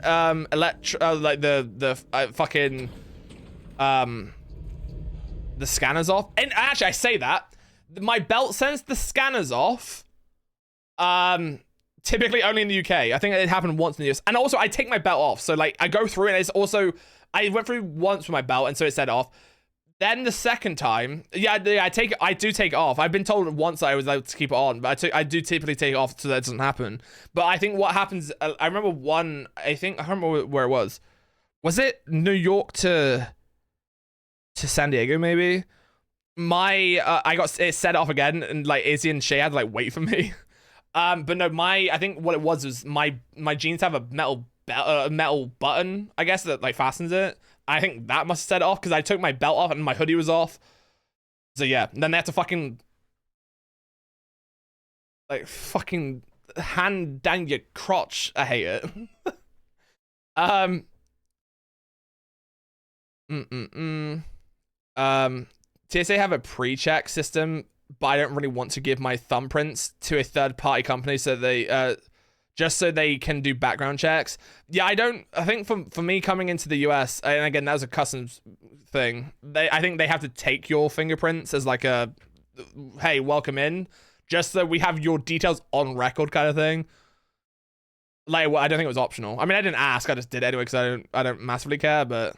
the scanners off. And actually, I say that my belt sends the scanners off. Typically only in the UK. I think it happened once in the US. And also, I take my belt off. So like, I go through and it's also I went through once with my belt, and so it said off. Then the second time, yeah, I do take it off. I've been told once I was able to keep it on, but I do typically take it off so that it doesn't happen. But I think what happens, I remember one, I can't remember where it was. Was it New York to San Diego, maybe? I got it set off again, and like Izzy and Shay had to like wait for me. But no, I think what it was my jeans have a metal button, I guess, that like fastens it. I think that must have set it off because I took my belt off and my hoodie was off. So yeah, and then they have to fucking hand down your crotch. I hate it. TSA have a pre-check system, but I don't really want to give my thumbprints to a third-party company so they just so they can do background checks. Yeah, I think for me coming into the US, and again, that was a customs thing, I think they have to take your fingerprints as like a, hey, welcome in, just so we have your details on record kind of thing. Like, well, I don't think it was optional. I mean, I didn't ask, I just did anyway because I don't massively care, but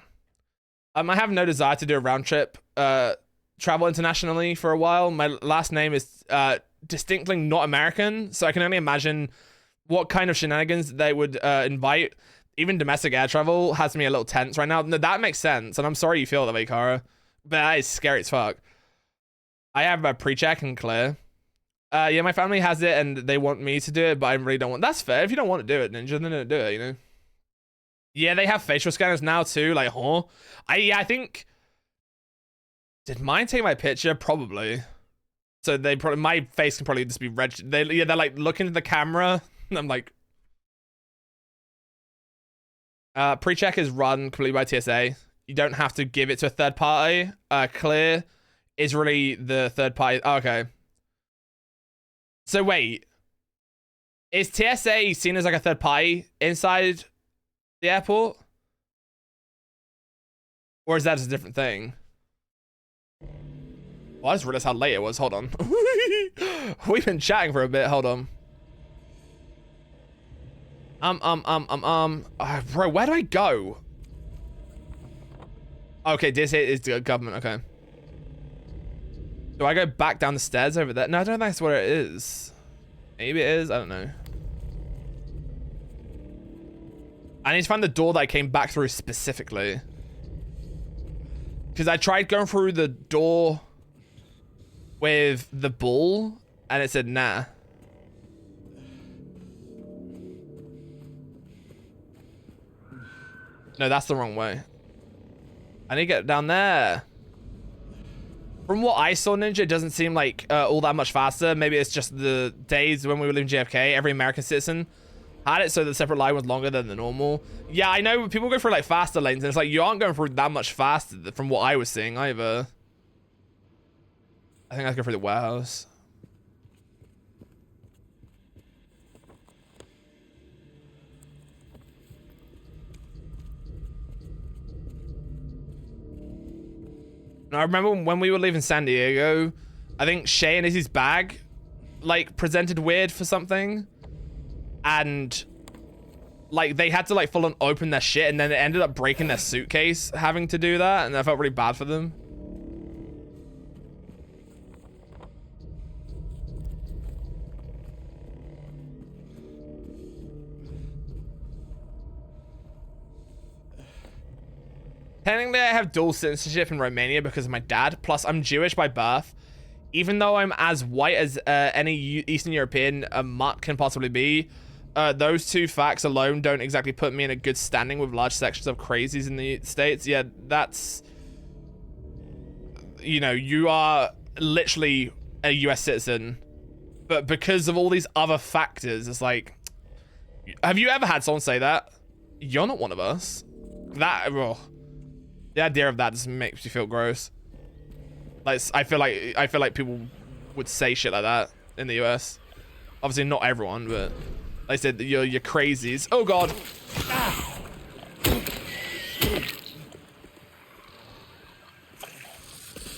I have no desire to do a round trip travel internationally for a while. My last name is distinctly not American, so I can only imagine what kind of shenanigans they would invite. Even domestic air travel has me a little tense right now. No, that makes sense, and I'm sorry you feel that way, Kara, but that is scary as fuck. I have a pre-check and clear. Yeah, my family has it, and they want me to do it, but I really don't want. That's fair. If you don't want to do it, Ninja, then don't do it, you know? Yeah, they have facial scanners now, too. Like, huh? I think... Did mine take my picture? Probably. So they probably... My face can probably just be registered. They're like, looking at the camera... I'm like, pre-check is run completely by TSA. You don't have to give it to a third party. Clear is really the third party. Oh, okay. So wait, is TSA seen as like a third party inside the airport? Or is that just a different thing? Well, I just realized how late it was. Hold on. We've been chatting for a bit. Hold on. Bro, where do I go? Okay, this is the government, okay. Do I go back down the stairs over there? No, I don't think that's where it is. Maybe it is, I don't know. I need to find the door that I came back through specifically. Because I tried going through the door with the ball, and it said nah. No, that's the wrong way. I need to get down there. From what I saw, Ninja, it doesn't seem like all that much faster. Maybe it's just the days when we were living JFK. Every American citizen had it, so the separate line was longer than the normal. Yeah, I know people go through like faster lanes, and it's like you aren't going through that much faster from what I was seeing either. I think I have to go through the warehouse. I remember when we were leaving San Diego, I think Shay and Izzy's bag, like, presented weird for something. And, like, they had to, like, full on open their shit, and then it ended up breaking their suitcase having to do that, and I felt really bad for them. Technically, I have dual citizenship in Romania because of my dad. Plus, I'm Jewish by birth. Even though I'm as white as any Eastern European a mutt can possibly be, those two facts alone don't exactly put me in a good standing with large sections of crazies in the States. Yeah, that's... You know, you are literally a US citizen. But because of all these other factors, it's like... Have you ever had someone say that? You're not one of us. That... Oh. The idea of that just makes you feel gross. Like I feel like people would say shit like that in the US. Obviously not everyone, but they said that you're crazies. Oh god. Ah.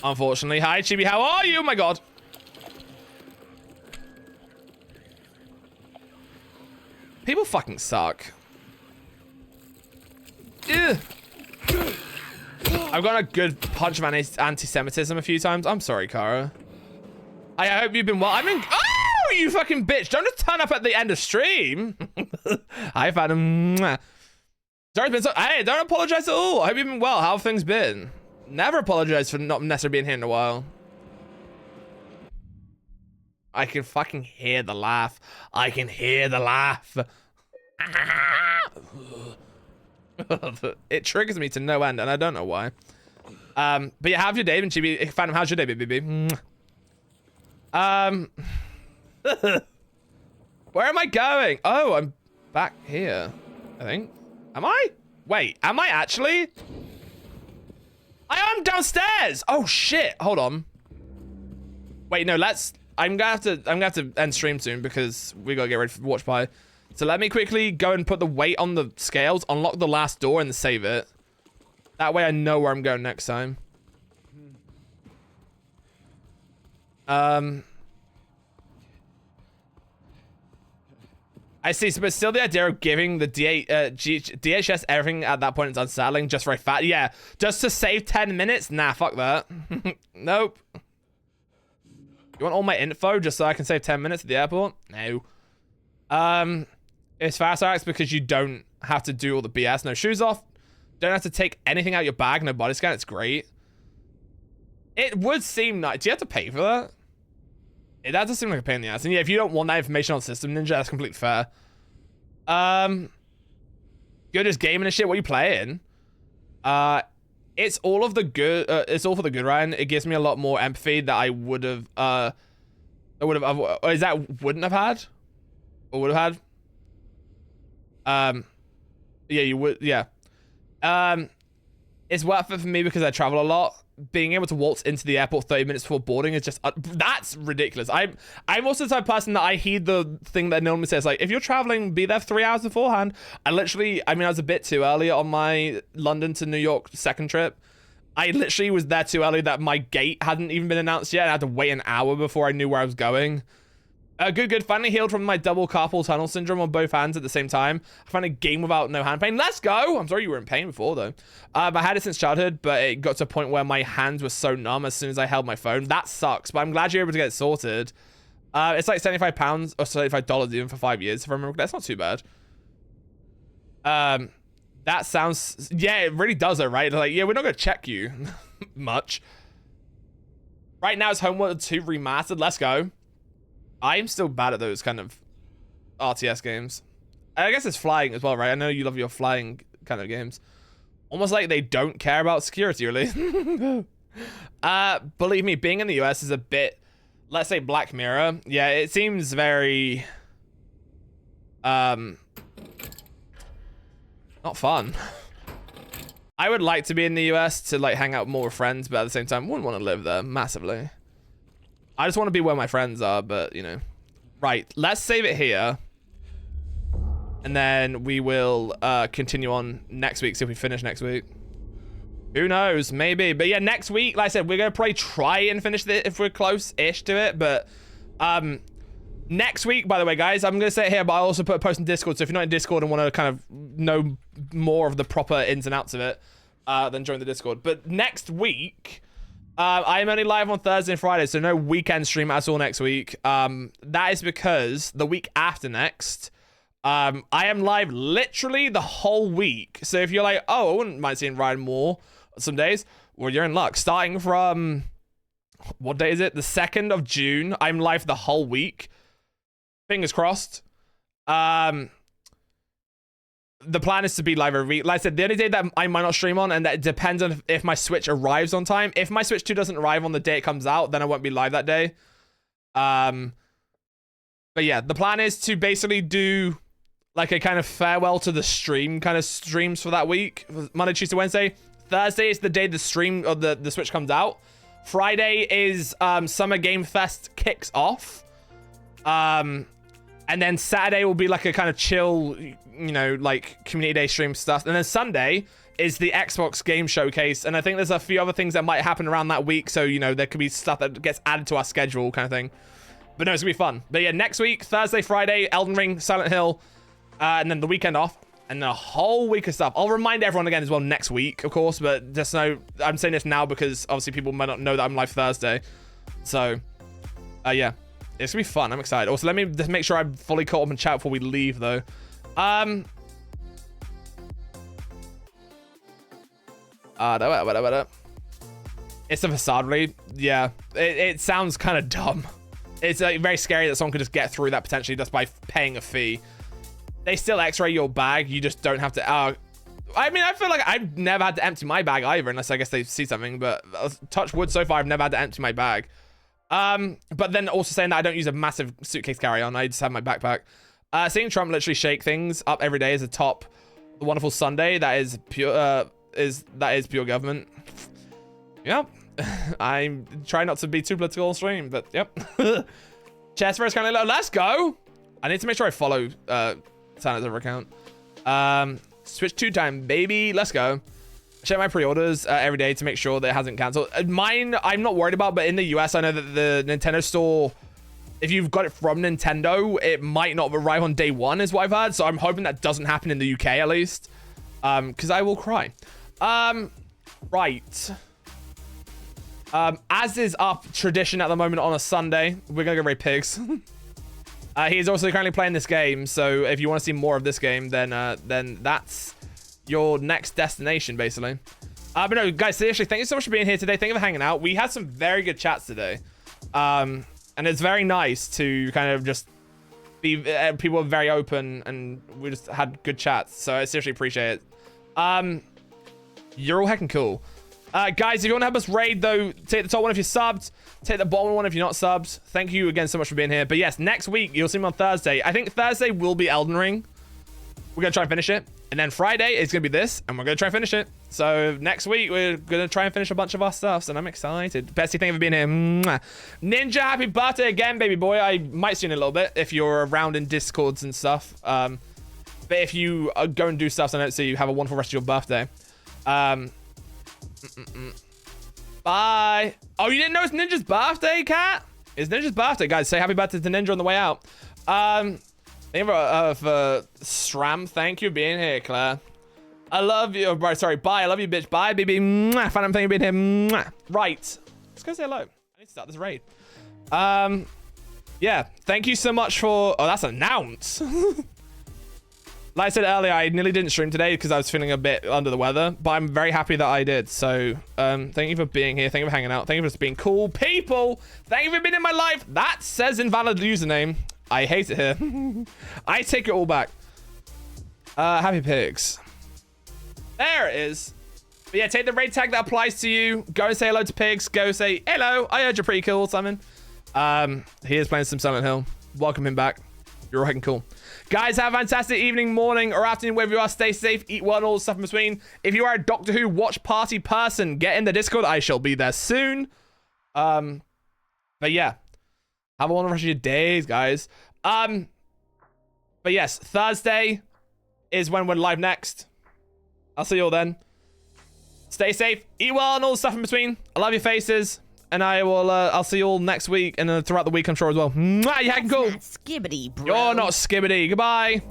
Unfortunately. Hi Chibi, how are you? Oh my god. People fucking suck. Ugh. I've got a good punch of anti-Semitism a few times. I'm sorry, Kara. I hope you've been well. Oh, you fucking bitch. Don't just turn up at the end of stream. Hi, Phantom. Sorry, it's been so... Hey, don't apologize at all. I hope you've been well. How have things been? Never apologize for not necessarily being here in a while. I can fucking hear the laugh. I can hear the laugh. It triggers me to no end, and I don't know why. But yeah, how's your day been, Chibi? Phantom, how's your day, baby? Where am I going? Oh, I'm back here, I think. Am I? Wait, am I actually? I am downstairs. Oh shit! Hold on. Wait, no. I'm gonna have to end stream soon because we gotta get ready for watch party. So let me quickly go and put the weight on the scales, unlock the last door, and save it. That way I know where I'm going next time. I see, but still the idea of giving the DHS everything at that point is unsettling, just very fat. Yeah, just to save 10 minutes? Nah, fuck that. Nope. You want all my info just so I can save 10 minutes at the airport? No. It's fast RX because you don't have to do all the BS. No shoes off. Don't have to take anything out your bag. No body scan. It's great. It would seem nice. Do you have to pay for that? That does seem like a pain in the ass. And yeah, if you don't want that information on System Ninja, that's completely fair. You're just gaming and shit. What are you playing? It's all of the good. It's all for the good, Ryan. It gives me a lot more empathy that I would have. Is that wouldn't have had, or would have had? Yeah, you would. Yeah. It's worth it for me because I travel a lot. Being able to waltz into the airport 30 minutes before boarding is just that's ridiculous. I'm also the type of person that I heed the thing that normally says, like, if you're traveling, be there 3 hours beforehand. I was a bit too early on my London to New York second trip. I literally was there too early that my gate hadn't even been announced yet. I had to wait an hour before I knew where I was going. Good. Finally healed from my double carpal tunnel syndrome on both hands at the same time. I found a game without no hand pain. Let's go! I'm sorry you were in pain before, though. I had it since childhood, but it got to a point where my hands were so numb as soon as I held my phone. That sucks, but I'm glad you're able to get it sorted. It's like £75 or $75 even for 5 years, if I remember. That's not too bad. That sounds... Yeah, it really does, though, right? Like, yeah, we're not going to check you much. Right now, it's Homeworld 2 Remastered. Let's go. I am still bad at those kind of RTS games. I guess it's flying as well, right? I know you love your flying kind of games. Almost like they don't care about security, really. Believe me, being in the US is a bit, let's say, Black Mirror. Yeah, it seems very... not fun. I would like to be in the US to, like, hang out more with friends, but at the same time, wouldn't want to live there massively. I just want to be where my friends are, but, you know. Right, let's save it here. And then we will continue on next week, see if we finish next week. Who knows? Maybe. But yeah, next week, like I said, we're going to probably try and finish it if we're close-ish to it. But next week, by the way, guys, I'm going to say it here, but I'll also put a post in Discord. So if you're not in Discord and want to kind of know more of the proper ins and outs of it, then join the Discord. But next week, I am only live on Thursday and Friday, so no weekend stream at all next week. That is because the week after next, I am live literally the whole week. So if you're like, oh, I wouldn't mind seeing Ryan more some days, well, you're in luck. Starting from, what day is it? The 2nd of June, I'm live the whole week. Fingers crossed. The plan is to be live every week. Like I said, the only day that I might not stream on, and that depends on if my Switch arrives on time. If my Switch 2 doesn't arrive on the day it comes out, then I won't be live that day. But yeah, the plan is to basically do like a kind of farewell to the stream kind of streams for that week. Monday, Tuesday, Wednesday. Thursday is the day the stream or the Switch comes out. Friday is Summer Game Fest kicks off. And then Saturday will be like a kind of chill, you know, like community day stream stuff. And then Sunday is the Xbox game showcase. And I think there's a few other things that might happen around that week. So, you know, there could be stuff that gets added to our schedule kind of thing. But no, it's gonna be fun. But yeah, next week, Thursday, Friday, Elden Ring, Silent Hill, and then the weekend off. And then a whole week of stuff. I'll remind everyone again as well next week, of course. But just know, I'm saying this now because obviously people might not know that I'm live Thursday. So, yeah. It's gonna be fun. I'm excited. Also, let me just make sure I'm fully caught up in chat before we leave, though. It's a facade, really. Yeah, it sounds kind of dumb. It's very scary that someone could just get through that potentially just by paying a fee. They still X-ray your bag. You just don't have to. I mean, I feel like I've never had to empty my bag either, unless I guess they see something. But touch wood, so far I've never had to empty my bag. But then also saying that I don't use a massive suitcase carry-on. I just have my backpack. Seeing Trump literally shake things up every day is a top wonderful Sunday. That is pure. That is pure government. Yep. I'm trying not to be too political on stream, but yep. Chess first kind of low. Let's go. I need to make sure I follow Santa's other account. Switch 2 time, baby. Let's go. Check my pre-orders every day to make sure that it hasn't cancelled. Mine, I'm not worried about, but in the US, I know that the Nintendo store, if you've got it from Nintendo, it might not arrive on day one, is what I've heard. So I'm hoping that doesn't happen in the UK at least, because I will cry. Right. As is our tradition at the moment on a Sunday, we're gonna go raid pigs. He's also currently playing this game, so if you want to see more of this game, then that's your next destination, basically. But no, guys, seriously, thank you so much for being here today. Thank you for hanging out. We had some very good chats today, and it's very nice to kind of just be. People are very open, and we just had good chats. So I seriously appreciate it. You're all heckin' cool. Guys, if you want to help us raid, though, take the top one if you're subbed. Take the bottom one if you're not subbed. Thank you again so much for being here. But yes, next week, you'll see me on Thursday. I think Thursday will be Elden Ring. We're going to try and finish it. And then Friday is going to be this, and we're going to try and finish it. So next week, we're going to try and finish a bunch of our stuff, and I'm excited. Betsy, thank you for being here. Mwah. Ninja, happy birthday again, baby boy. I might see you in a little bit if you're around in Discords and stuff. But if you go and do stuff, so I don't see you, have a wonderful rest of your birthday. Bye. Oh, you didn't know it's Ninja's birthday, Cat? It's Ninja's birthday, guys. Say happy birthday to Ninja on the way out. Thank you for Stram. Thank you for being here, Claire. I love you. Oh, sorry, bye. I love you, bitch. Bye, baby. Mwah. Phantom, thank you for being here. Mwah. Right. Let's go say hello. I need to start this raid. Yeah. Thank you so much for... Oh, that's announced. Like I said earlier, I nearly didn't stream today because I was feeling a bit under the weather, but I'm very happy that I did. So, thank you for being here. Thank you for hanging out. Thank you for just being cool people. Thank you for being in my life. That says invalid username. I hate it here. I take it all back. Happy pigs. There it is. But yeah, take the raid tag that applies to you. Go and say hello to pigs. Go say, hello. I heard you're pretty cool, Simon. He is playing some Silent Hill. Welcome him back. You're all heckin' cool. Guys, have a fantastic evening, morning, or afternoon, wherever you are. Stay safe, eat well, and all the stuff in between. If you are a Doctor Who watch party person, get in the Discord. I shall be there soon. But yeah, have a wonderful rest of your days, guys. But yes, Thursday is when we're live next. I'll see you all then. Stay safe, eat well, and all the stuff in between. I love your faces, and I'll see you all next week and throughout the week, I'm sure as well. Mwah, you hacking cool. Skibbity, bro. You're not skibbity. Goodbye.